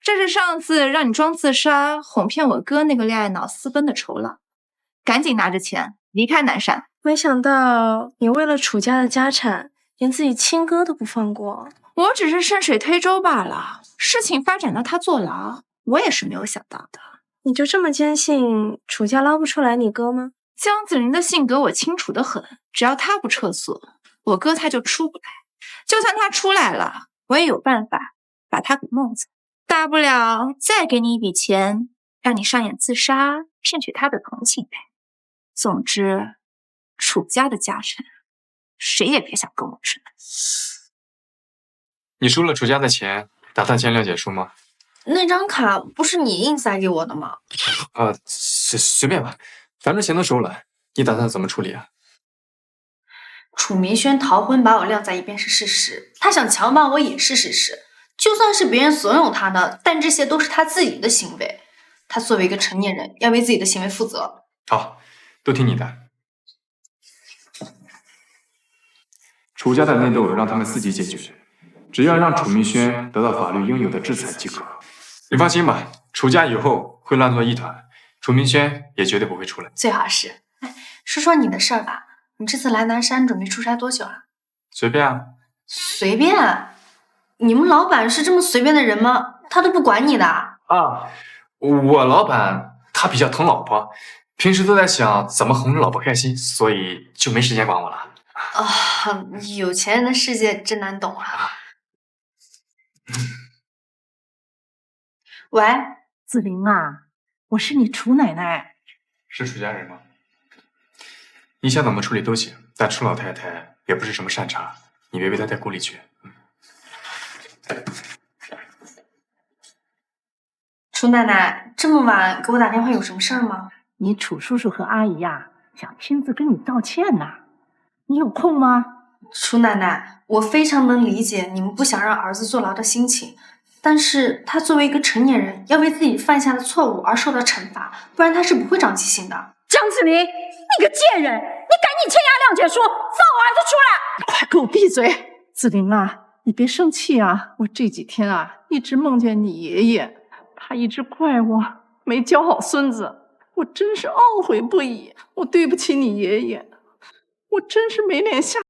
这是上次让你装自杀，哄骗我哥那个恋爱脑私奔的酬劳。赶紧拿着钱离开南山。没想到你为了楚家的家产，连自己亲哥都不放过。我只是顺水推舟罢了，事情发展到他坐牢，我也是没有想到的。你就这么坚信楚家捞不出来你哥吗？江子玲的性格我清楚得很，只要他不撤诉，我哥他就出不来。就算他出来了，我也有办法把他给弄走，大不了再给你一笔钱，让你上演自杀，骗取他的同情呗。总之，楚家的家产，谁也别想跟我争。你输了楚家的钱，打算签谅解书吗？那张卡不是你硬塞给我的吗？随便吧，反正钱都收了，你打算怎么处理啊？楚明轩逃婚把我晾在一边是事实，他想强暴我也是事实。就算是别人怂恿他的，但这些都是他自己的行为。他作为一个成年人，要为自己的行为负责。好，都听你的。楚家的内斗让他们自己解决，只要让楚明轩得到法律应有的制裁即可。你放心吧，楚家以后会乱作一团，楚明轩也绝对不会出来。最好是。说说你的事儿吧，你这次来南山准备出差多久啊？随便啊。随便？你们老板是这么随便的人吗？他都不管你的啊？我老板他比较疼老婆，平时都在想怎么哄着老婆开心，所以就没时间管我了。有钱人的世界真难懂啊。喂，子玲啊，我是你楚奶奶。是楚家人吗？你想怎么处理都行，但楚老太太也不是什么善茬，你别为她太顾虑去。楚奶奶，这么晚给我打电话有什么事儿吗？你楚叔叔和阿姨想亲自跟你道歉呐，你有空吗？楚奶奶，我非常能理解你们不想让儿子坐牢的心情，但是他作为一个成年人，要为自己犯下的错误而受到惩罚，不然他是不会长记性的。江子玲，你个贱人，你赶紧签下谅解书，放我儿子出来！你快给我闭嘴！子玲啊，你别生气啊，我这几天一直梦见你爷爷，他一直怪我没教好孙子，我真是懊悔不已。我对不起你爷爷，我真是没脸下。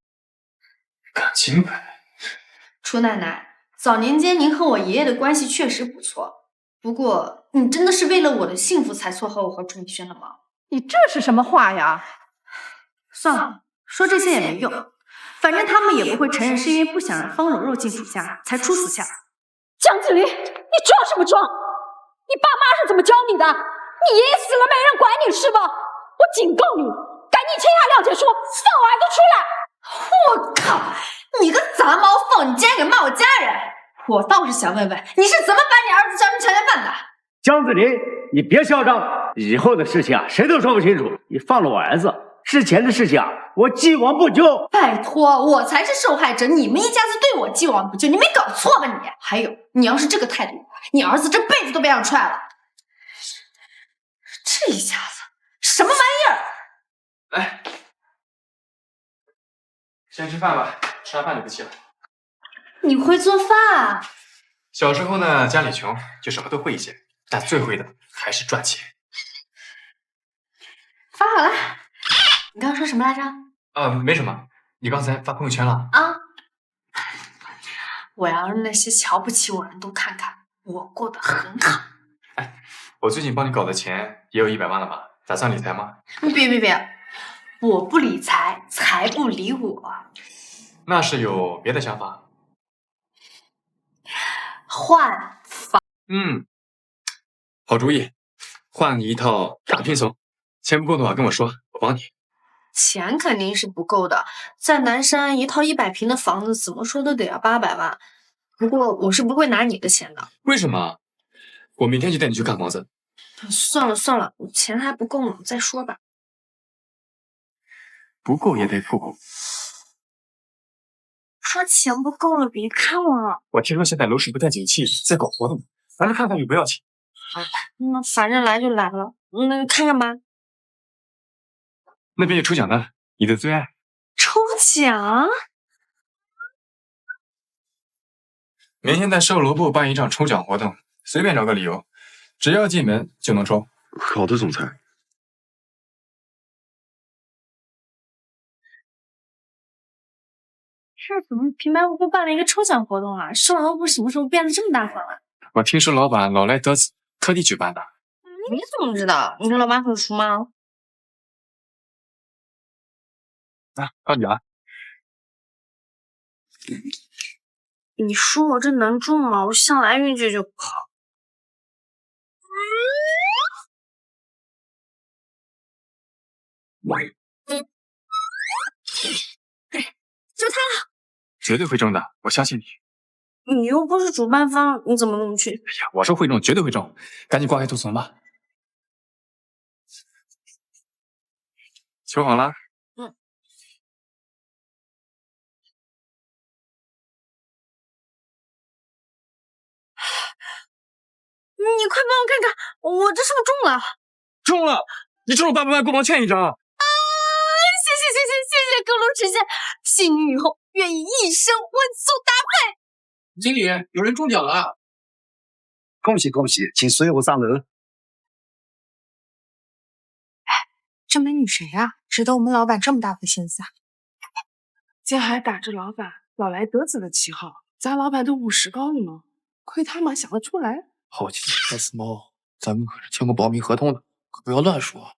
感情牌。楚奶奶，早年间您和我爷爷的关系确实不错，不过你真的是为了我的幸福才撮合我和楚明轩的吗？你这是什么话呀？算了，说这些也没用，反正他们也不会承认是因为不想让方柔柔进楚家才出此下。江子玲，你装什么装？你爸妈是怎么教你的？你爷爷死了没人管你是吧？我警告你，赶紧签下谅解书，放我儿子出来！我靠，你个杂毛凤，你竟然敢骂我家人！我倒是想问问，你是怎么把你儿子教成强奸犯的？江子林，你别嚣张，以后的事情谁都说不清楚。你放了我儿子，之前的事情我既往不咎。拜托，我才是受害者，你们一家子对我既往不咎，你没搞错吧你？还有，你要是这个态度，你儿子这辈子都别想出来了。这一下子什么玩意儿？来，先吃饭吧，吃完饭就不气了。你会做饭？小时候呢，家里穷，就什么都会一些，但最会的还是赚钱。发好了。你刚刚说什么来着？没什么。你刚才发朋友圈了？啊！我要让那些瞧不起我的人都看看，我过得很好。我最近帮你搞的钱也有100万了吧？打算理财吗？别，我不理财，财不理我。那是有别的想法？换房。好主意，换你一套大平层。钱不够的话跟我说，我帮你。钱肯定是不够的，在南山一套100平的房子，怎么说都得要800万。不过我是不会拿你的钱的。为什么？我明天就带你去看房子。算了，钱还不够呢，再说吧。不够也得付够。说钱不够了，别看我。我听说现在楼市不太景气，在搞活动，咱来看看有不要钱。那反正来就来了，那看看吧。那边有抽奖的，你的最爱。抽奖？明天在售楼部办一场抽奖活动，随便找个理由，只要进门就能抽。好的，总裁。这怎么平白无故办了一个抽奖活动啊？售楼部什么时候变得这么大方了？我听说老板老来得子，特地举办的。你怎么知道？你跟老板很熟吗？靠你了。你说我这能中吗？我向来运气就不好。就他了，绝对会中的，我相信你。你又不是主办方，你怎么能去？哎呀，我说会中，绝对会中，赶紧挂开图层吧。求好了。你快帮我看看，我这是不是中了？中了！你中了800万，给我欠一张。谢各路神仙，信你以后愿意一生荤素搭配。经理，有人中奖了！恭喜，请随我上楼。这美女谁啊？值得我们老板这么大的心思啊？竟还打着老板老来得子的旗号，咱老板都50高了呢，亏他妈想得出来。好气蔡思猫，咱们可是签过保密合同的，可不要乱说。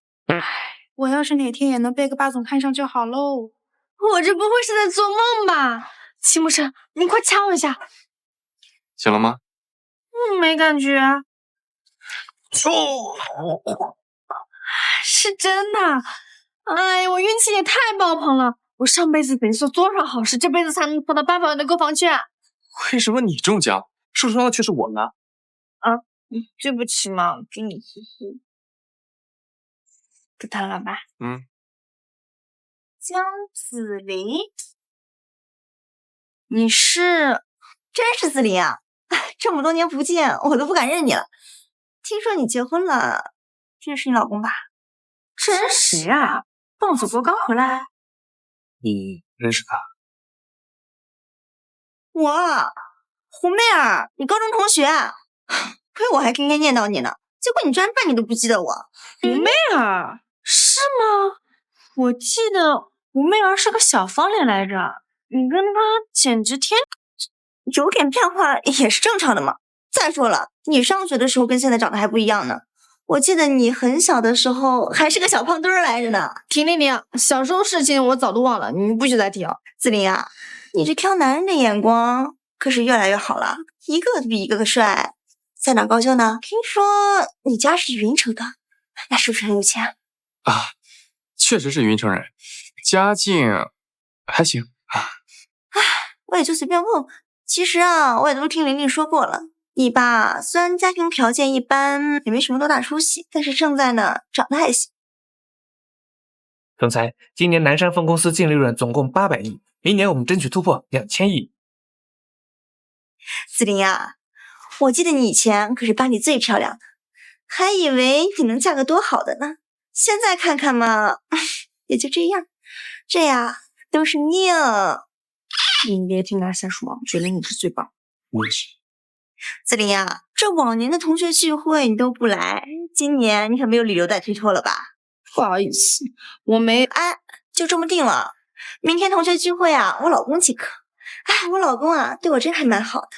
我要是哪天也能被个霸总看上就好喽。我这不会是在做梦吧？齐木生，你快掐我一下。行了吗？没感觉。是真的。哎，我运气也太爆棚了！我上辈子得做多少好事，这辈子才能碰到800万的购房券？为什么你中奖，受伤的却是我呢？对不起嘛，给你嘻嘻。不谈了吧？江子琳，你是？真是子琳啊！这么多年不见，我都不敢认你了。听说你结婚了，这是你老公吧？真实啊！棒祖国刚回来。你认识他？我，胡媚儿，你高中同学。亏我还天天念叨你呢，结果你居然半点都不记得我。胡媚儿是吗？我记得胡媚儿是个小方脸来着，你跟她简直天……有点变化也是正常的嘛。再说了，你上学的时候跟现在长得还不一样呢。我记得你很小的时候还是个小胖墩儿来着呢。停，小时候事情我早都忘了，你不许再提了。子琳啊，你这挑男人的眼光可是越来越好了，一个比一个帅。在哪高就呢？听说你家是云城的，那是不是很有钱啊？确实是云城人，家境还行啊。我也就随便问问。其实啊，我也都听玲玲说过了，你爸虽然家庭条件一般，也没什么多大出息，但是胜在呢长得还行。总裁，今年南山分公司净利润总共800亿，明年我们争取突破2000亿。子琳啊，我记得你以前可是班里最漂亮的，还以为你能嫁个多好的呢。现在看看嘛，也就这样，这呀都是命。你别听他瞎说，我觉得你是最棒。我也是。子琳啊，这往年的同学聚会你都不来，今年你可没有理由再推脱了吧？不好意思，我没。哎，就这么定了。明天同学聚会啊，我老公请客。哎，我老公啊，对我真还蛮好的，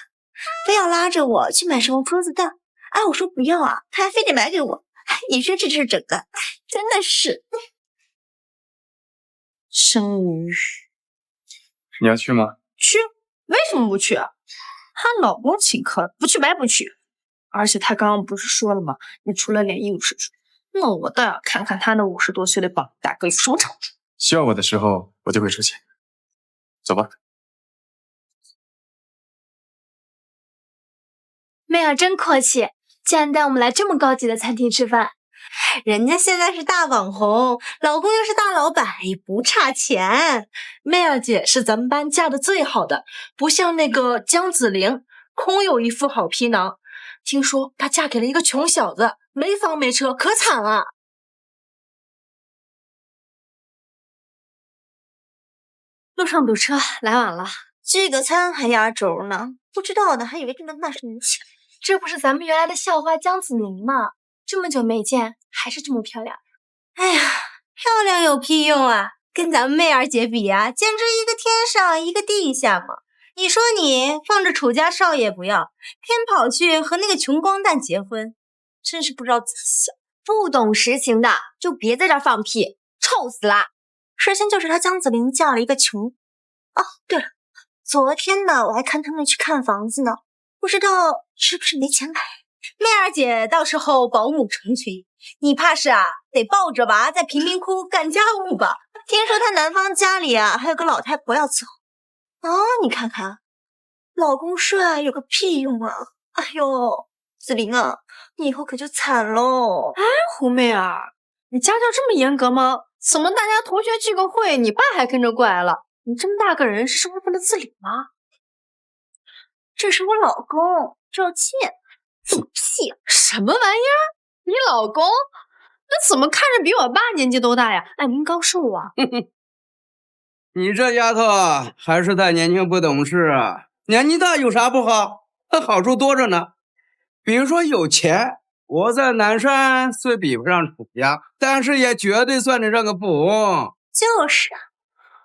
非要拉着我去买什么鸽子蛋。哎，我说不要啊，他还非得买给我。哎，你说这是整的，真的是。生无欲。你要去吗？去，为什么不去啊？她老公请客，不去白不去。而且他刚刚不是说了吗？你除了脸硬是猪。那我倒要看看他那50多岁的榜大哥有什么长处。需要我的时候，我就会出现。走吧。妹儿真阔气，竟然带我们来这么高级的餐厅吃饭。人家现在是大网红，老公又是大老板，也不差钱。妹儿姐是咱们班嫁的最好的，不像那个江子玲，空有一副好皮囊。听说她嫁给了一个穷小子，没房没车，可惨了。路上堵车，来晚了。这个餐还压轴呢，不知道的还以为那是你请。这不是咱们原来的校花江子宁吗？这么久没见，还是这么漂亮。哎呀，漂亮有屁用啊！跟咱们妹儿姐比啊，简直一个天上一个地下嘛。你说你放着楚家少爷不要，偏跑去和那个穷光蛋结婚，真是不知道自己想。不懂实情的就别在这放屁，臭死啦！事情就是他江子玲嫁了一个穷。哦，对了，昨天呢我还看他们去看房子呢，不知道是不是没钱买。妹儿姐到时候保姆成群，你怕是啊得抱着吧，在贫民窟干家务吧。听说她男方家里啊还有个老太婆要伺候。啊，你看看，老公帅有个屁用啊！哎呦，子玲啊，你以后可就惨喽！哎，胡妹儿，你家教这么严格吗？怎么大家同学聚个会，你爸还跟着过来了？你这么大个人，是生活不能自理吗？这是我老公赵倩，放屁！什么玩意儿？你老公？那怎么看着比我爸年纪都大呀？爱民高寿啊！你这丫头还是太年轻不懂事啊！年纪大有啥不好？那好处多着呢。比如说有钱，我在南山虽比不上楚家，但是也绝对算得上个富翁。就是啊，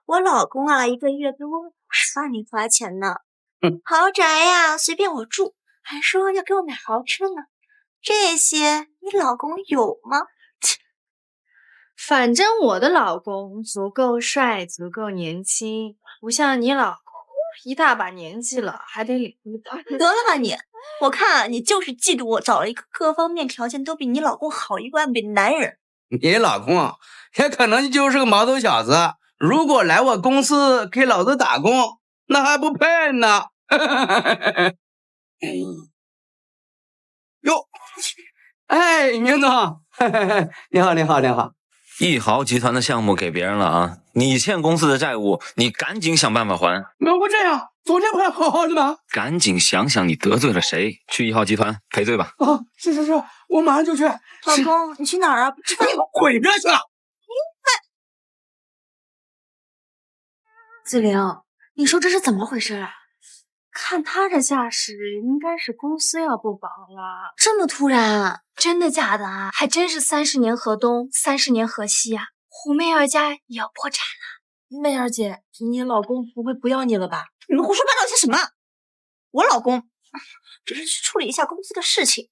我老公啊，一个月给我50万零花钱呢，豪宅呀随便我住，还说要给我买豪车呢。这些你老公有吗？反正我的老公足够帅，足够年轻，不像你老公一大把年纪了，还得领一大。得了吧你！我看你就是嫉妒我找了一个各方面条件都比你老公好1万倍的男人。你老公啊，也可能就是个毛头小子，如果来我公司给老子打工，那还不配呢。哟，哎，宁总，你好，你好，你好。亿豪集团的项目给别人了啊！你欠公司的债务，你赶紧想办法还。能不这样？昨天不还好好的吗？赶紧想想你得罪了谁，去亿豪集团赔罪吧。啊，是，我马上就去。老公，你去哪儿啊？不吃饭？滚边去了！子玲，你说这是怎么回事啊？看他这架势，应该是公司要不保了。这么突然啊？真的假的啊？还真是30年河东，30年河西啊！胡媚儿家也要破产了。媚儿姐，你老公不会不要你了吧？你们胡说八道些什么？我老公只是去处理一下公司的事情，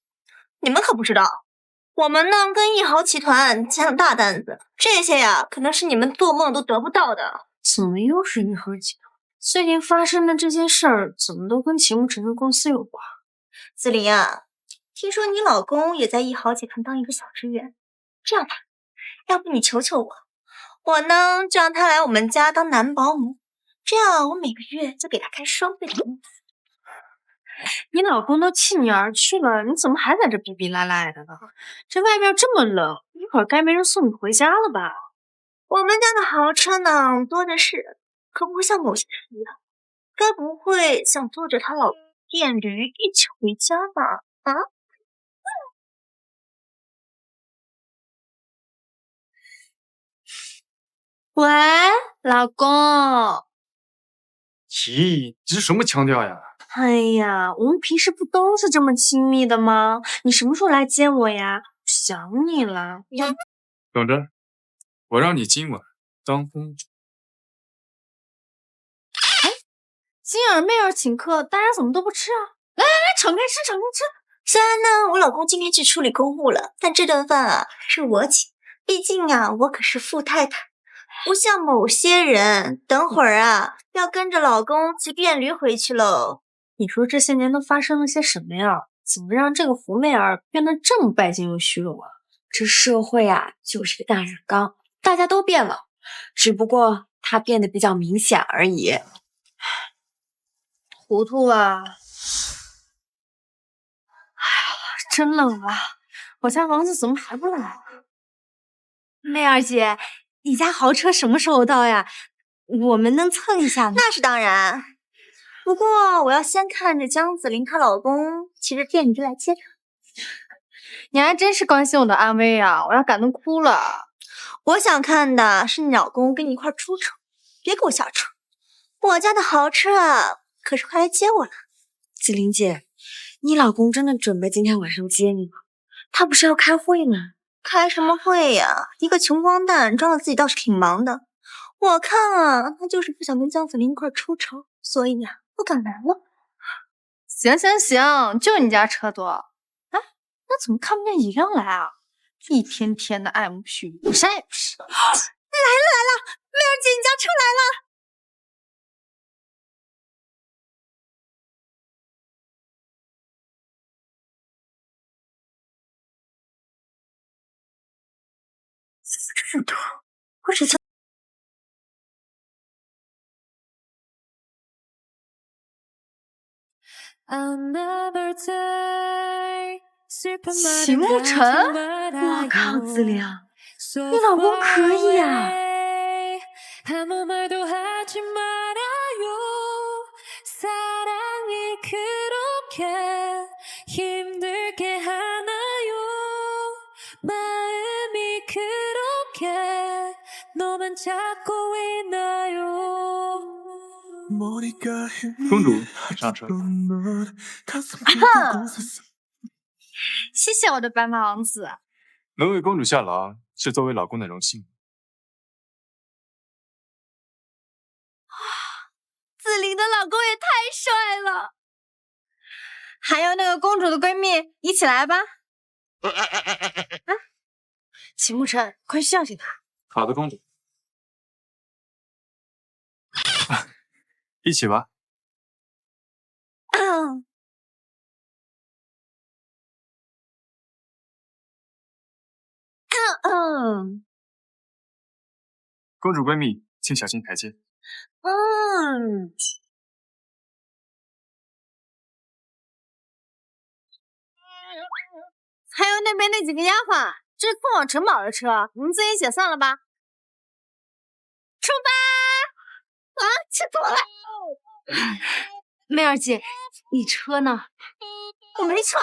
你们可不知道，我们呢跟亿豪集团签了大单子，这些呀可能是你们做梦都得不到的。怎么又是亿豪集团？最近发生的这件事儿，怎么都跟秦牧城的公司有关？子琳啊，听说你老公也在亿豪集团当一个小职员，这样吧，要不你求求我，我呢就让他来我们家当男保姆，这样我每个月就给他开双倍的工资。你老公都弃你而去了，你怎么还在这逼逼赖赖的呢？这外面这么冷，一会儿该没人送你回家了吧？我们家的豪车呢多的是，可不会像某些人一样，该不会想坐着他老电驴一起回家吧？啊？喂，老公。咦，这是什么腔调呀？哎呀，我们平时不都是这么亲密的吗？你什么时候来接我呀？想你了。等着，我让你今晚当公主。金儿妹儿请客，大家怎么都不吃啊？来来来，敞开吃，敞开吃。虽然呢，我老公今天去处理公务了，但这顿饭啊是我请，毕竟啊，我可是富太太，不像某些人，等会儿啊要跟着老公骑电驴回去喽。你说这些年都发生了些什么呀？怎么让这个福妹儿变得这么拜金又虚荣啊？这社会啊，就是个大染缸，大家都变了，只不过它变得比较明显而已。糊涂了。哎呀，真冷啊！我家王子怎么还不来？妹儿姐，你家豪车什么时候到呀？我们能蹭一下吗？那是当然。不过我要先看着江子琳她老公骑着电驴来接她。你还真是关心我的安危啊！我要感动哭了。我想看的是你老公跟你一块出丑，别给我下车。我家的豪车啊，可是快来接我了。子琳姐，你老公真的准备今天晚上接你吗？他不是要开会吗？开什么会呀？一个穷光蛋装的自己倒是挺忙的。我看啊，他就是不想跟江子琳一块出丑，所以呀，不敢来了。行行行，就你家车多。哎，那怎么看不见姨娘来啊？一天天的爱慕虚荣，啥也不是。来了，妹儿姐，你家车来了。是的，我只想。秦沐晨，我靠，子琳，你老公可以啊！公主，请上车。谢谢我的白马王子。能为公主下牢，是作为老公的荣幸。子琳的老公也太帅了，还有那个公主的闺蜜，一起来吧。秦沐晨，快孝敬他。好的，公主。一起吧。公主闺蜜，请小心台阶。还有那边那几个丫鬟，这是送往城堡的车，你们自己写算了吧。出发！啊，气死我了！妹儿姐，你车呢？我没车。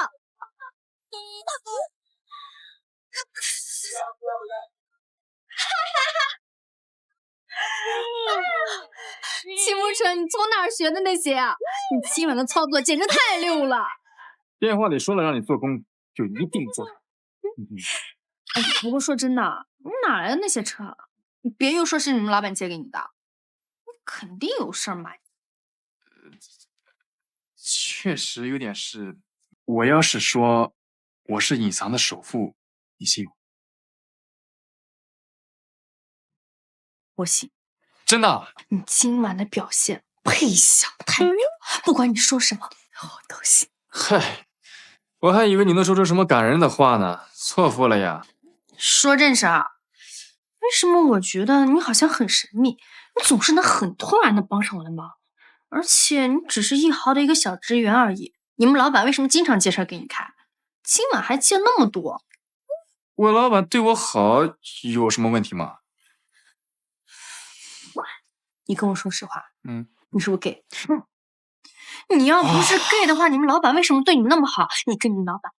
秦沐晨，你从哪儿学的那些啊？你今晚的操作简直太溜了！电话里说了让你做公主，就一定做。哎，不过说真的，你哪来的那些车？你别又说是你们老板借给你的，你肯定有事儿嘛。确实有点事。我要是说我是隐藏的首富，你信吗？我信。真的？你今晚的表现配享太美了，不管你说什么，我都信。嗨，我还以为你能说出什么感人的话呢，错付了呀。说正事啊，为什么我觉得你好像很神秘？你总是能很突然的帮上我的忙，而且你只是1号的一个小职员而已。你们老板为什么经常借车给你开？今晚还借那么多？我老板对我好有什么问题吗？你跟我说实话，你是不是 gay？ 你要不是 gay 的话，你们老板为什么对你那么好？你跟你老板，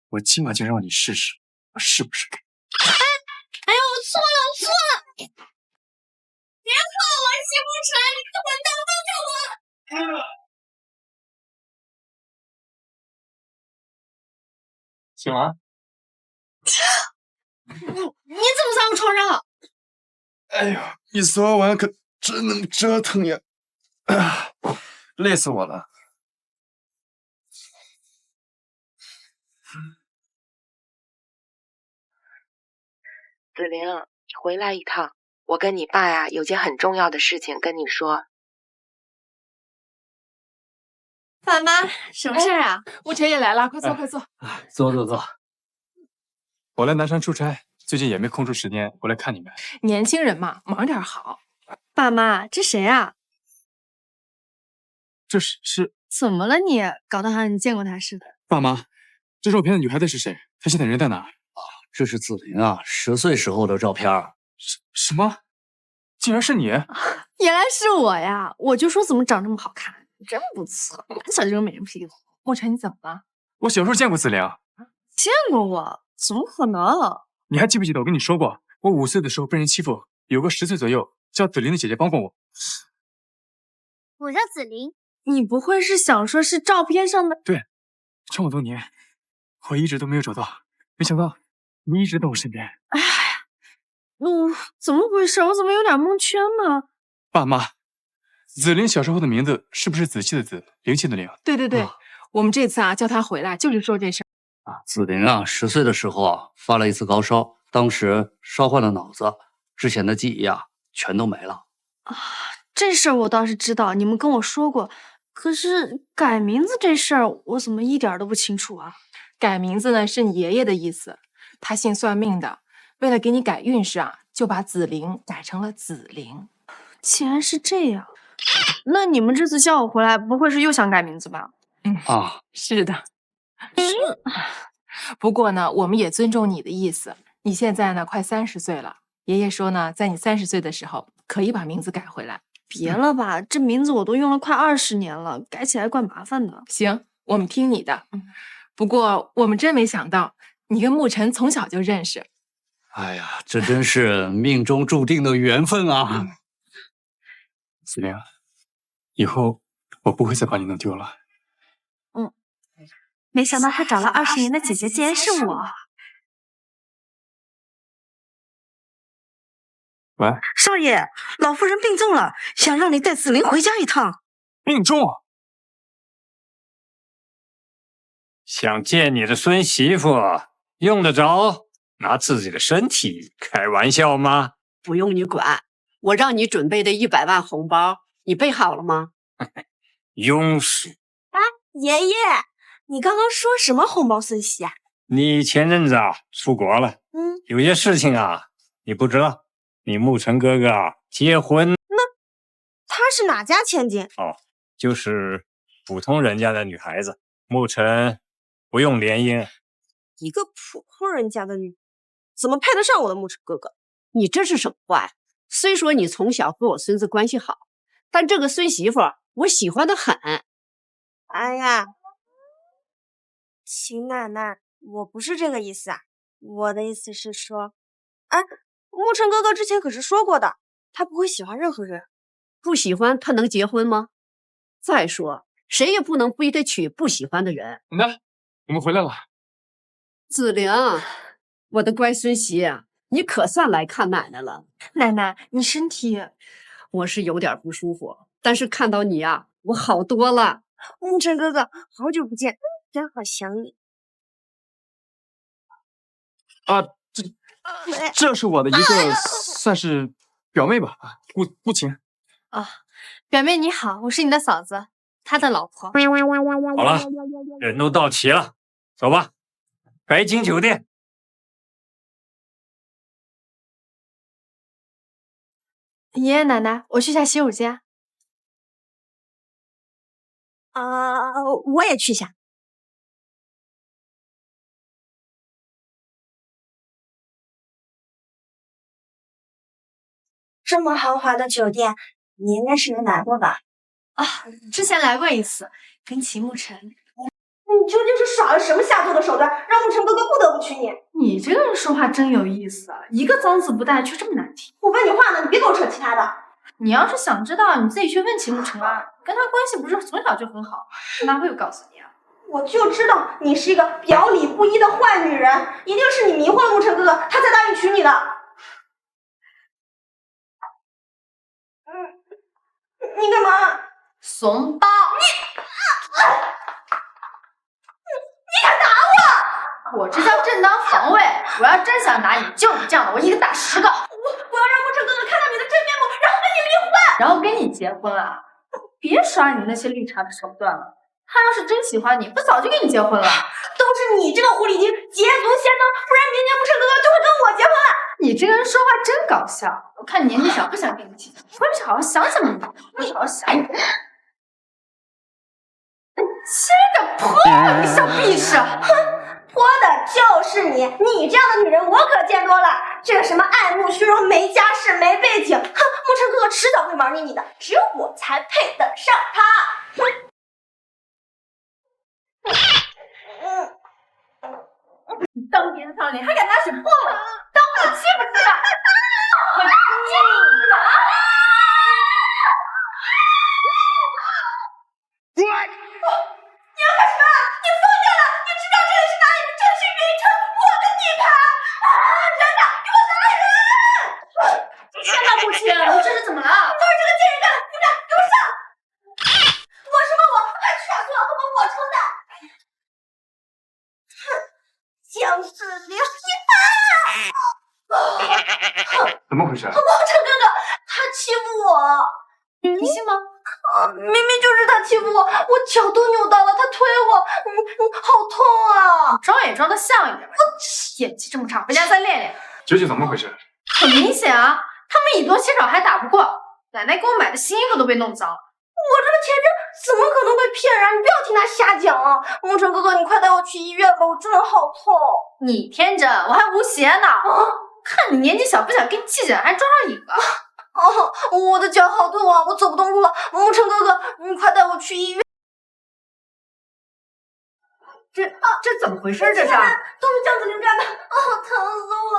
我今晚就让你试试，我是不是 gay。哎呦，我错了，我错了！别碰我，西不成，你个混蛋，放开我！醒了？你怎么在我床上？哎呦，你昨晚可真能折腾呀！啊，累死我了。子玲，你回来一趟，我跟你爸呀有件很重要的事情跟你说。爸妈，什么事儿啊？沐晨也来了，快坐，快坐。坐坐坐。我来南山出差，最近也没空出时间过来看你们。年轻人嘛，忙点好。爸妈，这谁啊？这是怎么了你？搞得好像你见过他似的。爸妈，这照片的女孩子是谁？她现在人在哪？这是子玲啊，10岁时候的照片。什么？竟然是你！原来是我呀！我就说怎么长这么好看，真不错，满小这个美人屁股。沐晨，你怎么了？我小时候见过子玲。见过我？怎么可能？你还记不记得我跟你说过，我5岁的时候被人欺负，有个10岁左右叫子玲的姐姐帮过我。我叫子玲。你不会是想说是照片上的？对，这么多年，我一直都没有找到，没想到你一直在我身边。哎呀，怎么回事？我怎么有点蒙圈呢？爸妈，子玲小时候的名字是不是子期的子，灵气的灵？对对对，我们这次啊叫她回来就是说这事儿。子玲啊，10岁的时候啊发了一次高烧，当时烧坏了脑子，之前的记忆啊全都没了。这事儿我倒是知道，你们跟我说过。可是改名字这事儿，我怎么一点都不清楚啊？改名字呢是你爷爷的意思，他姓算命的，为了给你改运势啊，就把子玲改成了子玲。既然是这样，那你们这次叫我回来，不会是又想改名字吧？是的。不过呢，我们也尊重你的意思。你现在呢快30岁了，爷爷说呢，在你30岁的时候可以把名字改回来。别了吧，这名字我都用了快20年了，改起来怪麻烦的。行，我们听你的。不过我们真没想到，你跟沐晨从小就认识。哎呀，这真是命中注定的缘分啊！子玲，以后我不会再把你弄丢了。没想到他找了20年的姐姐，竟然是我。喂，少爷，老夫人病重了，想让你带子玲回家一趟。病重？想见你的孙媳妇，用得着拿自己的身体开玩笑吗？不用你管，我让你准备的100万红包，你备好了吗？庸俗！爷爷，你刚刚说什么红包孙媳啊？你前阵子啊出国了，有些事情啊你不知道。你沐晨哥哥啊结婚，她是哪家千金？就是普通人家的女孩子，沐晨不用联姻。一个普通人家的女，怎么配得上我的沐晨哥哥？你这是什么话呀？虽说你从小和我孙子关系好，但这个孙媳妇我喜欢的很。哎呀，秦奶奶，我不是这个意思啊，我的意思是说，沐晨哥哥之前可是说过的，他不会喜欢任何人。不喜欢他能结婚吗？再说，谁也不能逼得娶不喜欢的人。那我们回来了。子玲，我的乖孙媳啊，你可算来看奶奶了。奶奶，你身体……我是有点不舒服，但是看到你啊，我好多了。沐晨哥哥，好久不见，真好想你。这是我的一个算是表妹吧，顾晴。表妹你好，我是你的嫂子，她的老婆。好了，人都到齐了，走吧，白金酒店。爷爷奶奶，我去下洗手间。我也去下。这么豪华的酒店，你应该是没来过吧？啊，之前来过一次，跟秦牧尘。你究竟是耍了什么下作的手段，让牧尘哥哥不得不娶你？你这个人说话真有意思，一个脏字不带却这么难听。我问你话呢，你别给我扯其他的。你要是想知道，你自己去问秦牧尘啊，跟他关系不是从小就很好，哪会告诉你啊？我就知道你是一个表里不一的坏女人，一定是你迷惑了牧尘哥哥，他才答应娶你的。你干嘛？怂包！你敢打我？我这叫正当防卫。我要真想打你，就你这样的，我一个打10个。我要让牧尘哥哥看到你的真面目，然后跟你离婚，然后跟你结婚啊！别耍你那些绿茶的手段了。他要是真喜欢你，不早就跟你结婚了？都是你这个狐狸精捷足先登，不然明年牧尘哥哥就会跟我结婚了。你这个人说话真搞笑，我看你年纪小，不想跟你计较，回去好好想想你，好好想。接着泼你小屁事！哼，泼的就是你，你这样的女人我可见多了。这个什么爱慕虚荣、没家世、没背景，哼，牧尘哥哥迟早会玩腻你的，只有我才配得上他。哼。你当别人苍脸，还敢拿水泼我？当我欺负你的？我欺负你的啊！你要干什么？你疯掉了？你知道这里是哪里？这里是云城，我的地盘！人呢？给我打人！天哪，母亲，你这是怎么了？都是这个贱人干的！你们俩给我上！我什么我？还耍错了，我抽的。姜子牙，怎么回事？牧尘哥哥，他欺负我，你信吗？明明就是他欺负我，我脚都扭到了，他推我，好痛啊！装也装得像一点，我演技这么差，回家再练练。究竟怎么回事？很明显啊，他们以多欺少还打不过，奶奶给我买的新衣服都被弄脏。我这个天真怎么可能会骗人？你不要听他瞎讲啊！牧尘哥哥，你快带我去医院吧，我真的好痛。你天真，我还无邪呢。看你年纪小，不想跟你计较，还装上瘾了。我的脚好痛啊，我走不动路了。牧尘哥哥，你快带我去医院。这怎么回事？这是都是姜子玲干的，疼死我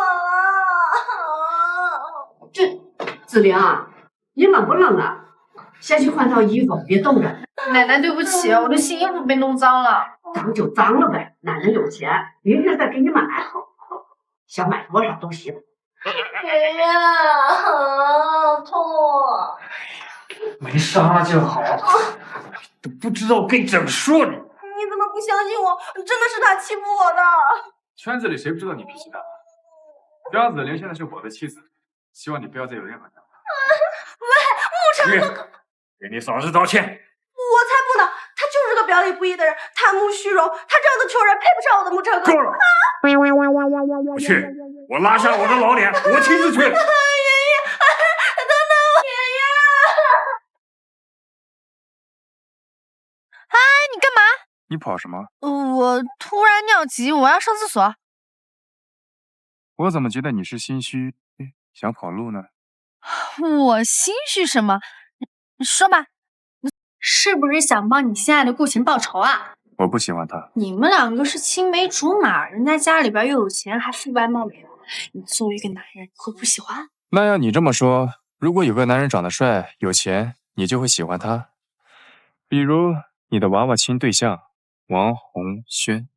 了！子玲啊，你冷不冷啊？先去换套衣服，别冻着。奶奶，对不起，我的新衣服被弄脏了。脏就脏了呗，奶奶有钱，明天再给你买。想买多少都行。爷爷，好痛！没伤就好，都不知道我跟你怎么说你。你怎么不相信我？真的是他欺负我的。圈子里谁不知道你脾气大？姜子玲现在是我的妻子，希望你不要再有任何想法。喂，牧尘哥哥，给你嫂子道歉。我才不呢！他就是个表里不一的人，贪慕虚荣。他这样的穷人配不上我的牧尘哥哥。够了！不去，我拉下我的老脸，我亲自去。爷爷，等等我，爷爷！哎，你干嘛？你跑什么？我突然尿急，我要上厕所。我怎么觉得你是心虚，想跑路呢？我心虚什么？说吧，是不是想帮你心爱的顾晴报仇啊？我不喜欢他。你们两个是青梅竹马，人家家里边又有钱，还肤白貌美的，你作为一个男人会不喜欢？那要你这么说，如果有个男人长得帅、有钱，你就会喜欢他？比如你的娃娃亲对象王红轩。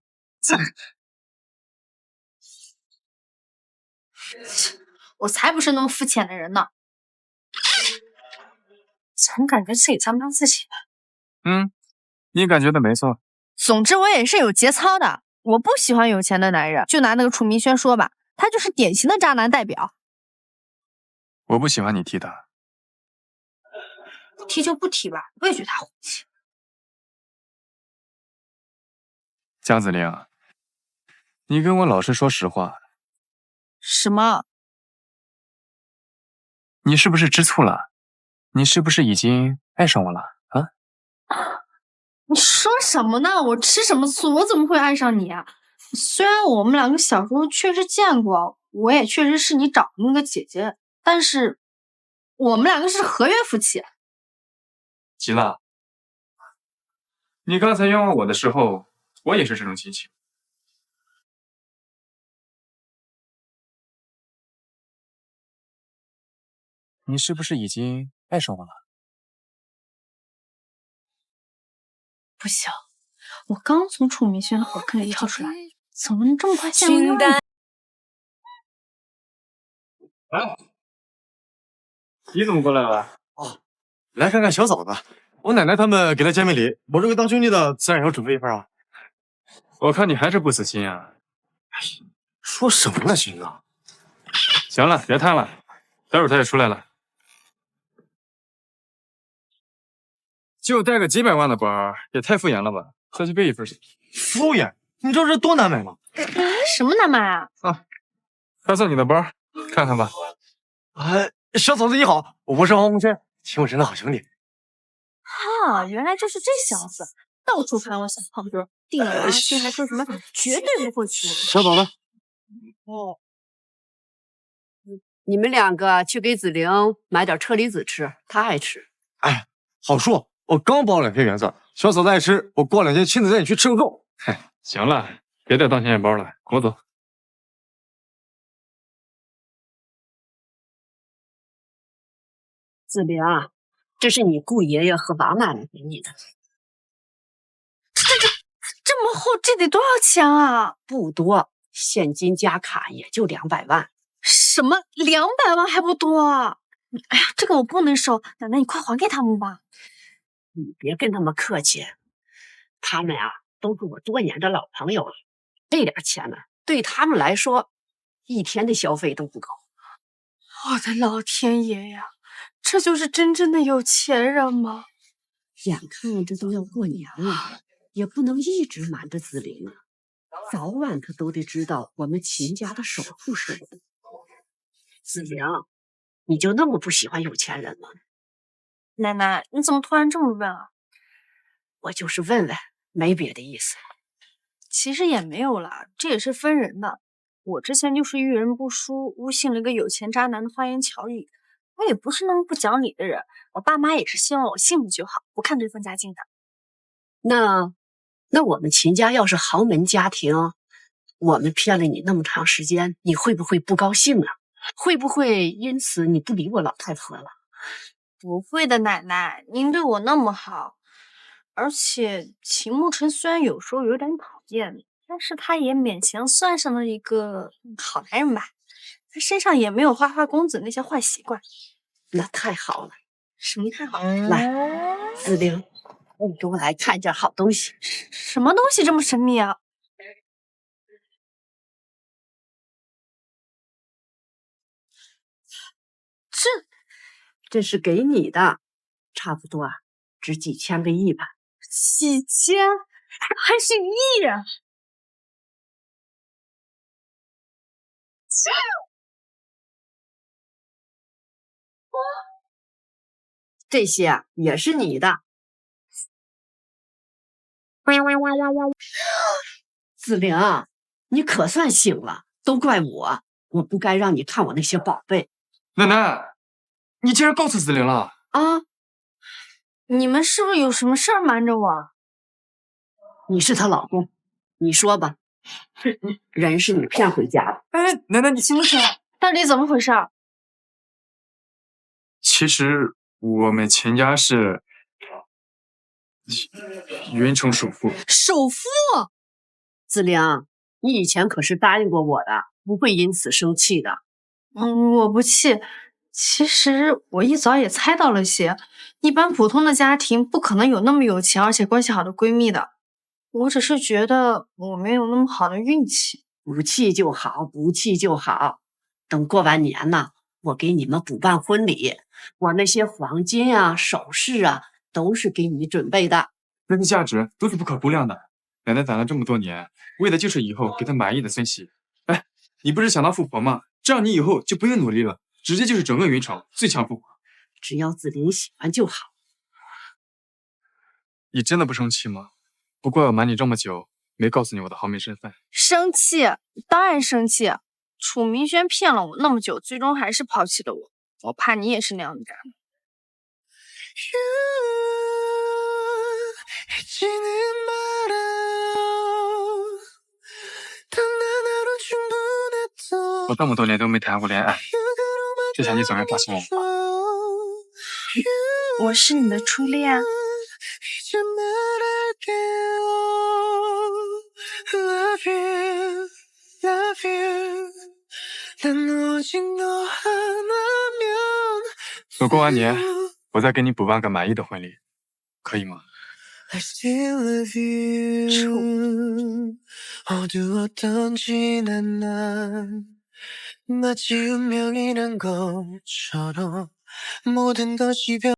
我才不是那么肤浅的人呢。总感觉自己脏不自己的。你感觉的没错。总之我也是有节操的，我不喜欢有钱的男人。就拿那个楚明轩说吧，他就是典型的渣男代表。我不喜欢你踢他。踢就不踢吧，我也觉得他虎气。姜子玲，你跟我老实说实话。什么？你是不是吃醋了？你是不是已经爱上我了啊？你说什么呢？我吃什么醋？我怎么会爱上你啊？虽然我们两个小时候确实见过，我也确实是你找的那个姐姐，但是我们两个是合约夫妻。急了？你刚才冤枉我的时候，我也是这种心情。你是不是已经爱上我了？不行，我刚从楚明轩火坑里跳出来，怎么能这么快陷入君丹，哎，你怎么过来了？哦，来看看小嫂子。我奶奶他们给她见面礼，我这个当兄弟的自然也要准备一份啊。我看你还是不死心啊！说什么呢，秦哥？行了，别贪了，待会儿他也出来了。就带个几百万的包，也太敷衍了吧？再去备一份去。敷衍？你知道这多难买吗？什么难买啊？啊，快送你的包，看看吧。小嫂子你好，我是王洪轩，秦武辰的好兄弟。啊，原来就是这小子，到处传我小胖哥，定了啊，却还说什么绝对不会娶我。小嫂子，哦，你们两个去给子玲买点车厘子吃，她爱吃。哎，好说，我刚包2片圆子，小嫂子爱吃，我过2天亲自带你去吃个够。嗨，行了，别带当钱眼包了，跟我走。子玲，这是你姑爷爷和王奶奶给你的。这么厚，这得多少钱啊？不多，现金加卡也就200万。什么200万还不多啊？哎呀，这个我不能收，奶奶你快还给他们吧。你别跟他们客气，他们啊都是我多年的老朋友了，这点钱呢，对他们来说，1天的消费都不够。我的老天爷呀，这就是真正的有钱人吗？眼看着都要过年了，也不能一直瞒着子玲啊，早晚他都得知道我们秦家的首付是我的。子玲，你就那么不喜欢有钱人吗？奶奶，你怎么突然这么问啊？我就是问问，没别的意思。其实也没有啦，这也是分人的。我之前就是遇人不淑，诬陷了一个有钱渣男的花言巧语。我也不是那么不讲理的人，我爸妈也是希望我幸福就好，不看对方家境的。那我们秦家要是豪门家庭，我们骗了你那么长时间，你会不会不高兴啊？会不会因此你不理我老太婆了？不会的，奶奶，您对我那么好，而且秦牧尘虽然有时候有点讨厌，但是他也勉强算上了一个好男人吧。他身上也没有花花公子那些坏习惯。那太好了。什么太好了？来，子玲，你给我来看件好东西。什么东西这么神秘啊？这是给你的，差不多值几千个亿吧。几千？还是亿啊？这些啊也是你的。子玲，你可算醒了，都怪我，我不该让你看我那些宝贝。奶奶，你竟然告诉子玲了啊！你们是不是有什么事儿瞒着我？你是她老公，你说吧，人是你骗回家的。哎，奶奶你行不行？到底怎么回事？其实我们秦家是云城首富。首富？子玲，你以前可是答应过我的，不会因此生气的。我不气。其实我一早也猜到了些，一般普通的家庭不可能有那么有钱而且关系好的闺蜜的。我只是觉得我没有那么好的运气。不气就好，不气就好。等过完年呢，我给你们补办婚礼，我那些黄金啊、首饰啊，都是给你准备的，那些价值都是不可估量的。奶奶攒了这么多年，为的就是以后给她满意的孙媳。哎，你不是想当富婆吗？这样你以后就不用努力了，直接就是整个云城最强富婆。只要子玲喜欢就好。你真的不生气吗？不怪我瞒你这么久，没告诉你我的豪门身份。生气，当然生气。楚明轩骗了我那么久，最终还是抛弃了我。我怕你也是那样的人。我这么多年都没谈过恋爱，这下你总该发现我吧？我是你的初恋啊。 等过完年，我再给你补办个满意的婚礼，可以吗？ 마치 운명이란 것처럼 모든 것이